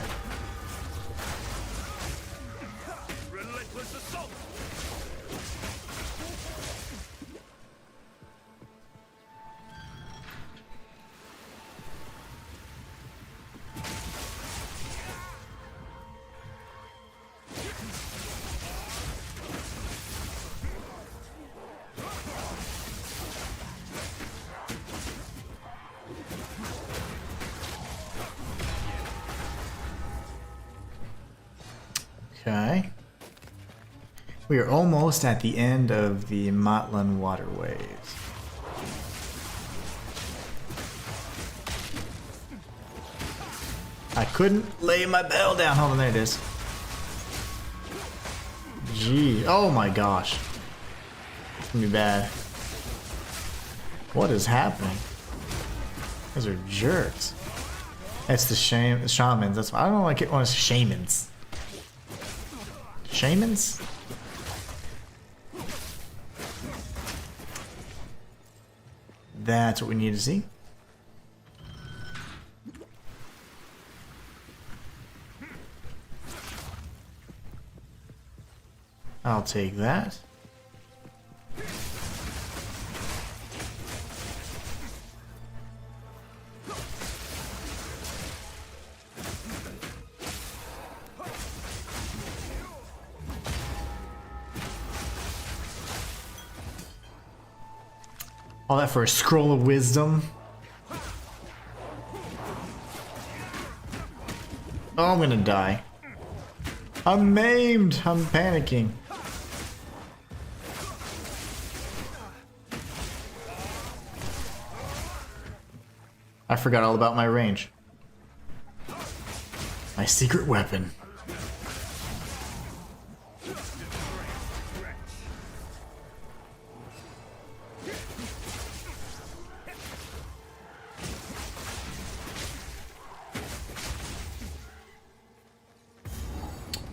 Okay. We are almost at the end of the Matlan waterways. I couldn't lay my bell down. Hold on, there it is. Gee, oh my gosh. It's gonna be bad. What is happening? Those are jerks. It's the shamans. That's why I don't like it when it's shamans. Shamans? That's what we need to see. I'll take that. All that for a scroll of wisdom. Oh, I'm gonna die. I'm maimed. I'm panicking. I forgot all about my range. My secret weapon.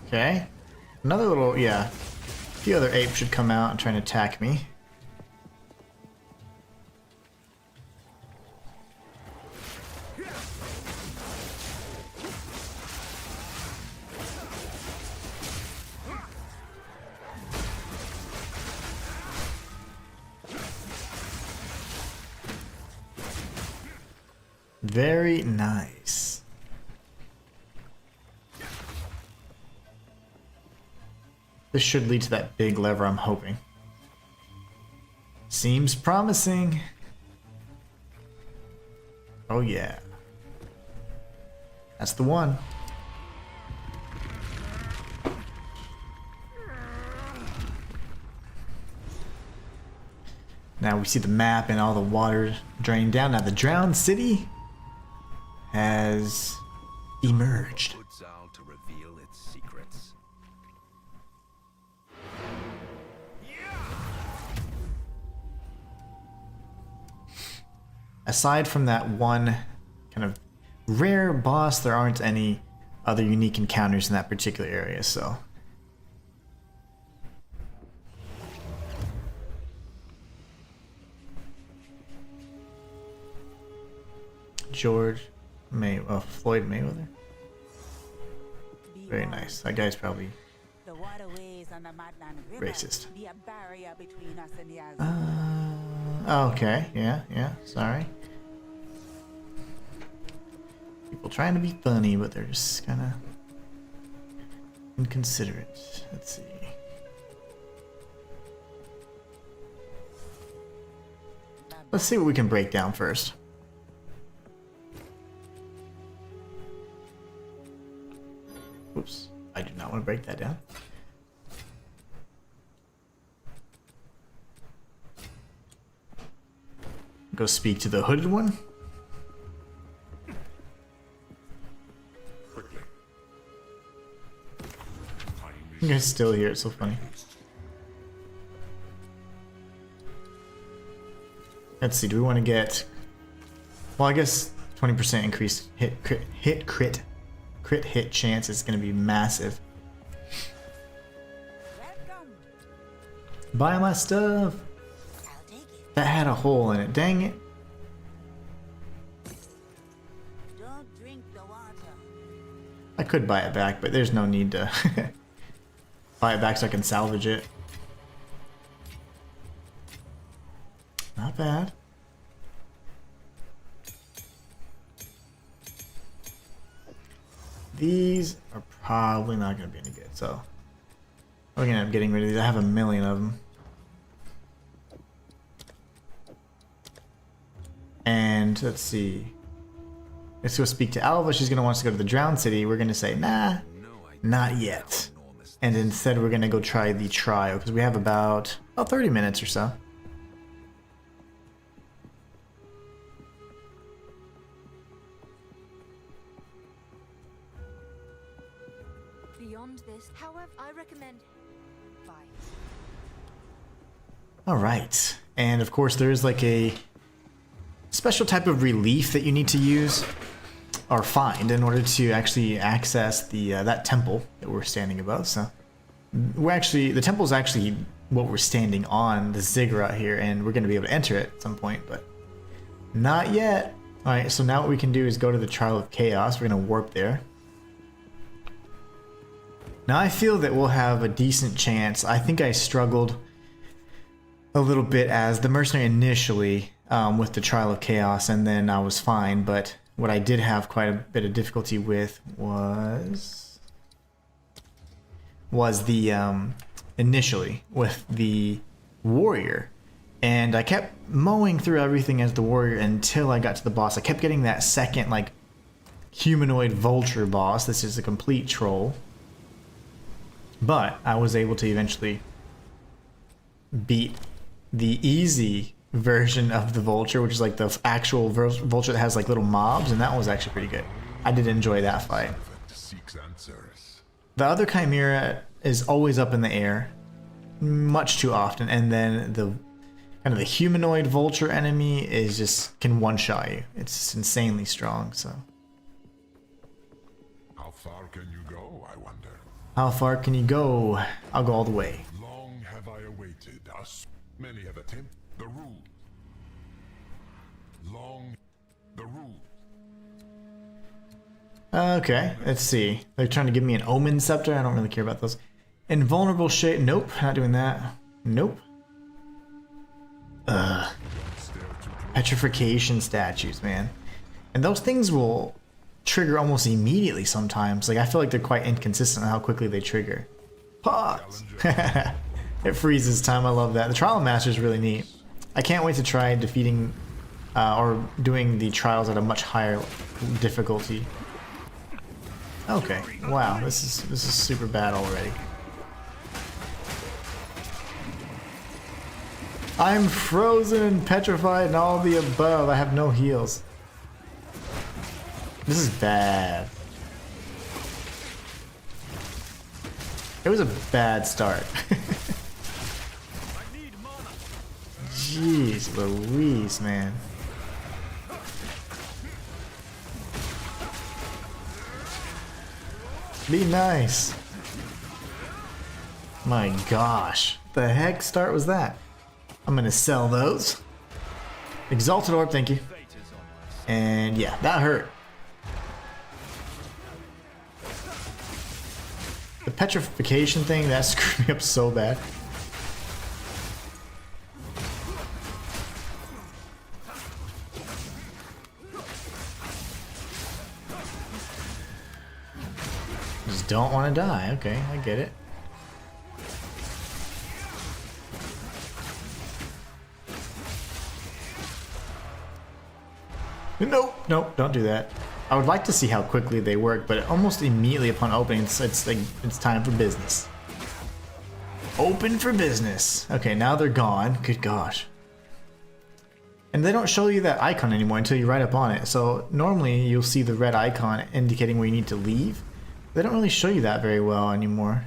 Okay. Another little, yeah. A few other apes should come out and try and attack me. Very nice. This should lead to that big lever I'm hoping. Seems promising. Oh yeah. That's the one. Now we see the map and all the water drained down. Now the drowned city has emerged. Exile to reveal its secrets. Aside from that one kind of rare boss, there aren't any other unique encounters in that particular area, so. Floyd Mayweather. Very nice. That guy's probably The waterways on the Matlan River racist. be a barrier between us and the Azov. Okay. Yeah. Sorry. People trying to be funny, but they're just kind of inconsiderate. Let's see. Let's see what we can break down first. Oops, I do not want to break that down. Go speak to the hooded one. You guys still here, it's so funny. Let's see, do we want to get... Well, I guess 20% increased crit hit chance is going to be massive. Welcome. Buy my stuff. I'll take it. That had a hole in it. Dang it. Don't drink the water. I could buy it back, but there's no need to buy it back so I can salvage it. Not bad. These are probably not going to be any good, so we're going to end up getting rid of these. I have 1 million of them. And let's see. Let's go speak to Alva. She's going to want us to go to the Drowned City. We're going to say, nah, not yet. Enormous and instead we're gonna go try the trial because we have about 30 minutes or so. Beyond this, however, I recommend. Bye. All right, and of course there is like a special type of relief that you need to use or find in order to actually access the that temple that we're standing above. So the temple is actually what we're standing on, the ziggurat here, and we're going to be able to enter it at some point, but not yet. All right, so now what we can do is go to the Trial of Chaos. We're going to warp there. Now I feel that we'll have a decent chance. I think I struggled a little bit as the mercenary initially with the Trial of Chaos, and then I was fine, but what I did have quite a bit of difficulty with was the initially with the warrior, and I kept mowing through everything as the warrior until I got to the boss. I kept getting that second like humanoid vulture boss. This is a complete troll, but I was able to eventually beat the easy version of the vulture, which is like the actual vulture that has like little mobs, and that was actually pretty good. I did enjoy that fight. The other chimera is always up in the air, much too often, and then the kind of the humanoid vulture enemy is just can one-shot you. It's insanely strong. So how far can you go, I wonder? How far can you go? I'll go all the way. Long have I awaited us. Many have attempted the rule. Long the rule. Okay, let's see. They're trying to give me an omen scepter. I don't really care about those. Invulnerable shade. Nope, not doing that. Nope. Petrification statues, man. And those things will trigger almost immediately sometimes. Like, I feel like they're quite inconsistent on how quickly they trigger. Pause! It freezes time. I love that. The Trial of Master is really neat. I can't wait to try defeating or doing the trials at a much higher difficulty. Okay. Wow, this is super bad already. I'm frozen and petrified and all the above. I have no heals. This is bad. It was a bad start. Jeez Louise, man. Be nice. My gosh. The heck start was that? I'm gonna sell those. Exalted Orb, thank you. And yeah, that hurt. The petrification thing, that screwed me up so bad. Just don't want to die. Okay, I get it. Nope, nope, don't do that. I would like to see how quickly they work, but almost immediately upon opening, it's like it's time for business. Open for business. Okay, now they're gone. Good gosh. And they don't show you that icon anymore until you right up on it. So normally you'll see the red icon indicating where you need to leave. They don't really show you that very well anymore.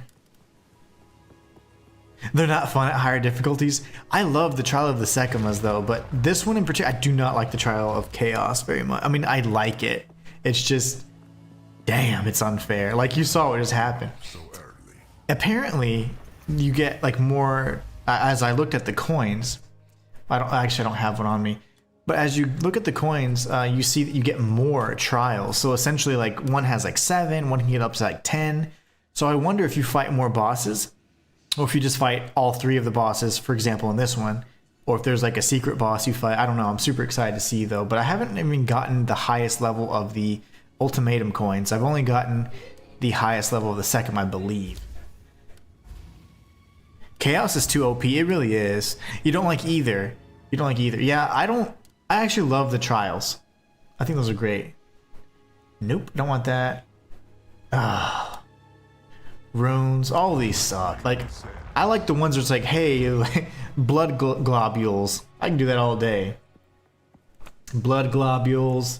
They're not fun at higher difficulties. I love the Trial of the Sekimas though, but this one in particular, I do not like the Trial of Chaos very much. I mean, I like it. It's just, damn, it's unfair. Like, you saw what just happened. So early. Apparently, you get like more, as I looked at the coins, I don't have one on me, but as you look at the coins, you see that you get more trials. So essentially, like, one has like 7, one can get up to like 10. So I wonder if you fight more bosses, or if you just fight all 3 of the bosses, for example, in this one, or if there's like a secret boss you fight. I don't know. I'm super excited to see though, but I haven't even gotten the highest level of the ultimatum coins. I've only gotten the highest level of the second, I believe. Chaos is too OP. It really is. You don't like either. You don't like either. Yeah, I actually love the trials. I think those are great. Nope, don't want that. Ah. runes, all these suck. Like, I like the ones where it's like, hey, blood globules. I can do that all day. Blood globules,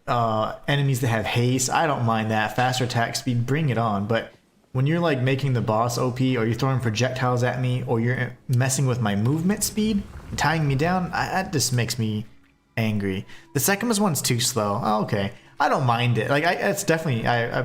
enemies that have haste, I don't mind that. Faster attack speed, bring it on. But when you're like making the boss OP, or you're throwing projectiles at me, or you're messing with my movement speed, tying me down, that just makes me angry. The second one's too slow. Oh, okay, I don't mind it. Like, it's definitely, I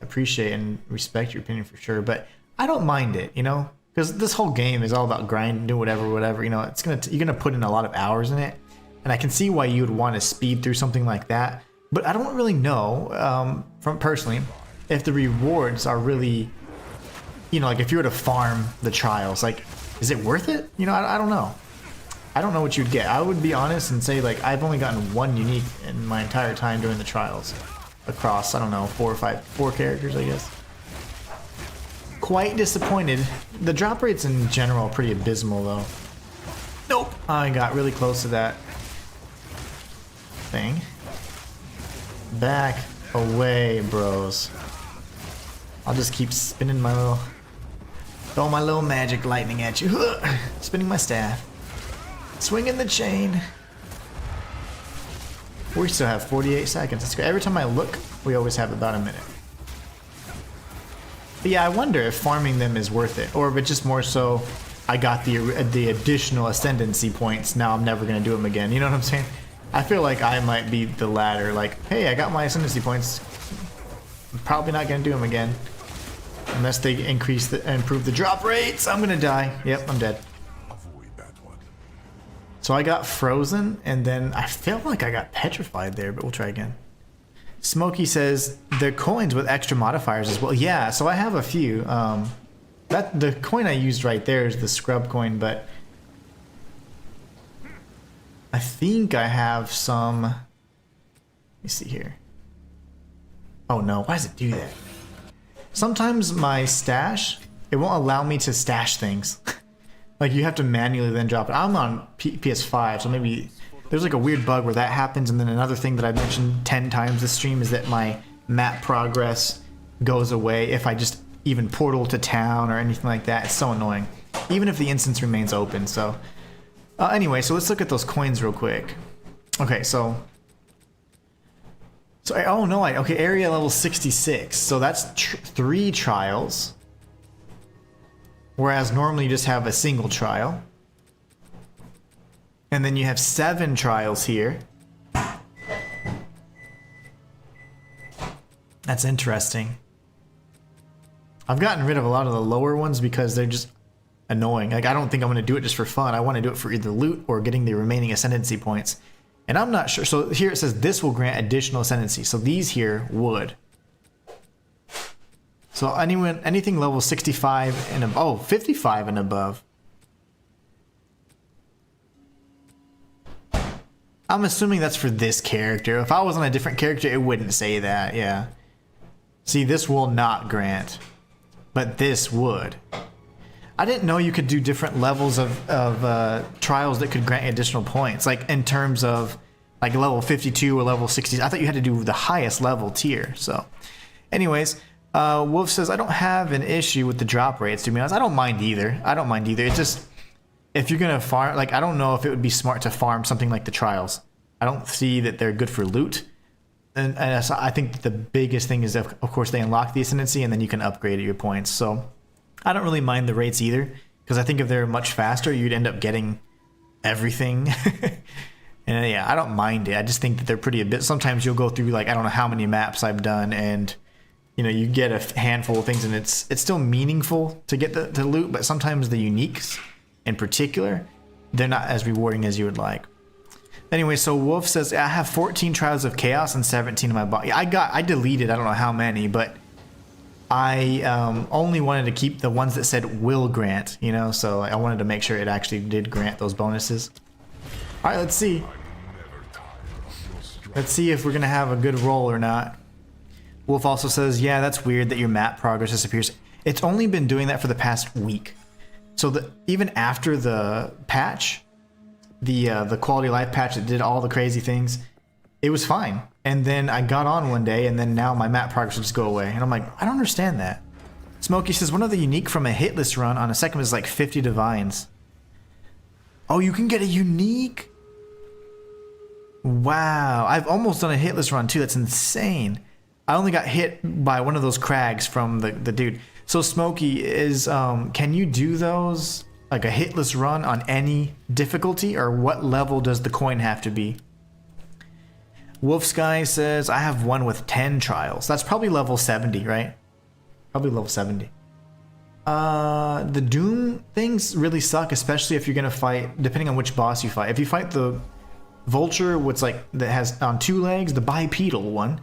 appreciate and respect your opinion for sure, but I don't mind it, you know, because this whole game is all about grind, do whatever, you know. It's you're gonna put in a lot of hours in it, and I can see why you would want to speed through something like that. But I don't really know, from personally, if the rewards are really, you know, like if you were to farm the trials, like, is it worth it? You know, I don't know. I don't know what you'd get. I would be honest and say, like, I've only gotten one unique in my entire time during the trials. Across, I don't know, 4 characters, I guess. Quite disappointed. The drop rates in general are pretty abysmal, though. Nope. I got really close to that thing. Back away, bros. I'll just keep spinning my little... Throw my little magic lightning at you. Spinning my staff. Swinging the chain. We still have 48 seconds. That's great. Every time I look, we always have about a minute. But yeah, I wonder if farming them is worth it, or if it's just more so I got the additional ascendancy points. Now I'm never gonna do them again. You know what I'm saying? I feel like I might be the latter. Like, hey, I got my ascendancy points. I'm probably not gonna do them again unless they improve the drop rates. I'm gonna die. Yep, I'm dead. So I got frozen, and then I feel like I got petrified there, but we'll try again. Smokey says, they're coins with extra modifiers as well. Yeah, so I have a few. The coin I used right there is the scrub coin, but I think I have some... Let me see here. Oh no, why does it do that? Sometimes my stash, it won't allow me to stash things. Like, you have to manually then drop it. I'm on PS5, so maybe there's like a weird bug where that happens. And then another thing that I've mentioned 10 times this stream is that my map progress goes away if I just even portal to town or anything like that. It's so annoying, even if the instance remains open. So anyway, so let's look at those coins real quick. Okay, oh no, okay, area level 66. So that's 3 trials. Whereas normally you just have a single trial. And then you have 7 trials here. That's interesting. I've gotten rid of a lot of the lower ones because they're just annoying. Like, I don't think I'm going to do it just for fun. I want to do it for either loot or getting the remaining ascendancy points. And I'm not sure. So here it says this will grant additional ascendancy. So these here would. So anything level 65 and above, oh, 55 and above. I'm assuming that's for this character. If I was on a different character, it wouldn't say that, yeah. See, this will not grant, but this would. I didn't know you could do different levels of trials that could grant additional points, like in terms of like level 52 or level 60. I thought you had to do the highest level tier, so. Anyways. Wolf says, I don't have an issue with the drop rates, to be honest. I don't mind either. It's just, if you're going to farm, like, I don't know if it would be smart to farm something like the trials. I don't see that they're good for loot. And so I think the biggest thing is, of course, they unlock the ascendancy and then you can upgrade at your points. So I don't really mind the rates either, because I think if they're much faster, you'd end up getting everything. And yeah, I don't mind it. I just think that they're pretty a bit. Sometimes you'll go through, like, I don't know how many maps I've done, and you know, you get a handful of things, and it's still meaningful to get the loot, but sometimes the uniques, in particular, they're not as rewarding as you would like. Anyway, so Wolf says, I have 14 Trials of Chaos and 17 in my body. I deleted, I don't know how many, but I only wanted to keep the ones that said will grant, you know, so I wanted to make sure it actually did grant those bonuses. All right, let's see. Let's see if we're going to have a good roll or not. Wolf also says, yeah, that's weird that your map progress disappears. It's only been doing that for the past week. So even after the patch, the quality of life patch that did all the crazy things, it was fine. And then I got on one day, and then now my map progress would just go away. And I'm like, I don't understand that. Smokey says one of the unique from a hitless run on a second is like 50 divines. Oh, you can get a unique? Wow, I've almost done a hitless run too. That's insane. I only got hit by one of those crags from the dude. So Smokey, is can you do those like a hitless run on any difficulty, or what level does the coin have to be? Wolf Sky says I have one with 10 trials. That's probably level 70, right? Probably level 70. The Doom things really suck, especially if you're gonna fight, depending on which boss you fight. If you fight the Vulture, what's like that has on 2 legs, the bipedal one,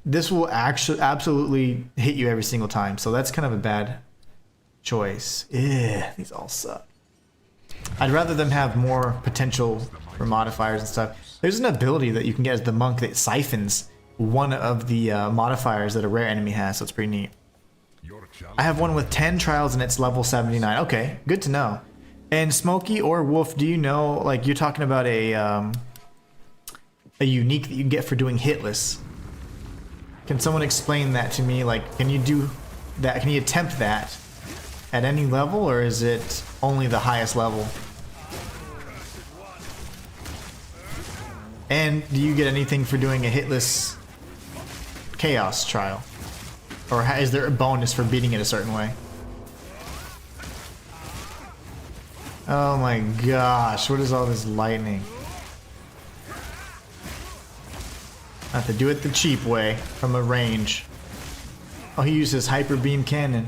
this will actually absolutely hit you every single time. So that's kind of a bad choice. These all suck. I'd rather them have more potential for modifiers and stuff. There's an ability that you can get as the monk that siphons one of the modifiers that a rare enemy has, so it's pretty neat. I have one with 10 trials and it's level 79. Okay, good to know. And Smokey or Wolf, do you know, like you're talking about a unique that you can get for doing hitless? Can someone explain that to me? Like, can you do that? Can you attempt that at any level, or is it only the highest level? And do you get anything for doing a hitless chaos trial? Or is there a bonus for beating it a certain way? Oh my gosh, what is all this lightning? I have to do it the cheap way, from a range. Oh, he uses hyper beam cannon.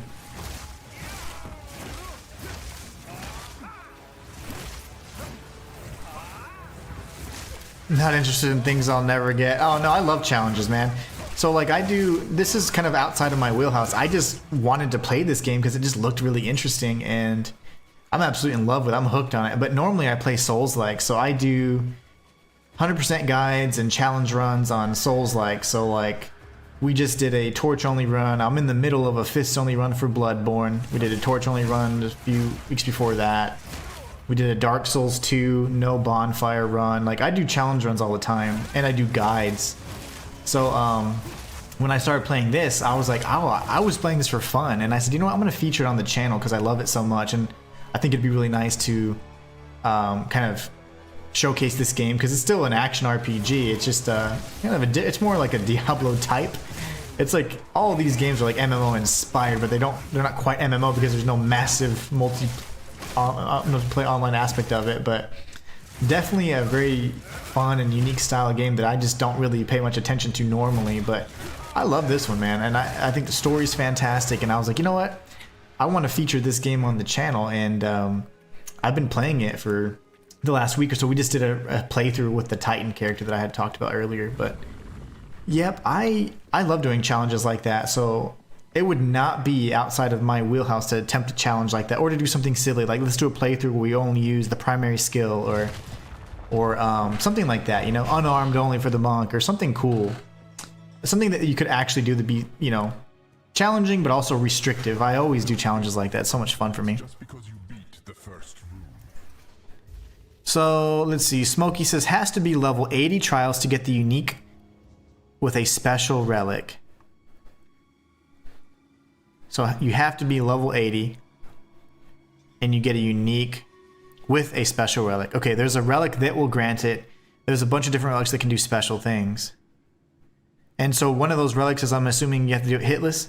Not interested in things I'll never get. Oh no, I love challenges, man. So like this is kind of outside of my wheelhouse. I just wanted to play this game because it just looked really interesting and I'm absolutely in love with it. I'm hooked on it. But normally I play Souls-like, so I do 100% guides and challenge runs on Souls-like. So like we just did a torch-only run. I'm in the middle of a fist-only run for Bloodborne. We did a torch-only run a few weeks before that. We did a Dark Souls 2 no bonfire run. Like I do challenge runs all the time, and I do guides. So when I started playing this, I was like, oh, I was playing this for fun, and I said, you know what, I'm gonna feature it on the channel because I love it so much, and I think it'd be really nice to kind of showcase this game because it's still an action RPG. It's just kind of it's more like a Diablo type. It's like all of these games are like MMO inspired, but they're not quite MMO because there's no massive multiplayer online aspect of it. But definitely a very fun and unique style of game that I just don't really pay much attention to normally. But I love this one, man, and I think the story's fantastic. And I was like, you know what, I want to feature this game on the channel, and I've been playing it for the last week or so. We just did a playthrough with the Titan character that I had talked about earlier. But yep, I love doing challenges like that, so it would not be outside of my wheelhouse to attempt a challenge like that, or to do something silly like let's do a playthrough where we only use the primary skill, or something like that, you know, unarmed only for the monk, or something cool, something that you could actually do to be, you know, challenging but also restrictive. I always do challenges like that. It's so much fun for me. Just because you beat the first rule. So let's see. Smokey says has to be level 80 trials to get the unique with a special relic. So you have to be level 80 and you get a unique with a special relic. Okay, there's a relic that will grant it. There's a bunch of different relics that can do special things. And so one of those relics is, I'm assuming you have to do it hitless.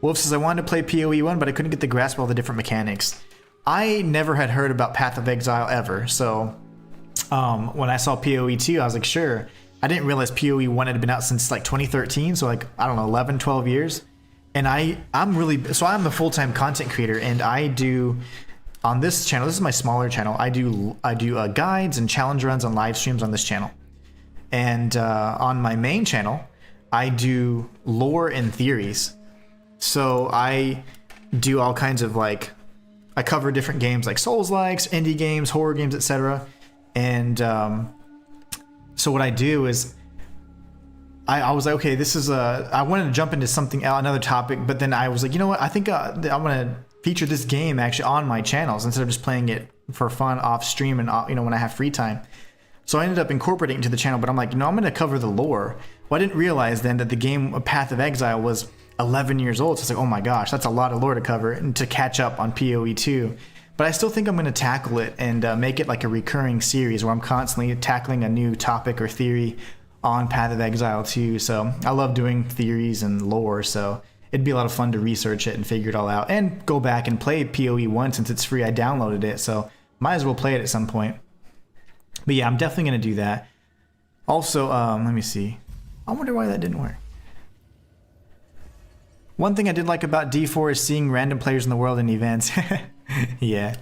Wolf says, I wanted to play PoE 1, but I couldn't get the grasp of all the different mechanics. I never had heard about Path of Exile ever, so when I saw PoE 2, I was like, sure. I didn't realize PoE 1 had been out since like 2013, so like, I don't know, 11, 12 years. And I'm a full-time content creator, and I do, on this channel, this is my smaller channel, I do guides and challenge runs on live streams on this channel. And on my main channel, I do lore and theories. So I do all kinds of like, I cover different games like Souls-likes, indie games, horror games, etc. And so what I do is, I was like, okay, this is I wanted to jump into something, another topic, but then I was like, you know what, I think I'm gonna feature this game actually on my channels instead of just playing it for fun off stream and you know, when I have free time. So I ended up incorporating it into the channel, but I'm like, you know, I'm gonna cover the lore. Well, I didn't realize then that the game Path of Exile was 11 years old. So it's like, oh my gosh, that's a lot of lore to cover and to catch up on PoE 2. But I still think I'm going to tackle it and make it like a recurring series where I'm constantly tackling a new topic or theory on Path of Exile 2. So I love doing theories and lore, so it'd be a lot of fun to research it and figure it all out and go back and play PoE 1 since it's free. I downloaded it, so might as well play it at some point. But yeah, I'm definitely going to do that. Also, let me see. I wonder why that didn't work. One thing I did like about D4 is seeing random players in the world in events. Yeah.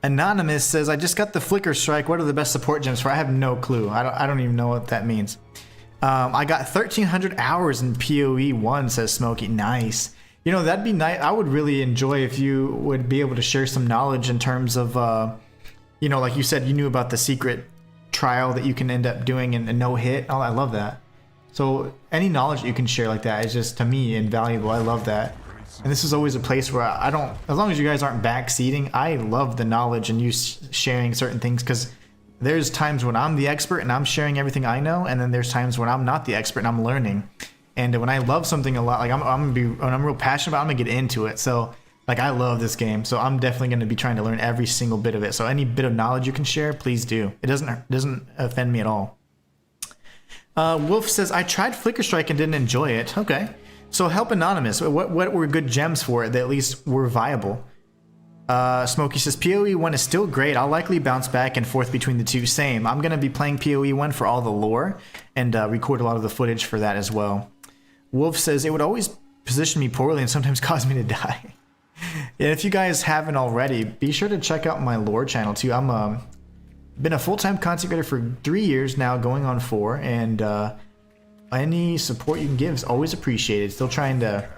Anonymous says, I just got the Flicker Strike. What are the best support gems for? I have no clue. I don't even know what that means. I got 1,300 hours in PoE 1, says Smokey. Nice. You know, that'd be nice. I would really enjoy if you would be able to share some knowledge in terms of, you know, like you said, you knew about the secret trial that you can end up doing and no hit. Oh, I love that. So any knowledge that you can share like that is just, to me, invaluable. I love that. And this is always a place where I don't, as long as you guys aren't backseating, I love the knowledge and you sharing certain things, because there's times when I'm the expert and I'm sharing everything I know, and then there's times when I'm not the expert and I'm learning. And when I love something a lot, like when I'm real passionate about it, I'm gonna get into it. So like, I love this game, so I'm definitely gonna be trying to learn every single bit of it. So any bit of knowledge you can share, please do. It doesn't offend me at all. Wolf says, I tried Flicker Strike and didn't enjoy it. Okay. So help Anonymous. What were good gems for it that at least were viable? Smokey says, PoE 1 is still great. I'll likely bounce back and forth between the two. Same. I'm going to be playing PoE 1 for all the lore and record a lot of the footage for that as well. Wolf says, it would always position me poorly and sometimes cause me to die. And if you guys haven't already, be sure to check out my lore channel too. I'm been a full-time content creator for 3 years now, going on 4, and any support you can give is always appreciated. Still trying to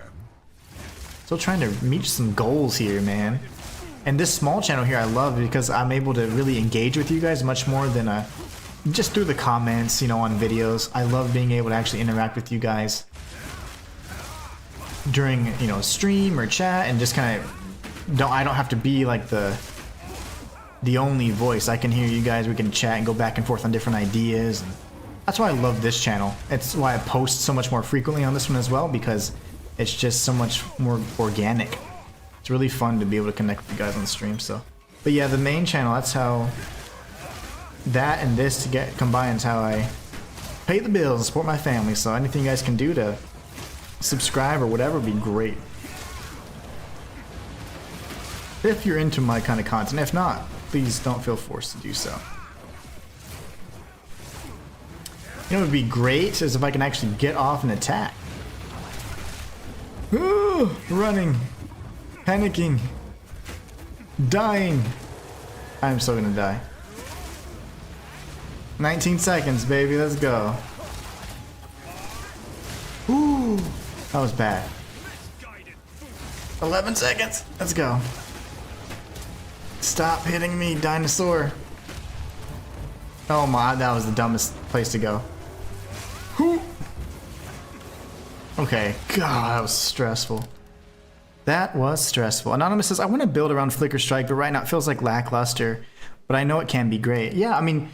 meet some goals here, man. And this small channel here I love because I'm able to really engage with you guys much more than just through the comments, you know, on videos. I love being able to actually interact with you guys during, you know, stream or chat, and just kind of I don't have to be like the only voice. I can hear you guys, we can chat and go back and forth on different ideas. And that's why I love this channel. It's why I post so much more frequently on this one as well, because it's just so much more organic. It's really fun to be able to connect with you guys on the stream. So, but yeah, the main channel, that's how that and this to get combined is how I pay the bills and support my family. So anything you guys can do to subscribe or whatever would be great, if you're into my kind of content. If not, please don't feel forced to do so. You know what would be great is if I can actually get off and attack. Ooh, running, panicking, dying. I'm still gonna die. 19 seconds, baby, let's go. Ooh, that was bad. 11 seconds, let's go. Stop hitting me, dinosaur. Oh my, that was the dumbest place to go. Whew. Okay, God, that was stressful. That was stressful. Anonymous says, I want to build around Flicker Strike, but right now it feels like lackluster, but I know it can be great. Yeah, I mean,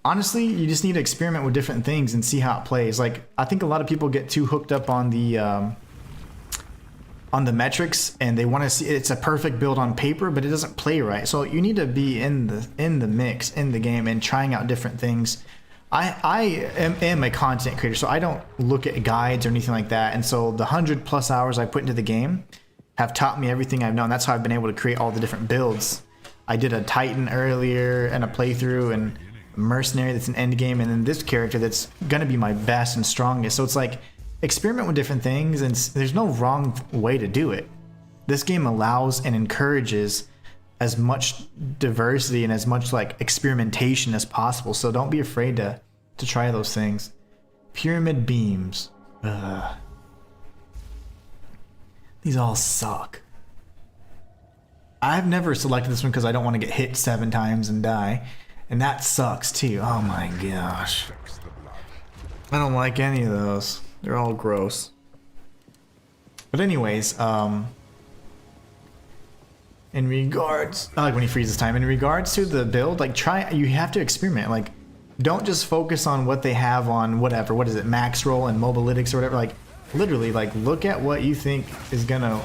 honestly, you just need to experiment with different things and see how it plays. Like, I think a lot of people get too hooked up on the metrics, and they want to see it's a perfect build on paper, but it doesn't play right. So you need to be in the mix, in the game, and trying out different things. I am a content creator, so I don't look at guides or anything like that. And so the 100+ hours I put into the game have taught me everything I've known. That's how I've been able to create all the different builds. I did a Titan earlier and a playthrough, and a Mercenary that's an endgame, and then this character that's gonna be my best and strongest. So it's like, experiment with different things, and there's no wrong way to do it. This game allows and encourages as much diversity and as much like experimentation as possible. So don't be afraid to try those things. Pyramid beams. Ugh. These all suck. I've never selected this one because I don't want to get hit 7 times and die. And that sucks too. Oh my gosh. I don't like any of those. They're all gross. But anyways, in regards, I like when he freezes time. In regards to the build, like you have to experiment. Like, don't just focus on what they have on whatever, what is it, max roll and mobalytics or whatever. Like, literally, like, look at what you think is gonna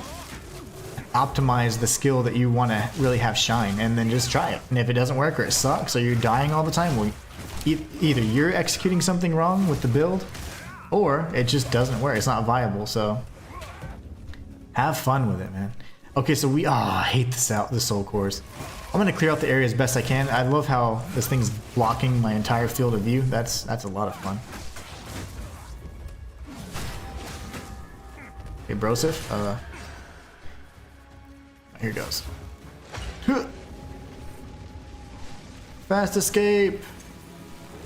optimize the skill that you want to really have shine, and then just try it. And if it doesn't work or it sucks or you're dying all the time, well, either you're executing something wrong with the build or it just doesn't work. It's not viable. So have fun with it, man. Okay, so I hate the soul cores. I'm gonna clear out the area as best I can. I love how this thing's blocking my entire field of view. That's a lot of fun. Hey, Brosif, here goes. Fast escape!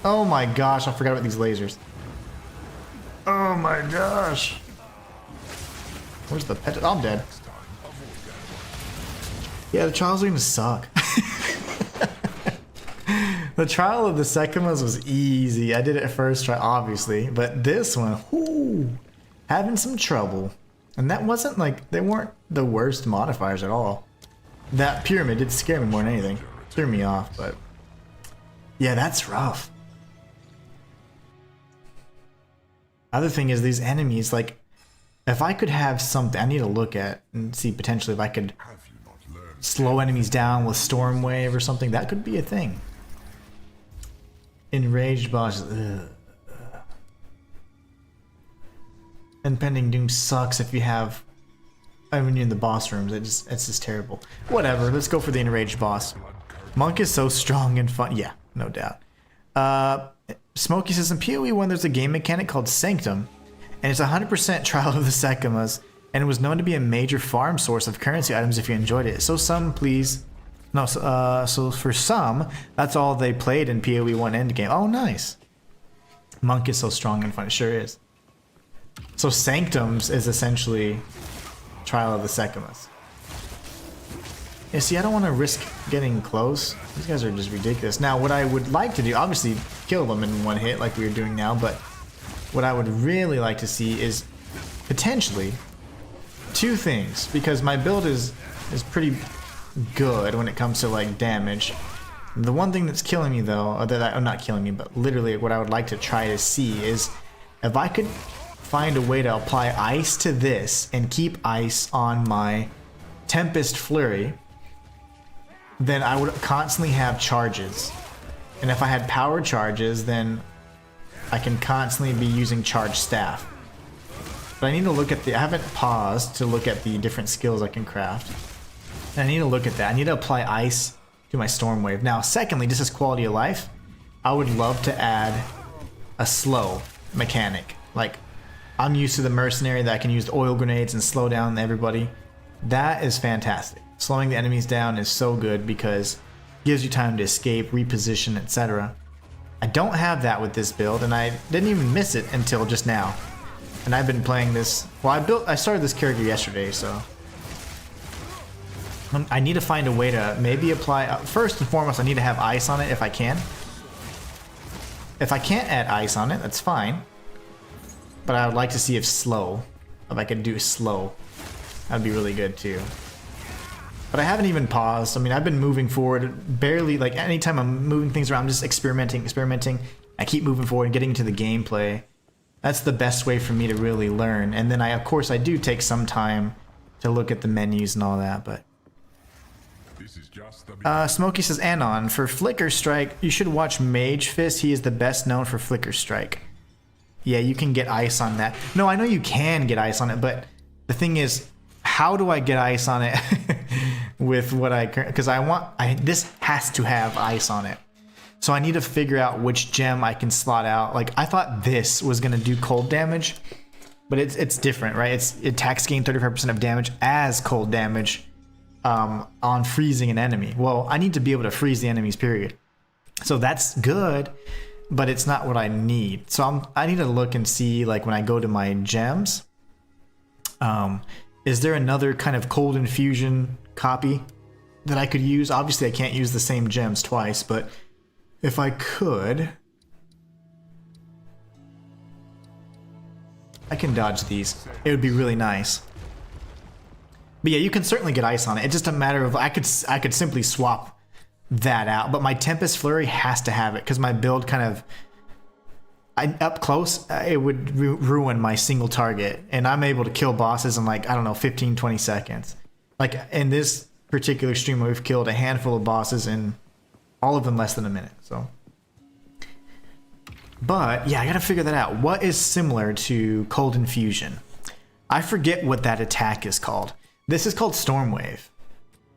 Oh my gosh, I forgot about these lasers. Oh my gosh! Where's the pet? Oh, I'm dead. Yeah, the trials are gonna suck. The trial of the Sekimas was easy. I did it first try, obviously, but this one, whoo, having some trouble. And that wasn't like, they weren't the worst modifiers at all. That pyramid did scare me more than anything. Threw me off, but yeah, that's rough. Other thing is these enemies, like, if I could have something, I need to look at and see potentially if I could slow enemies down with Storm Wave or something. That could be a thing. Enraged bosses. Impending Doom sucks if you have, when you're in the boss rooms. It's just terrible. Whatever, let's go for the enraged boss. Monk is so strong and fun. Yeah, no doubt. Smokey says in PoE 1 there's a game mechanic called Sanctum, and it's 100% Trial of the Sekimas, and it was known to be a major farm source of currency items if you enjoyed it. So for some, that's all they played in PoE 1 endgame. Oh, nice. Monk is so strong and fun. It sure is. So Sanctums is essentially Trial of the Sekimas. Yeah, see, I don't want to risk getting close. These guys are just ridiculous. Now, what I would like to do, obviously, kill them in one hit like we are doing now, but what I would really like to see is potentially two things, because my build is pretty good when it comes to like damage. The one thing that's killing me though, or that not killing me, but literally what I would like to try to see is if I could find a way to apply ice to this and keep ice on my Tempest Flurry, then I would constantly have charges. And if I had power charges, then I can constantly be using Charge Staff. But I need to look at I haven't paused to look at the different skills I can craft. And I need to look at that. I need to apply ice to my Storm Wave. Now, secondly, just as quality of life, I would love to add a slow mechanic. Like, I'm used to the mercenary that I can use the oil grenades and slow down everybody. That is fantastic. Slowing the enemies down is so good because it gives you time to escape, reposition, etc. I don't have that with this build, and I didn't even miss it until just now. And I've been playing this. Well, I started this character yesterday, so I need to find a way to maybe apply. First and foremost, I need to have ice on it if I can. If I can't add ice on it, that's fine. But I would like to see if I could do slow. That'd be really good too. But I haven't even paused. I mean, I've been moving forward barely. Like anytime I'm moving things around, I'm just experimenting. I keep moving forward and getting into the gameplay. That's the best way for me to really learn. And then of course, I do take some time to look at the menus and all that. But Smokey says, Anon, for Flicker Strike, you should watch Mage Fist. He is the best known for Flicker Strike. Yeah, you can get ice on that. No, I know you can get ice on it, but the thing is, how do I get ice on it with what because this has to have ice on it. So I need to figure out which gem I can slot out. Like, I thought this was going to do cold damage, but it's different, right? It attacks gain 35% of damage as cold damage on freezing an enemy. Well, I need to be able to freeze the enemies, period. So that's good, but it's not what I need. So I need to look and see, like, when I go to my gems, is there another kind of cold infusion copy that I could use? Obviously, I can't use the same gems twice, but if I could, I can dodge these. It would be really nice. But yeah, you can certainly get ice on it. It's just a matter of I could simply swap that out. But my Tempest Flurry has to have it because my build kind of up close, it would ruin my single target, and I'm able to kill bosses in like, I don't know, 15-20 seconds. Like in this particular stream, we've killed a handful of bosses in all of them less than a minute. So, but yeah, I gotta figure that out. What is similar to Cold Infusion? I forget what that attack is called. This is called Storm Wave.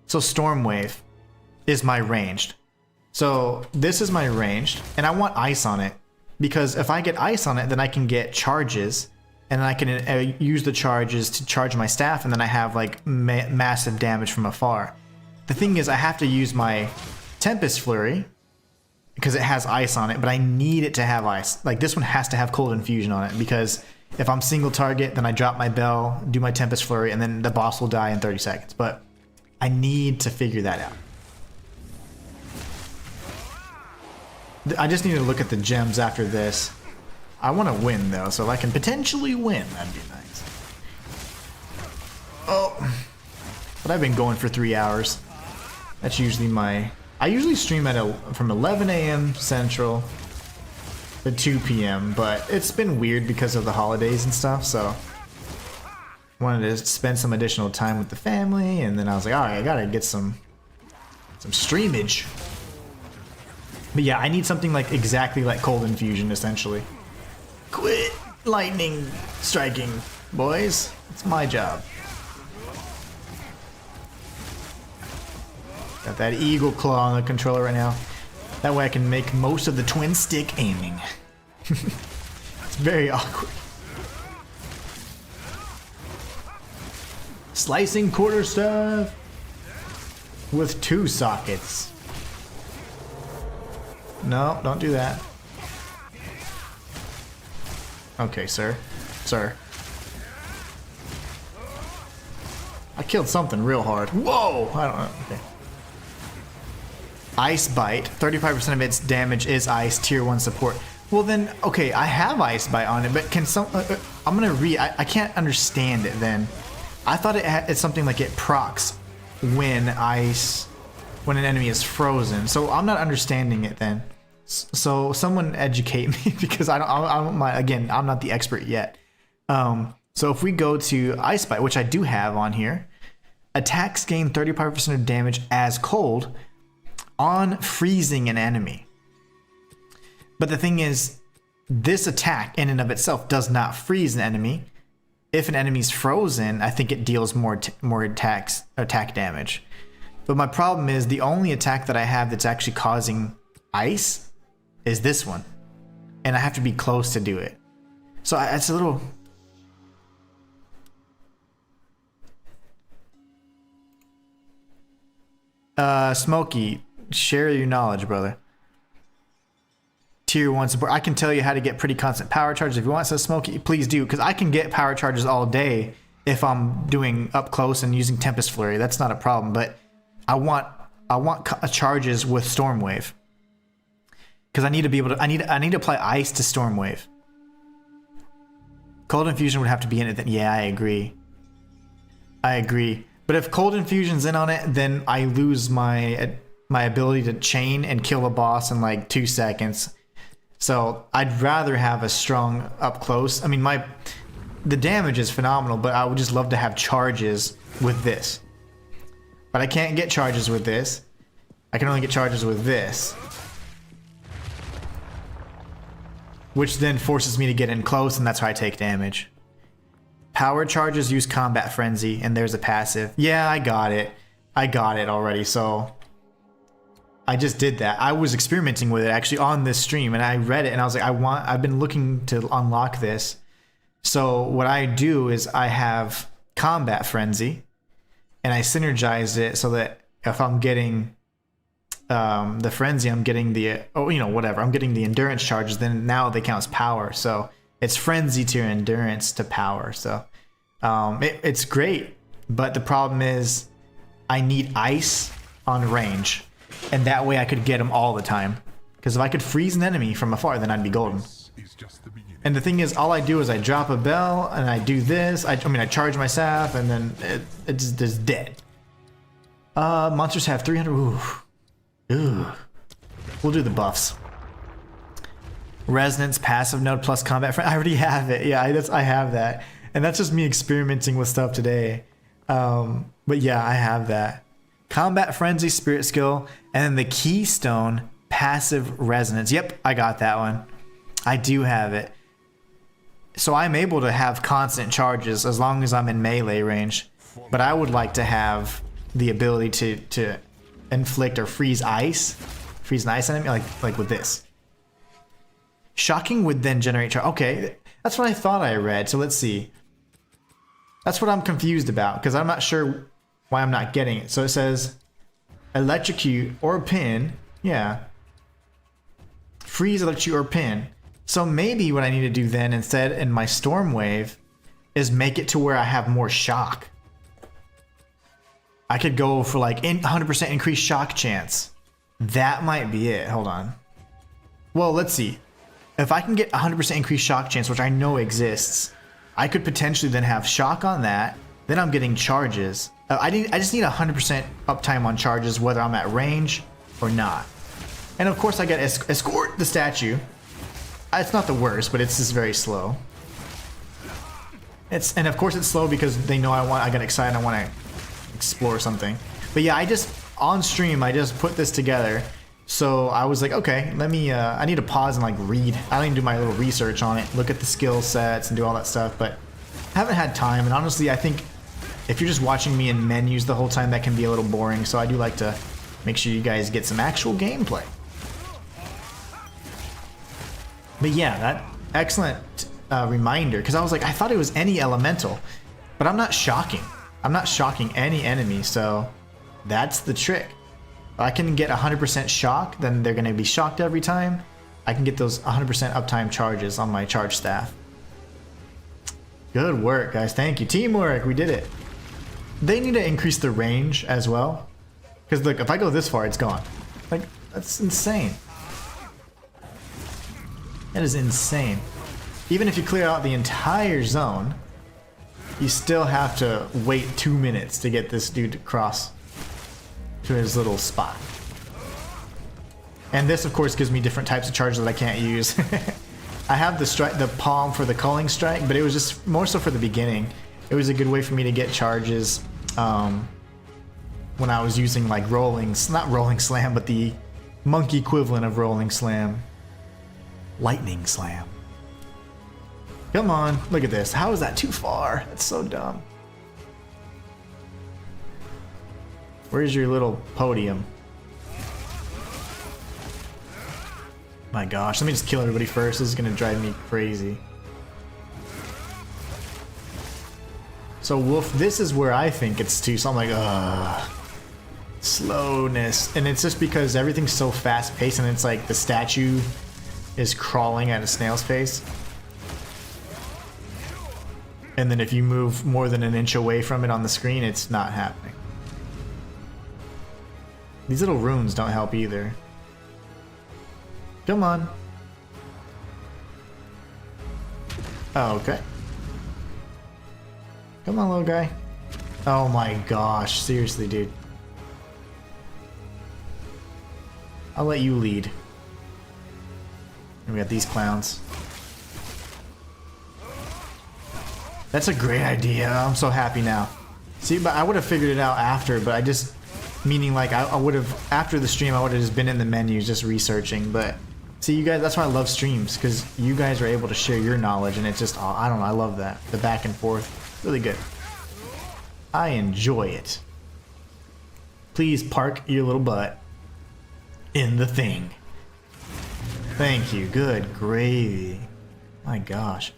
So Storm Wave is my ranged. So this is my ranged, and I want ice on it. Because if I get ice on it, then I can get charges, and then I can use the charges to charge my staff, and then I have like massive damage from afar. The thing is, I have to use my Tempest Flurry because it has ice on it, but I need it to have ice. Like this one has to have Cold Infusion on it, because if I'm single target, then I drop my bell, do my Tempest Flurry, and then the boss will die in 30 seconds. But I need to figure that out. I just need to look at the gems after this. I want to win though, so if I can potentially win, that'd be nice. Oh, but I've been going for 3 hours. That's usually my... I usually stream at from 11 a.m. Central to 2 p.m., but it's been weird because of the holidays and stuff, so wanted to spend some additional time with the family, and then I was like, alright, I gotta get some streamage. But yeah, I need something like exactly like Cold Infusion, essentially. Quit lightning striking, boys. It's my job. Got that eagle claw on the controller right now. That way I can make most of the twin stick aiming. It's very awkward. Slicing quarterstaff with 2 sockets. No, don't do that. Okay, sir. Sir. I killed something real hard. Whoa! I don't know. Okay. Ice Bite. 35% of its damage is ice. Tier 1 support. Well then, okay, I have Ice Bite on it, but can some... I'm gonna I can't understand it then. I thought it's something like it procs when when an enemy is frozen. So I'm not understanding it then. So someone educate me, because I don't again, I'm not the expert yet. So if we go to Ice Bite, which I do have on here, attacks gain 35% of damage as cold on freezing an enemy. But the thing is, this attack in and of itself does not freeze an enemy. If an enemy's frozen, I think it deals more attack damage. But my problem is the only attack that I have that's actually causing ice is this one, and I have to be close to do it. So it's a little... Smokey, share your knowledge, brother. Tier 1 support. I can tell you how to get pretty constant power charges if you want, says Smokey. Please do, because I can get power charges all day if I'm doing up close and using Tempest Flurry. That's not a problem, but I want charges with Storm Wave. Because I need to be able to, I need to apply ice to Storm Wave. Cold Infusion would have to be in it then. Yeah, I agree. But if Cold Infusion's in on it, then I lose my ability to chain and kill a boss in like 2 seconds. So I'd rather have a strong up close. I mean, the damage is phenomenal, but I would just love to have charges with this. But I can't get charges with this. I can only get charges with this. Which then forces me to get in close, and that's how I take damage. Power charges use Combat Frenzy, and there's a passive. Yeah, I got it. I got it already, so... I just did that. I was experimenting with it actually on this stream, and I read it, and I was like, I've been looking to unlock this. So what I do is I have Combat Frenzy, and I synergize it so that if I'm getting... the frenzy, I'm getting the I'm getting the endurance charges, then now they count as power. So it's frenzy to endurance to power. So it's great, but the problem is I need ice on range, and that way I could get them all the time. Because if I could freeze an enemy from afar, then I'd be golden. And the thing is, all I do is I drop a bell and I do this. I charge my staff, and then it's just dead. Monsters have 300. Ooh. Ooh. We'll do the buffs. Resonance, passive node plus combat friend. I already have it. Yeah, I have that. And that's just me experimenting with stuff today. But yeah, I have that. Combat frenzy, spirit skill, and then the keystone, passive resonance. Yep, I got that one. I do have it. So I'm able to have constant charges as long as I'm in melee range. But I would like to have the ability to inflict or freeze an ice enemy, like with this. Shocking would then generate charge. Okay, that's what I thought I read. So let's see. That's what I'm confused about because I'm not sure why I'm not getting it. So it says electrocute or pin. Yeah. Freeze, electrocute, or pin. So maybe what I need to do then instead in my storm wave is make it to where I have more shock. I could go for like 100% increased shock chance. That might be it. Hold on. Well, let's see. If I can get 100% increased shock chance, which I know exists, I could potentially then have shock on that. Then I'm getting charges. I just need 100% uptime on charges, whether I'm at range or not. And of course, I get escort the statue. It's not the worst, but it's just very slow. And of course, it's slow because they know I get excited. I want to explore something. But yeah, on stream, I just put this together. So I was like, okay, let me, I need to pause and like read. I need to do my little research on it, look at the skill sets and do all that stuff, but I haven't had time. And honestly, I think if you're just watching me in menus the whole time, that can be a little boring. So I do like to make sure you guys get some actual gameplay. But yeah, that excellent reminder, because I was like, I thought it was any elemental, but I'm not shocking. I'm not shocking any enemy, so that's the trick. I can get 100% shock, then they're going to be shocked every time. I can get those 100% uptime charges on my charge staff. Good work, guys. Thank you. Teamwork. We did it. They need to increase the range as well. Because look, if I go this far, it's gone. Like, that's insane. That is insane. Even if you clear out the entire zone, you still have to wait 2 minutes to get this dude to cross to his little spot. And this of course gives me different types of charges that I can't use. I have the palm for the culling strike, but it was just more so for the beginning. It was a good way for me to get charges when I was using like not rolling slam, but the monkey equivalent of rolling slam. Lightning slam. Come on, look at this. How is that too far? That's so dumb. Where's your little podium? My gosh, let me just kill everybody first. This is gonna drive me crazy. So Wolf, this is where I think it's too, so I'm like, ugh. Slowness. And it's just because everything's so fast paced and it's like the statue is crawling at a snail's pace. And then if you move more than an inch away from it on the screen, it's not happening. These little runes don't help either. Come on. Oh, okay. Come on, little guy. Oh my gosh, seriously, dude. I'll let you lead. And we got these clowns. That's a great idea. I'm so happy now. See, but I would have figured it out after, but I just... Meaning like I would have, after the stream, I would have just been in the menus just researching. But see, you guys, that's why I love streams, because you guys are able to share your knowledge and it's just, oh, I don't know, I love that. The back and forth, really good. I enjoy it. Please park your little butt in the thing. Thank you, good gravy. My gosh.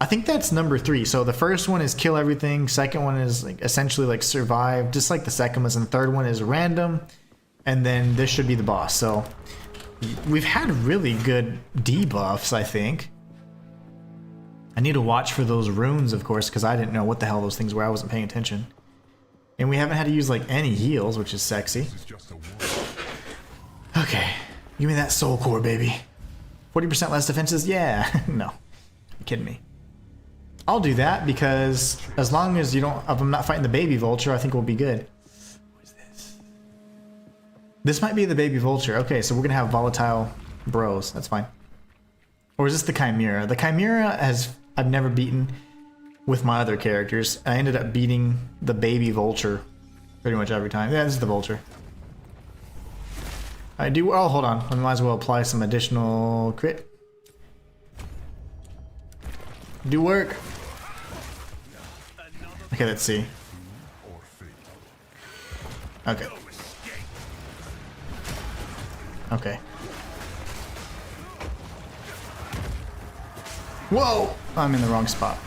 I think that's number 3. So the first one is kill everything. Second one is like essentially like survive, just like the second was. And the third one is random. And then this should be the boss. So we've had really good debuffs, I think. I need to watch for those runes, of course, because I didn't know what the hell those things were. I wasn't paying attention. And we haven't had to use like any heals, which is sexy. Okay, give me that soul core, baby. 40% less defenses? Yeah, no, you're kidding me. I'll do that because as long as you don't, if I'm not fighting the baby vulture, I think we'll be good. What is this? This might be the baby vulture. Okay, so we're gonna have volatile bros. That's fine. Or is this the Chimera? The Chimera I've never beaten with my other characters. I ended up beating the baby vulture pretty much every time. Yeah, this is the vulture. I do. Oh, hold on. I might as well apply some additional crit. Do work. Okay, let's see. Okay. Okay. Whoa! I'm in the wrong spot.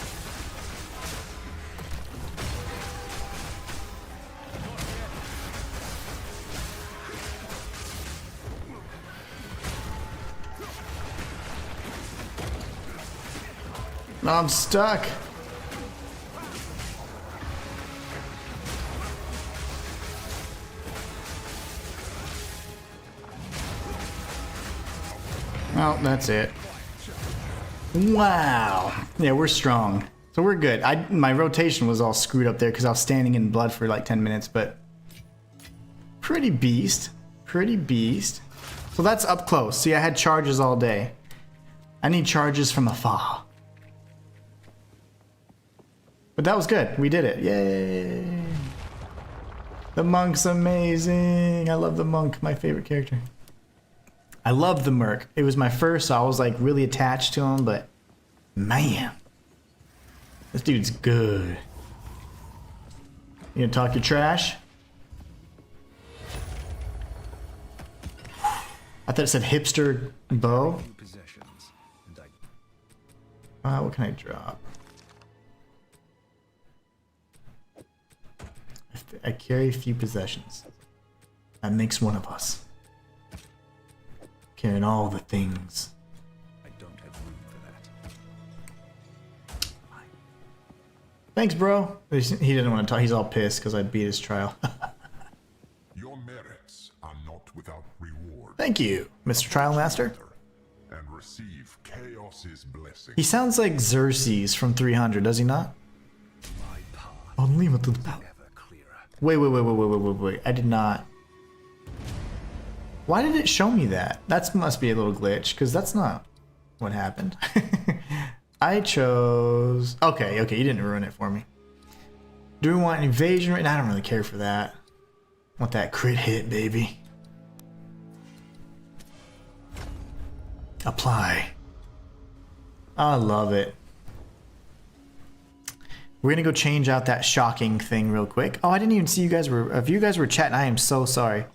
I'm stuck. Oh, that's it. Wow. Yeah, we're strong. So we're good. My rotation was all screwed up there because I was standing in blood for like 10 minutes, but pretty beast. Pretty beast. So that's up close. See, I had charges all day. I need charges from afar. But that was good. We did it. Yay. The monk's amazing. I love the monk. My favorite character. I love the merc. It was my first, so I was like really attached to him, but man, this dude's good. You gonna talk your trash? I thought it said hipster bow. What can I drop? I carry a few possessions. That makes one of us. Carrying all the things. I don't have room for that. Thanks, bro. He didn't want to talk. He's all pissed because I beat his trial. Your merits are not without reward. Thank you, Mr. Trial Master. And receive chaos's blessing. He sounds like Xerxes from 300, does he not? My path Unlimited power. ever clearer. Wait. I did not. Why did it show me that? That must be a little glitch, because that's not what happened. I chose... Okay, you didn't ruin it for me. Do we want invasion right now? I don't really care for that. I want that crit hit, baby. Apply. I love it. We're gonna go change out that shocking thing real quick. Oh, I didn't even see you guys were... If you guys were chatting, I am so sorry.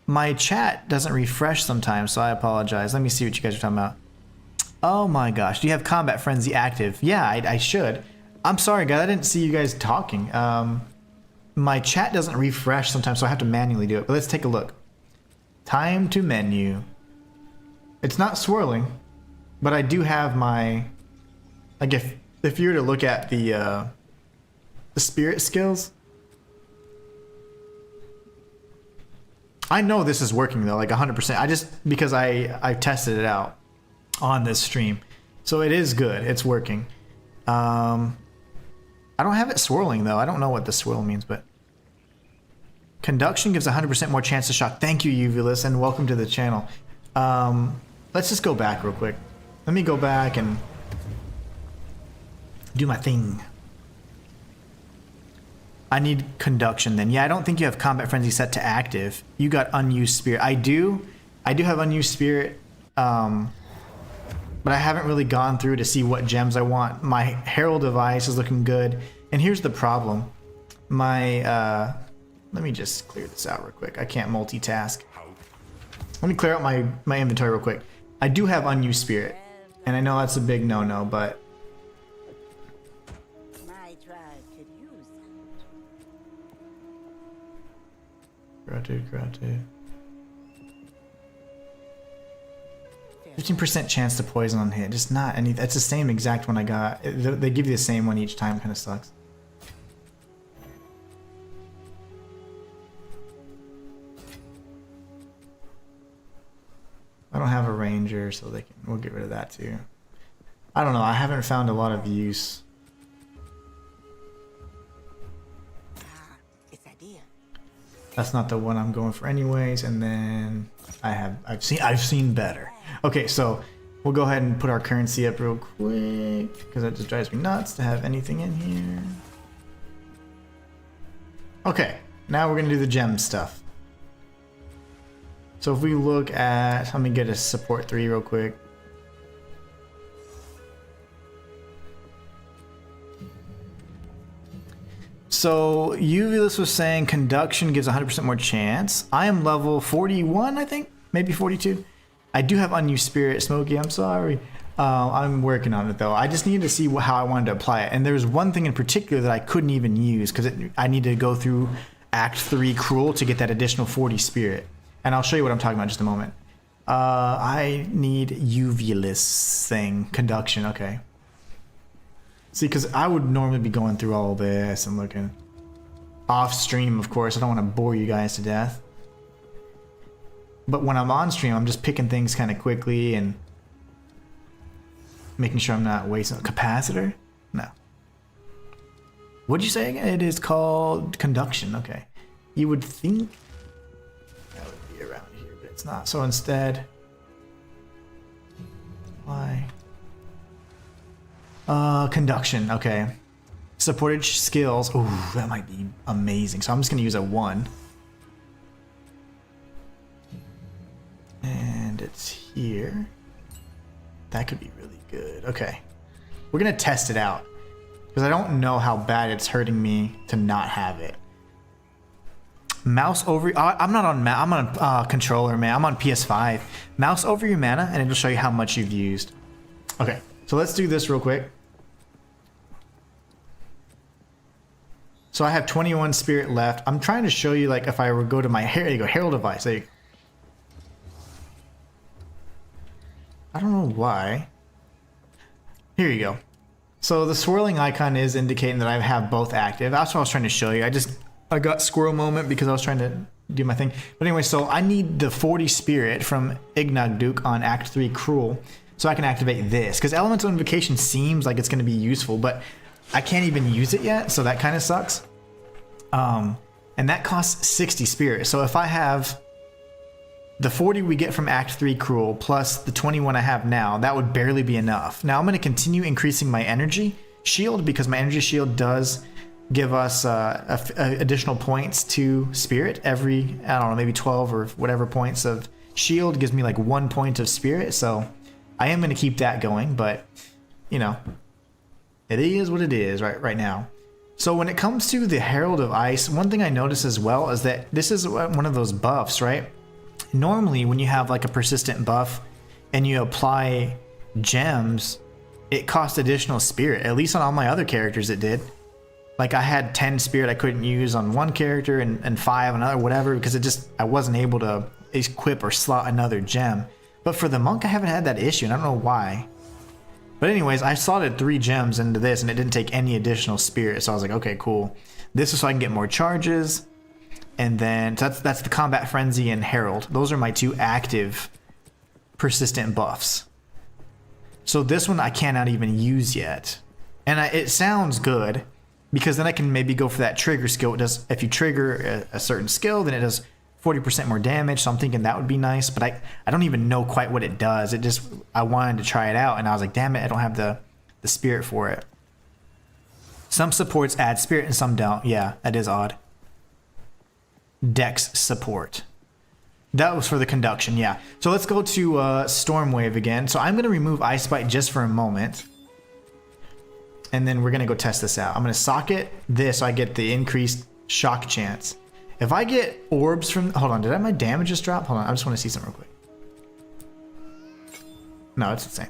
My chat doesn't refresh sometimes, so I apologize. Let me see what you guys are talking about. Oh my gosh, do you have Combat Frenzy active? Yeah, I should. I'm sorry, guys, I didn't see you guys talking. My chat doesn't refresh sometimes, so I have to manually do it. But let's take a look. Time to menu. It's not swirling, but I do have my... Like, if you were to look at the spirit skills... I know this is working though, like 100%. I just, because I tested it out on this stream. So it is good, it's working. I don't have it swirling though. I don't know what the swirl means, but. Conduction gives 100% more chance to shock. Thank you, Uvulus, and welcome to the channel. Let's just go back real quick. Let me go back and do my thing. I need conduction then. Yeah, I don't think you have Combat Frenzy set to active. You got unused spirit. I do have unused spirit, but I haven't really gone through to see what gems I want. My Herald device is looking good. And here's the problem. My, let me just clear this out real quick. I can't multitask. Let me clear out my inventory real quick. I do have unused spirit. And I know that's a big no-no, but... My tribe could use that. Gratitude. 15% chance to poison on hit. Just not any. That's the same exact one I got. They give you the same one each time. Kind of sucks. I don't have a ranger, so we'll get rid of that too. I don't know. I haven't found a lot of use. It's idea. That's not the one I'm going for anyways. And then I've seen better. Okay, so we'll go ahead and put our currency up real quick because that just drives me nuts to have anything in here. Okay, now we're gonna do the gem stuff. So if we look at, let me get a support 3 real quick. So Uvulus was saying conduction gives 100% more chance. I am level 41, I think, maybe 42. I do have unused spirit, Smokey. I'm sorry. I'm working on it though. I just needed to see how I wanted to apply it. And there's one thing in particular that I couldn't even use because I needed to go through Act 3 Cruel to get that additional 40 spirit. And I'll show you what I'm talking about in just a moment. I need Uvulus thing, conduction. Okay. See, because I would normally be going through all this and looking off stream, of course. I don't want to bore you guys to death. But when I'm on stream, I'm just picking things kind of quickly and making sure I'm not wasting capacitor. No. What'd you say again? It is called conduction. Okay. You would think that would be around here, but it's not. So instead, why? Conduction, okay. Supported skills. Ooh, that might be amazing. So I'm just gonna use a 1. And it's here. That could be really good. Okay. We're gonna test it out. Because I don't know how bad it's hurting me to not have it. Mouse over... I'm not on... I'm on controller, man. I'm on PS5. Mouse over your mana, and it'll show you how much you've used. Okay. So let's do this real quick. So I have 21 spirit left. I'm trying to show you, like, if I were to go to my... Here you go. Herald device. There you go. I don't know why. Here you go. So the swirling icon is indicating that I have both active. That's what I was trying to show you. I got squirrel moment because I was trying to do my thing. But anyway, so I need the 40 spirit from Ignagduke on Act 3 Cruel so I can activate this. Because Elemental Invocation seems like it's going to be useful, but I can't even use it yet, so that kind of sucks. And that costs 60 spirit. So if I have the 40 we get from Act 3 Cruel plus the 21 I have now, that would barely be enough. Now I'm going to continue increasing my energy shield because my energy shield does give us additional points to spirit every, I don't know, maybe 12 or whatever points of shield gives me like 1 point of spirit. So I am going to keep that going, but you know, it is what it is right now. So when it comes to the Herald of Ice, one thing I notice as well is that this is one of those buffs, right? Normally when you have like a persistent buff and you apply gems, it costs additional spirit. At least on all my other characters it did. Like I had 10 spirit I couldn't use on one character and 5 on another, whatever, because I wasn't able to equip or slot another gem. But for the monk I haven't had that issue and I don't know why. But anyways, I slotted 3 gems into this and it didn't take any additional spirit. So I was like, okay, cool. This is so I can get more charges. And then so that's the Combat Frenzy and Herald. Those are my 2 active persistent buffs. So this one I cannot even use yet. And it sounds good because then I can maybe go for that trigger skill. It does, if you trigger a certain skill, then it does 40% more damage. So I'm thinking that would be nice, but I don't even know quite what it does. I wanted to try it out and I was like, damn it, I don't have the spirit for it. Some supports add spirit and some don't. Yeah, that is odd. Dex support. That was for the conduction, yeah. So let's go to Stormwave again. So I'm going to remove Ice Bite just for a moment. And then we're going to go test this out. I'm going to socket this so I get the increased shock chance. If I get orbs from... Hold on, did my damage just drop? Hold on, I just want to see something real quick. No, it's the same.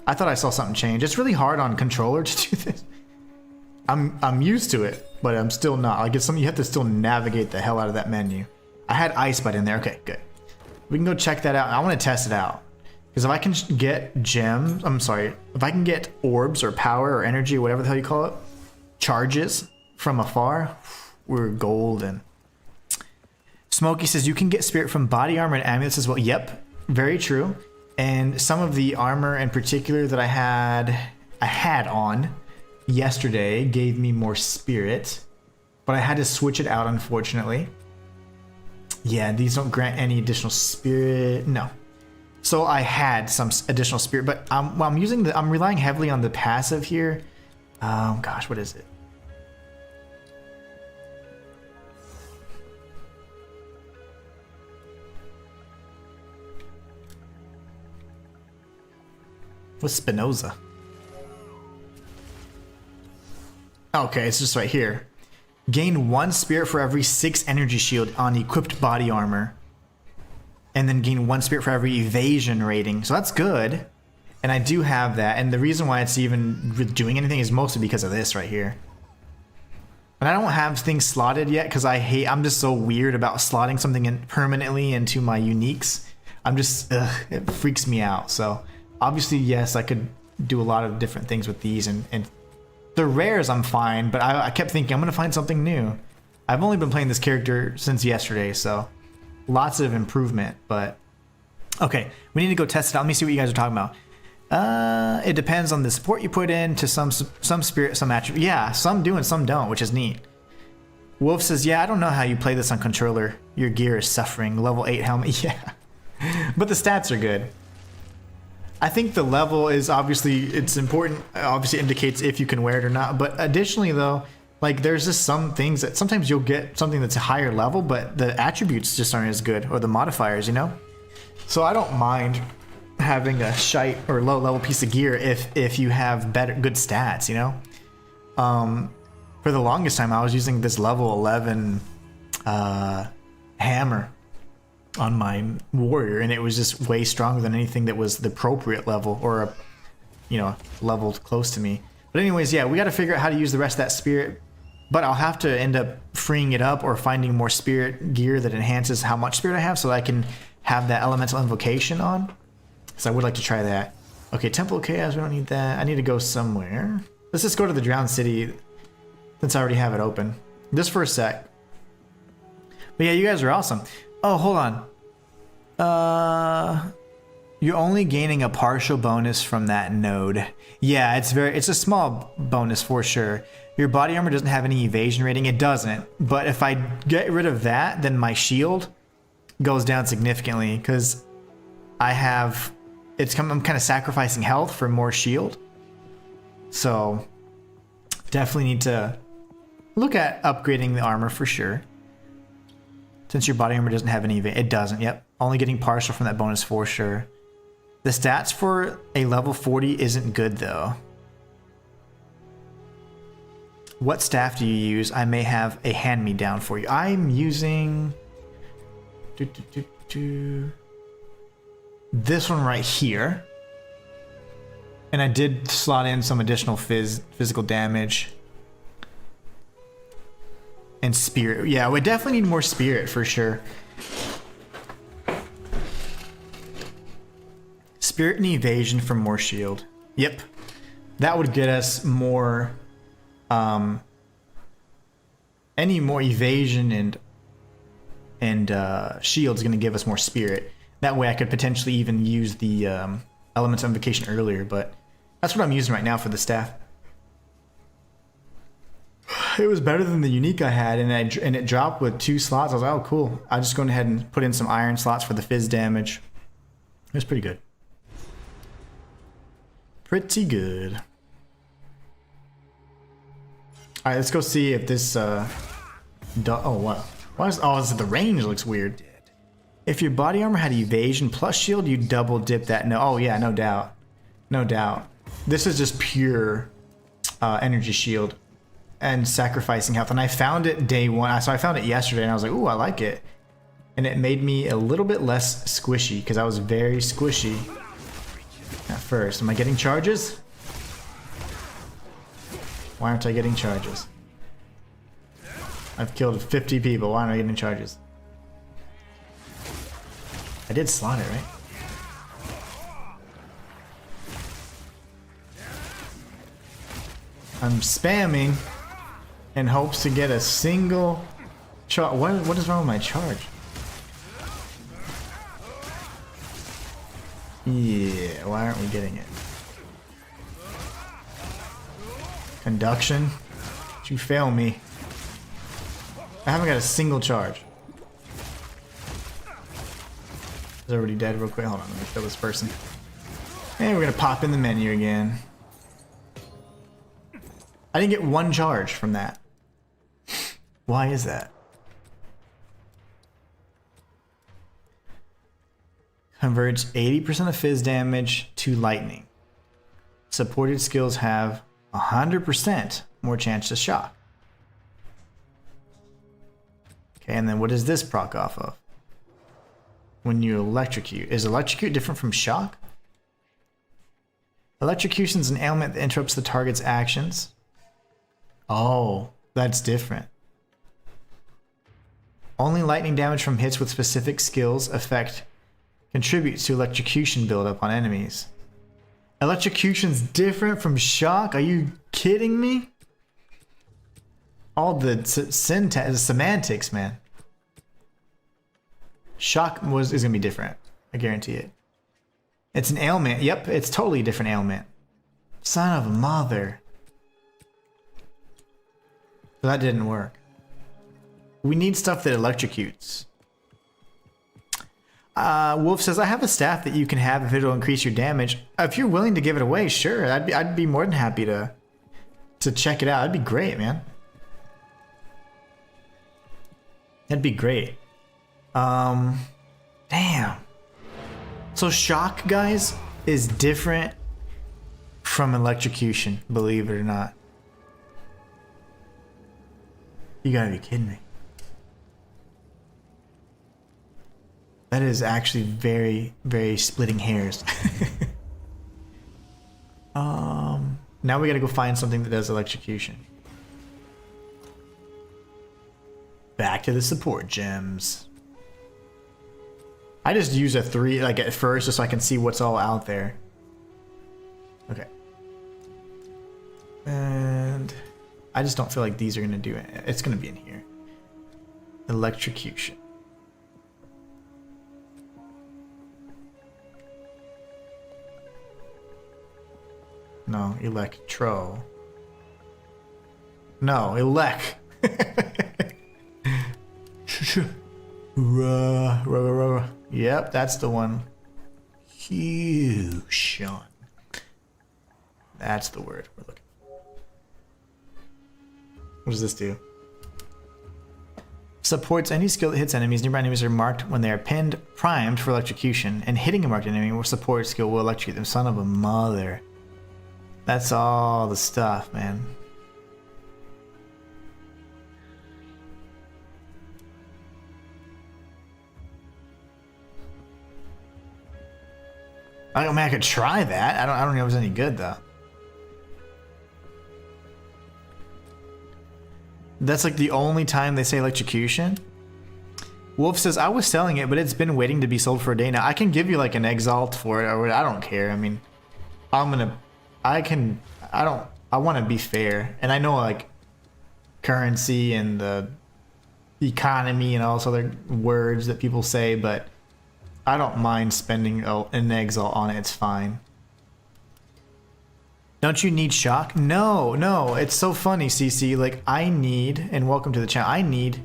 I thought I saw something change. It's really hard on controller to do this. I'm used to it, but I'm still not. Like it's something you have to still navigate the hell out of that menu. I had Ice Bite in there. Okay, good. We can go check that out. I want to test it out. Because if I can get gems, if I can get orbs or power or energy or whatever the hell you call it, charges from afar, we're golden. Smokey says you can get spirit from body armor and amulets as well. Yep, very true. And some of the armor in particular that I had on yesterday gave me more spirit, but I had to switch it out unfortunately. Yeah, these don't grant any additional spirit. No. So I had some additional spirit, but I'm relying heavily on the passive here. Gosh, what is it? What's Spinoza? Okay, it's just right here. Gain 1 spirit for every 6 energy shield on equipped body armor. And then gain 1 spirit for every evasion rating. So that's good. And I do have that. And the reason why it's even doing anything is mostly because of this right here. And I don't have things slotted yet because I'm just so weird about slotting something in permanently into my uniques. It freaks me out. So obviously, yes, I could do a lot of different things with these, and the rares I'm fine, but I kept thinking I'm gonna find something new. I've only been playing this character since yesterday, so lots of improvement, but okay, we need to go test it out. Let me see what you guys are talking about. It depends on the support you put in to some spirit, some attribute. Yeah, some do and some don't, which is neat. Wolf says, yeah, I don't know how you play this on controller. Your gear is suffering. Level 8 helmet, yeah. But the stats are good. I think the level is it's important. Obviously indicates if you can wear it or not. But additionally though, like there's just some things that sometimes you'll get something that's a higher level, but the attributes just aren't as good, or the modifiers, you know? So I don't mind having a shite or low level piece of gear if you have good stats, you know? For the longest time I was using this level 11 hammer on my warrior, and it was just way stronger than anything that was the appropriate level, or level close to me. But anyways, yeah, we got to figure out how to use the rest of that spirit, but I'll have to end up freeing it up or finding more spirit gear that enhances how much spirit I have, so that I can have that elemental invocation on. So I would like to try that. Okay, Temple of Chaos, we don't need that. I need to go somewhere. Let's just go to the Drowned City since I already have it open, just for a sec. But yeah, you guys are awesome. Oh, hold on. You're only gaining a partial bonus from that node. Yeah, it's a small bonus for sure. Your body armor doesn't have any evasion rating. It doesn't. But if I get rid of that, then my shield goes down significantly because I'm kind of sacrificing health for more shield. So definitely need to look at upgrading the armor for sure. Since your body armor doesn't have any it doesn't. Yep. Only getting partial from that bonus for sure. The stats for a level 40 isn't good though. What staff do you use? I may have a hand-me-down for you. I'm using this one right here. And I did slot in some additional physical damage. And spirit. Yeah, we definitely need more spirit for sure. Spirit and evasion for more shield. Yep. That would get us more any more evasion and shield's gonna give us more spirit. That way I could potentially even use the elements of invocation earlier, but that's what I'm using right now for the staff. It was better than the unique I had, and it dropped with 2 slots. I was like, oh, cool. I just go ahead and put in some iron slots for the fizz damage. It was pretty good. Pretty good. All right, let's go see if this. Oh, what? Is it the range looks weird? If your body armor had evasion plus shield, you double dip that. No, oh yeah, no doubt, no doubt. This is just pure energy shield. And sacrificing health, and I found it day 1. So I found it yesterday, and I was like, "Ooh, I like it," and it made me a little bit less squishy because I was very squishy at first. Am I getting charges? Why aren't I getting charges? I've killed 50 people. Why aren't I getting charges? I did slot it, right? I'm spamming in hopes to get a single charge. What is wrong with my charge? Yeah, why aren't we getting it? Conduction? Did you fail me? I haven't got a single charge. is already dead real quick. Hold on, let me kill this person. And we're gonna pop in the menu again. I didn't get one charge from that. Why is that? Converts 80% of fizz damage to lightning. Supported skills have 100% more chance to shock. Okay, and then what does this proc off of? When you electrocute. Is electrocute different from shock? Electrocution is an ailment that interrupts the target's actions. Oh, that's different. Only lightning damage from hits with specific skills effect contributes to electrocution buildup on enemies. Electrocution's different from shock? Are you kidding me? All the semantics, man. Shock is gonna be different. I guarantee it. It's an ailment. Yep, it's totally a different ailment. Son of a mother. So that didn't work. We need stuff that electrocutes. Wolf says, I have a staff that you can have if it'll increase your damage. If you're willing to give it away, sure. I'd be more than happy to check it out. That'd be great, man. That'd be great. Damn. So shock, guys, is different from electrocution, believe it or not. You gotta be kidding me. That is actually very, very splitting hairs. Now we gotta go find something that does electrocution. Back to the support gems. I just use a 3 like at first just so I can see what's all out there. Okay. And I just don't feel like these are gonna do it. It's gonna be in here. Electrocution. No, electro. No, elec. Yep, that's the one. Fusion. That's the word we're looking for. What does this do? Supports any skill that hits enemies. Nearby enemies are marked when they are pinned, primed for electrocution, and hitting a marked enemy with support skill will electrocute them. Son of a mother. That's all the stuff, man. I mean, I could try that. I don't know if it's any good though. That's like the only time they say electrocution. Wolf says, I was selling it, but it's been waiting to be sold for a day now. I can give you like an exalt for it, or I don't care. I mean, I want to be fair. And I know like currency and the economy and all those other words that people say, but I don't mind spending an exalt on it. It's fine. Don't you need shock? No. It's so funny, CC. Like, I need, and welcome to the channel, I need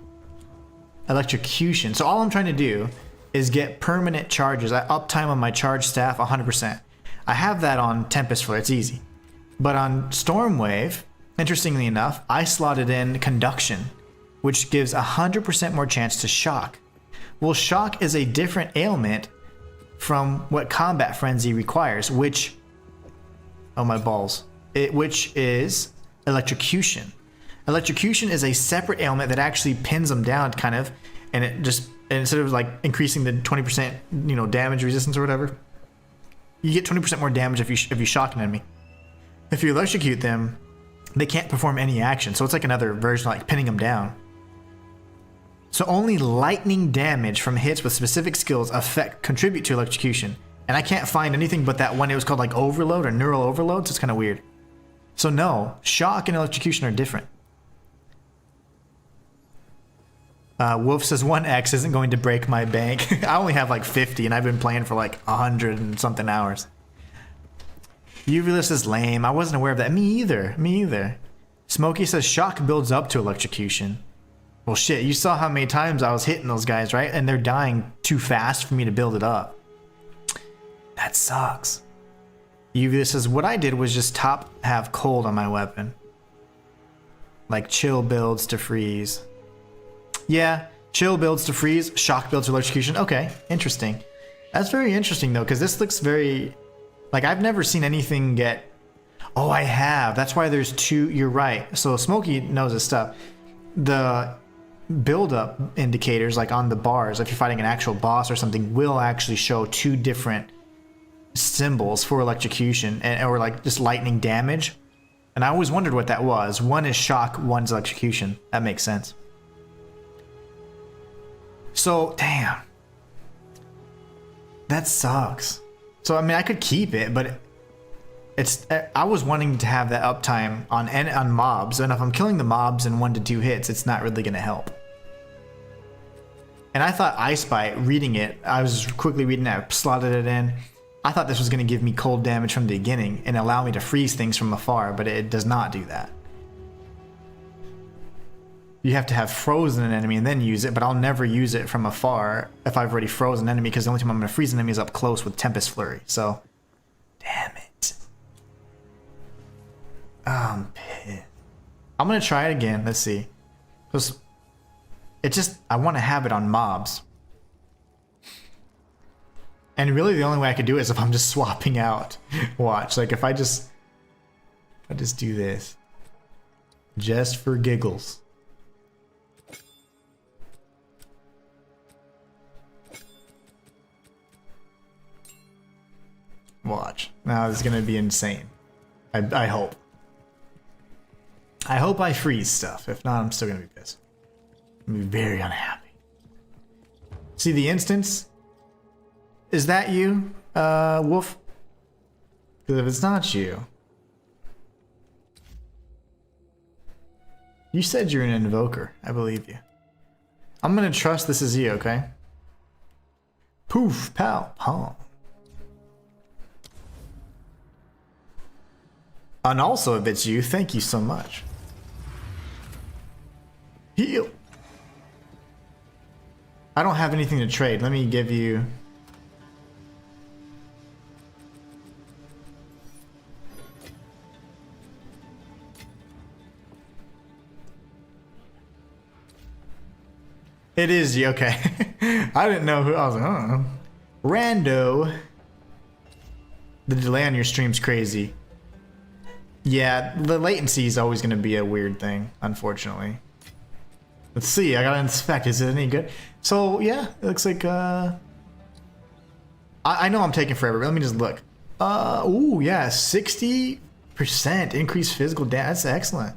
electrocution. So all I'm trying to do is get permanent charges. I uptime on my charge staff 100%. I have that on Tempest Flare. It's easy. But on Stormwave, interestingly enough, I slotted in Conduction, which gives 100% more chance to shock. Well, shock is a different ailment from what Combat Frenzy requires, which... Oh, my balls. Which is electrocution. Electrocution is a separate ailment that actually pins them down, kind of, and it just, and instead of like increasing the 20%, damage resistance or whatever, you get 20% more damage if you shock an enemy. If you electrocute them, they can't perform any action, so it's like another version of like pinning them down. So only lightning damage from hits with specific skills contribute to electrocution. And I can't find anything but that one. It was called like overload or neural overload, so it's kind of weird. So no, shock and electrocution are different. Wolf says 1x isn't going to break my bank. I only have like 50 and I've been playing for like 100 and something hours. Uvulus is lame. I wasn't aware of that. Me either. Smokey says shock builds up to electrocution. Well, shit, you saw how many times I was hitting those guys, right? And they're dying too fast for me to build it up. That sucks. UV says, what I did was just have cold on my weapon. Like chill builds to freeze. Yeah, chill builds to freeze, shock builds to electrocution. Okay, interesting. That's very interesting though, because this looks very... Like, I've never seen anything get... Oh, I have. That's why there's two... You're right. So Smokey knows his stuff. The build-up indicators, like on the bars, if you're fighting an actual boss or something, will actually show two different symbols for electrocution, or like just lightning damage. And I always wondered what that was. One is shock, one's electrocution. That makes sense. So, damn. That sucks. So, I mean, I could keep it, but it's... I was wanting to have that uptime on mobs, and if I'm killing the mobs in 1 to 2 hits, it's not really going to help. And I thought Ice Bite, reading it, I was quickly reading that, slotted it in. I thought this was going to give me cold damage from the beginning and allow me to freeze things from afar, but it does not do that. You have to have frozen an enemy and then use it, but I'll never use it from afar if I've already frozen an enemy, because the only time I'm going to freeze an enemy is up close with Tempest Flurry. So, damn it. I'm pissed. I'm going to try it again. Let's see. Because it just, I want to have it on mobs. And really the only way I could do it is if I'm just swapping out. Watch, like if I just do this. Just for giggles. Watch. Now this is going to be insane. I hope. I hope I freeze stuff. If not, I'm still going to be pissed. I'm going to be very unhappy. See the instance? Is that you, Wolf? Because if it's not you... You said you're an invoker. I believe you. I'm going to trust this is you, okay? Poof, pow, pong. And also, if it's you, thank you so much. Heal. I don't have anything to trade. Let me give you... It is you, okay. I didn't know who, I was like, oh. Rando. The delay on your stream's crazy. Yeah, the latency is always going to be a weird thing, unfortunately. Let's see, I gotta inspect, is it any good? So, yeah, it looks like, I know I'm taking forever, but let me just look. Ooh, yeah, 60% increased physical damage, that's excellent.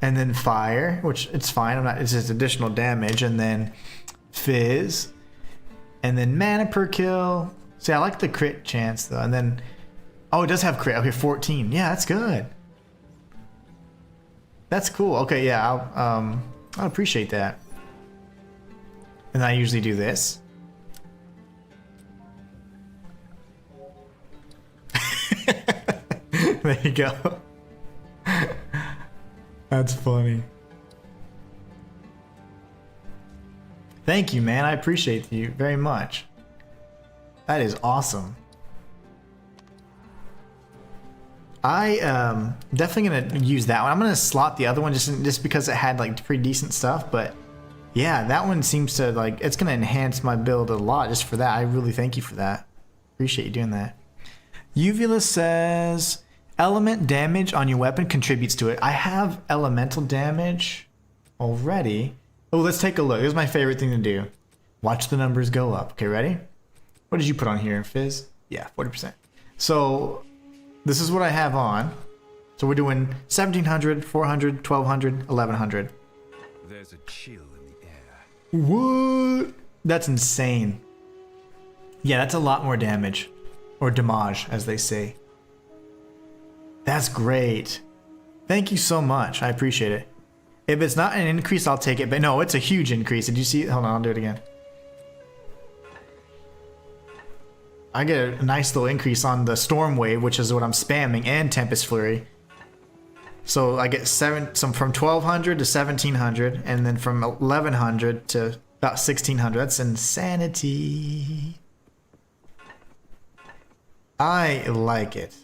And then fire, which it's fine, it's just additional damage, and then fizz, and then mana per kill. See, I like the crit chance though, and then, oh, it does have crit, okay, 14, yeah, that's good. That's cool, okay, yeah, I'll appreciate that. And I usually do this. There you go. That's funny. Thank you, man. I appreciate you very much. That is awesome. I definitely gonna use that one. I'm gonna slot the other one just because it had like pretty decent stuff, but yeah, that one seems to like it's gonna enhance my build a lot just for that. I really thank you for that. Appreciate you doing that. Uvula says element damage on your weapon contributes to it. I have elemental damage already. Oh, let's take a look. This is my favorite thing to do. Watch the numbers go up. Okay, ready? What did you put on here, Fizz? Yeah, 40%. So this is what I have on. So we're doing 1700, 400, 1200, 1100. There's a chill in the air. What? That's insane. Yeah, that's a lot more damage. Or damage, as they say. That's great. Thank you so much. I appreciate it. If it's not an increase, I'll take it. But no, it's a huge increase. Did you see it? Hold on, I'll do it again. I get a nice little increase on the Storm Wave, which is what I'm spamming, and Tempest Flurry. So I get some from 1200 to 1700, and then from 1100 to about 1600. That's insanity. I like it.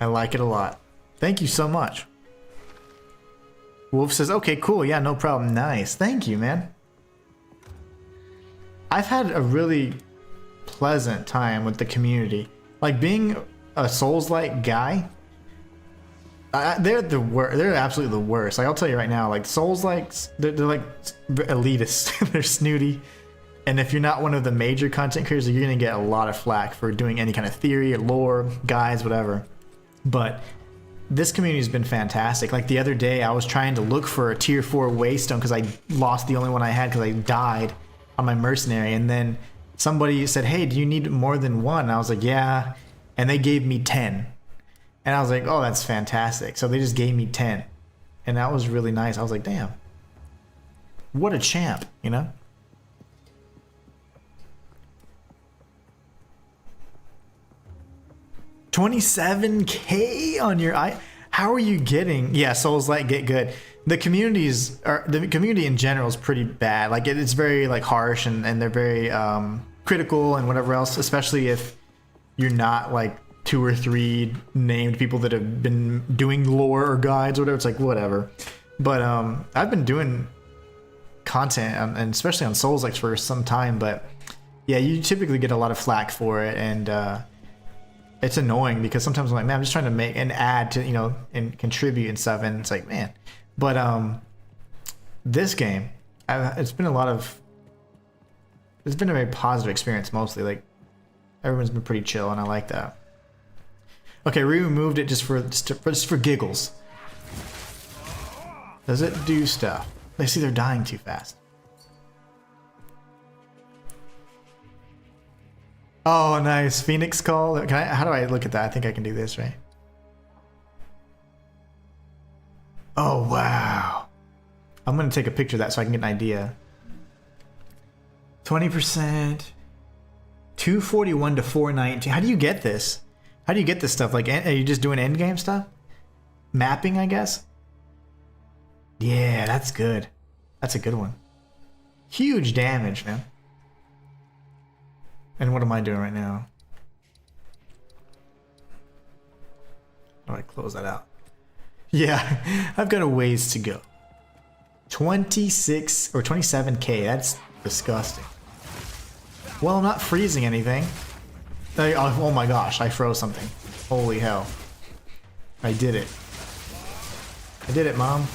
I like it a lot. Thank you so much. Wolf says, okay, cool. Yeah, no problem. Nice. Thank you, man. I've had a really pleasant time with the community. Like, being a Souls-like guy, they're the worst. They're absolutely the worst. Like, I'll tell you right now, like, Souls-likes, they're like elitist. They're snooty. And if you're not one of the major content creators, you're going to get a lot of flack for doing any kind of theory or lore, guides, whatever. But this community has been fantastic. Like, the other day, I was trying to look for a tier 4 waystone because I lost the only one I had because I died on my mercenary. And then somebody said, hey, do you need more than one? And I was like, yeah. And they gave me 10. And I was like, oh, that's fantastic. So they just gave me 10. And that was really nice. I was like, damn. What a champ, you know? $27K on your eye. How are you getting? Yeah, Souls like get good. The community in general is pretty bad. Like, it's very like harsh, and they're very critical and whatever else. Especially if you're not like 2 or 3 named people that have been doing lore or guides or whatever. It's like whatever. But I've been doing content and especially on Souls like for some time. But yeah, you typically get a lot of flack for it, and it's annoying because sometimes I'm like, man, I'm just trying to make and add to, you know, and contribute and stuff, and it's like, man. But this game, it's been a very positive experience mostly. Like, everyone's been pretty chill, and I like that. Okay, we removed it just for giggles. Does it do stuff? They see they're dying too fast. Oh, nice. Phoenix call. How do I look at that? I think I can do this, right? Oh, wow. I'm going to take a picture of that so I can get an idea. 20%. 241 to 419. How do you get this? How do you get this stuff? Like, are you just doing endgame stuff? Mapping, I guess? Yeah, that's good. That's a good one. Huge damage, man. And what am I doing right now? How do I close that out? Yeah, I've got a ways to go. 26 or 27K, that's disgusting. Well, I'm not freezing anything. Oh my gosh, I froze something. Holy hell. I did it. I did it, Mom.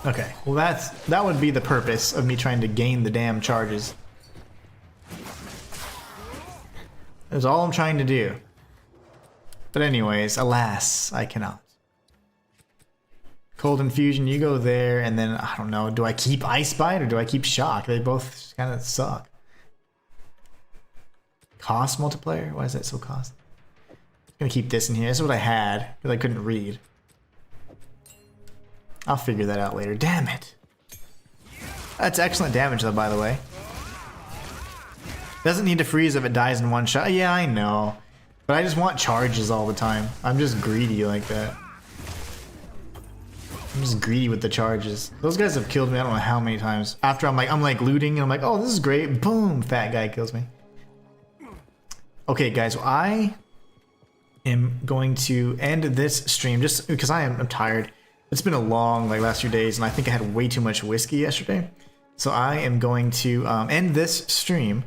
Okay, well that would be the purpose of me trying to gain the damn charges. That's all I'm trying to do. But anyways, alas, I cannot. Cold Infusion, you go there, and then, I don't know, do I keep Ice Bite or do I keep Shock? They both kind of suck. Cost multiplier? Why is that so cost? I'm gonna keep this in here. This is what I had, because I couldn't read. I'll figure that out later. Damn it. That's excellent damage, though, by the way. Doesn't need to freeze if it dies in one shot. Yeah, I know. But I just want charges all the time. I'm just greedy like that. I'm just greedy with the charges. Those guys have killed me I don't know how many times. After I'm like looting and I'm like, oh, this is great. Boom, fat guy kills me. Okay, guys, well, I am going to end this stream just because I'm tired. It's been a long last few days, and I think I had way too much whiskey yesterday. So I am going to end this stream.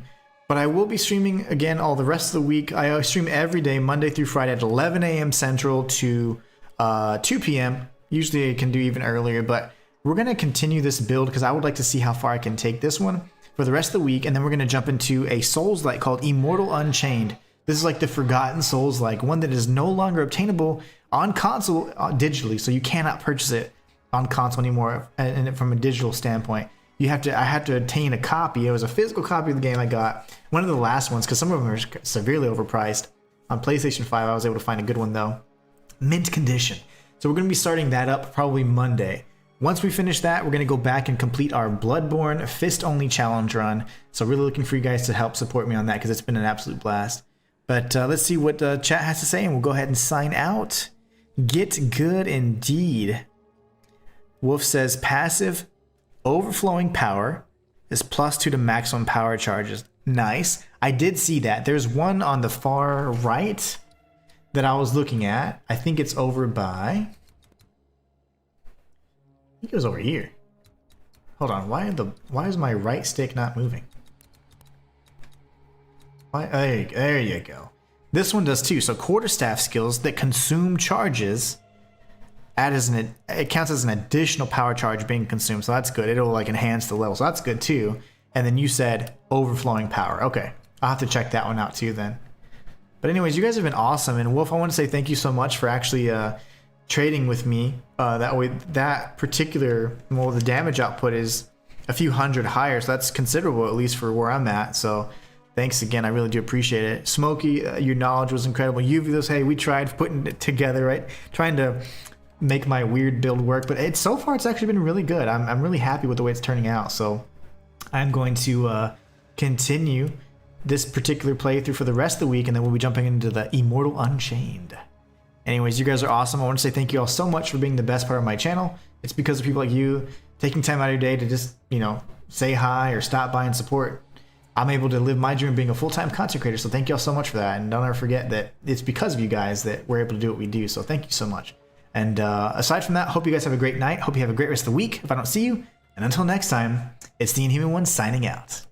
But I will be streaming again all the rest of the week. I stream every day, Monday through Friday at 11 a.m. Central to 2 p.m. Usually I can do even earlier, but we're going to continue this build because I would like to see how far I can take this one for the rest of the week. And then we're going to jump into a Souls-like called Immortal Unchained. This is like the Forgotten Souls-like, one that is no longer obtainable on console digitally, so you cannot purchase it on console anymore and from a digital standpoint. I had to obtain a copy. It was a physical copy of the game I got. One of the last ones, because some of them are severely overpriced. On PlayStation 5, I was able to find a good one, though. Mint condition. So we're going to be starting that up probably Monday. Once we finish that, we're going to go back and complete our Bloodborne Fist-Only Challenge run. So really looking for you guys to help support me on that, because it's been an absolute blast. But let's see what chat has to say, and we'll go ahead and sign out. Get good indeed. Wolf says passive overflowing power is +2 to maximum power charges. Nice. I did see that. There's one on the far right that I was looking at. I think it's over by... I think it was over here. Hold on. Why is my right stick not moving? There you go. This one does too. So quarterstaff skills that consume charges it counts as an additional power charge being consumed. So that's good. It'll like enhance the level. So that's good too. And then you said overflowing power. Okay. I'll have to check that one out too then. But anyways, you guys have been awesome. And Wolf, I want to say thank you so much for actually trading with me. That way, that particular, well, the damage output is a few hundred higher. So that's considerable, at least for where I'm at. So thanks again. I really do appreciate it. Smokey, your knowledge was incredible. Uvos, hey, we tried putting it together, right? Trying to make my weird build work, but so far it's actually been really good. I'm really happy with the way it's turning out. So I'm going to continue this particular playthrough for the rest of the week, and then we'll be jumping into the Immortal Unchained. Anyways, you guys are awesome. I want to say thank you all so much for being the best part of my channel. It's because of people like you taking time out of your day to just, say hi or stop by and support. I'm able to live my dream of being a full-time content creator, so thank you all so much for that. And don't ever forget that it's because of you guys that we're able to do what we do, so thank you so much. And aside from that, hope you guys have a great night. Hope you have a great rest of the week if I don't see you. And until next time, it's the Inhuman One signing out.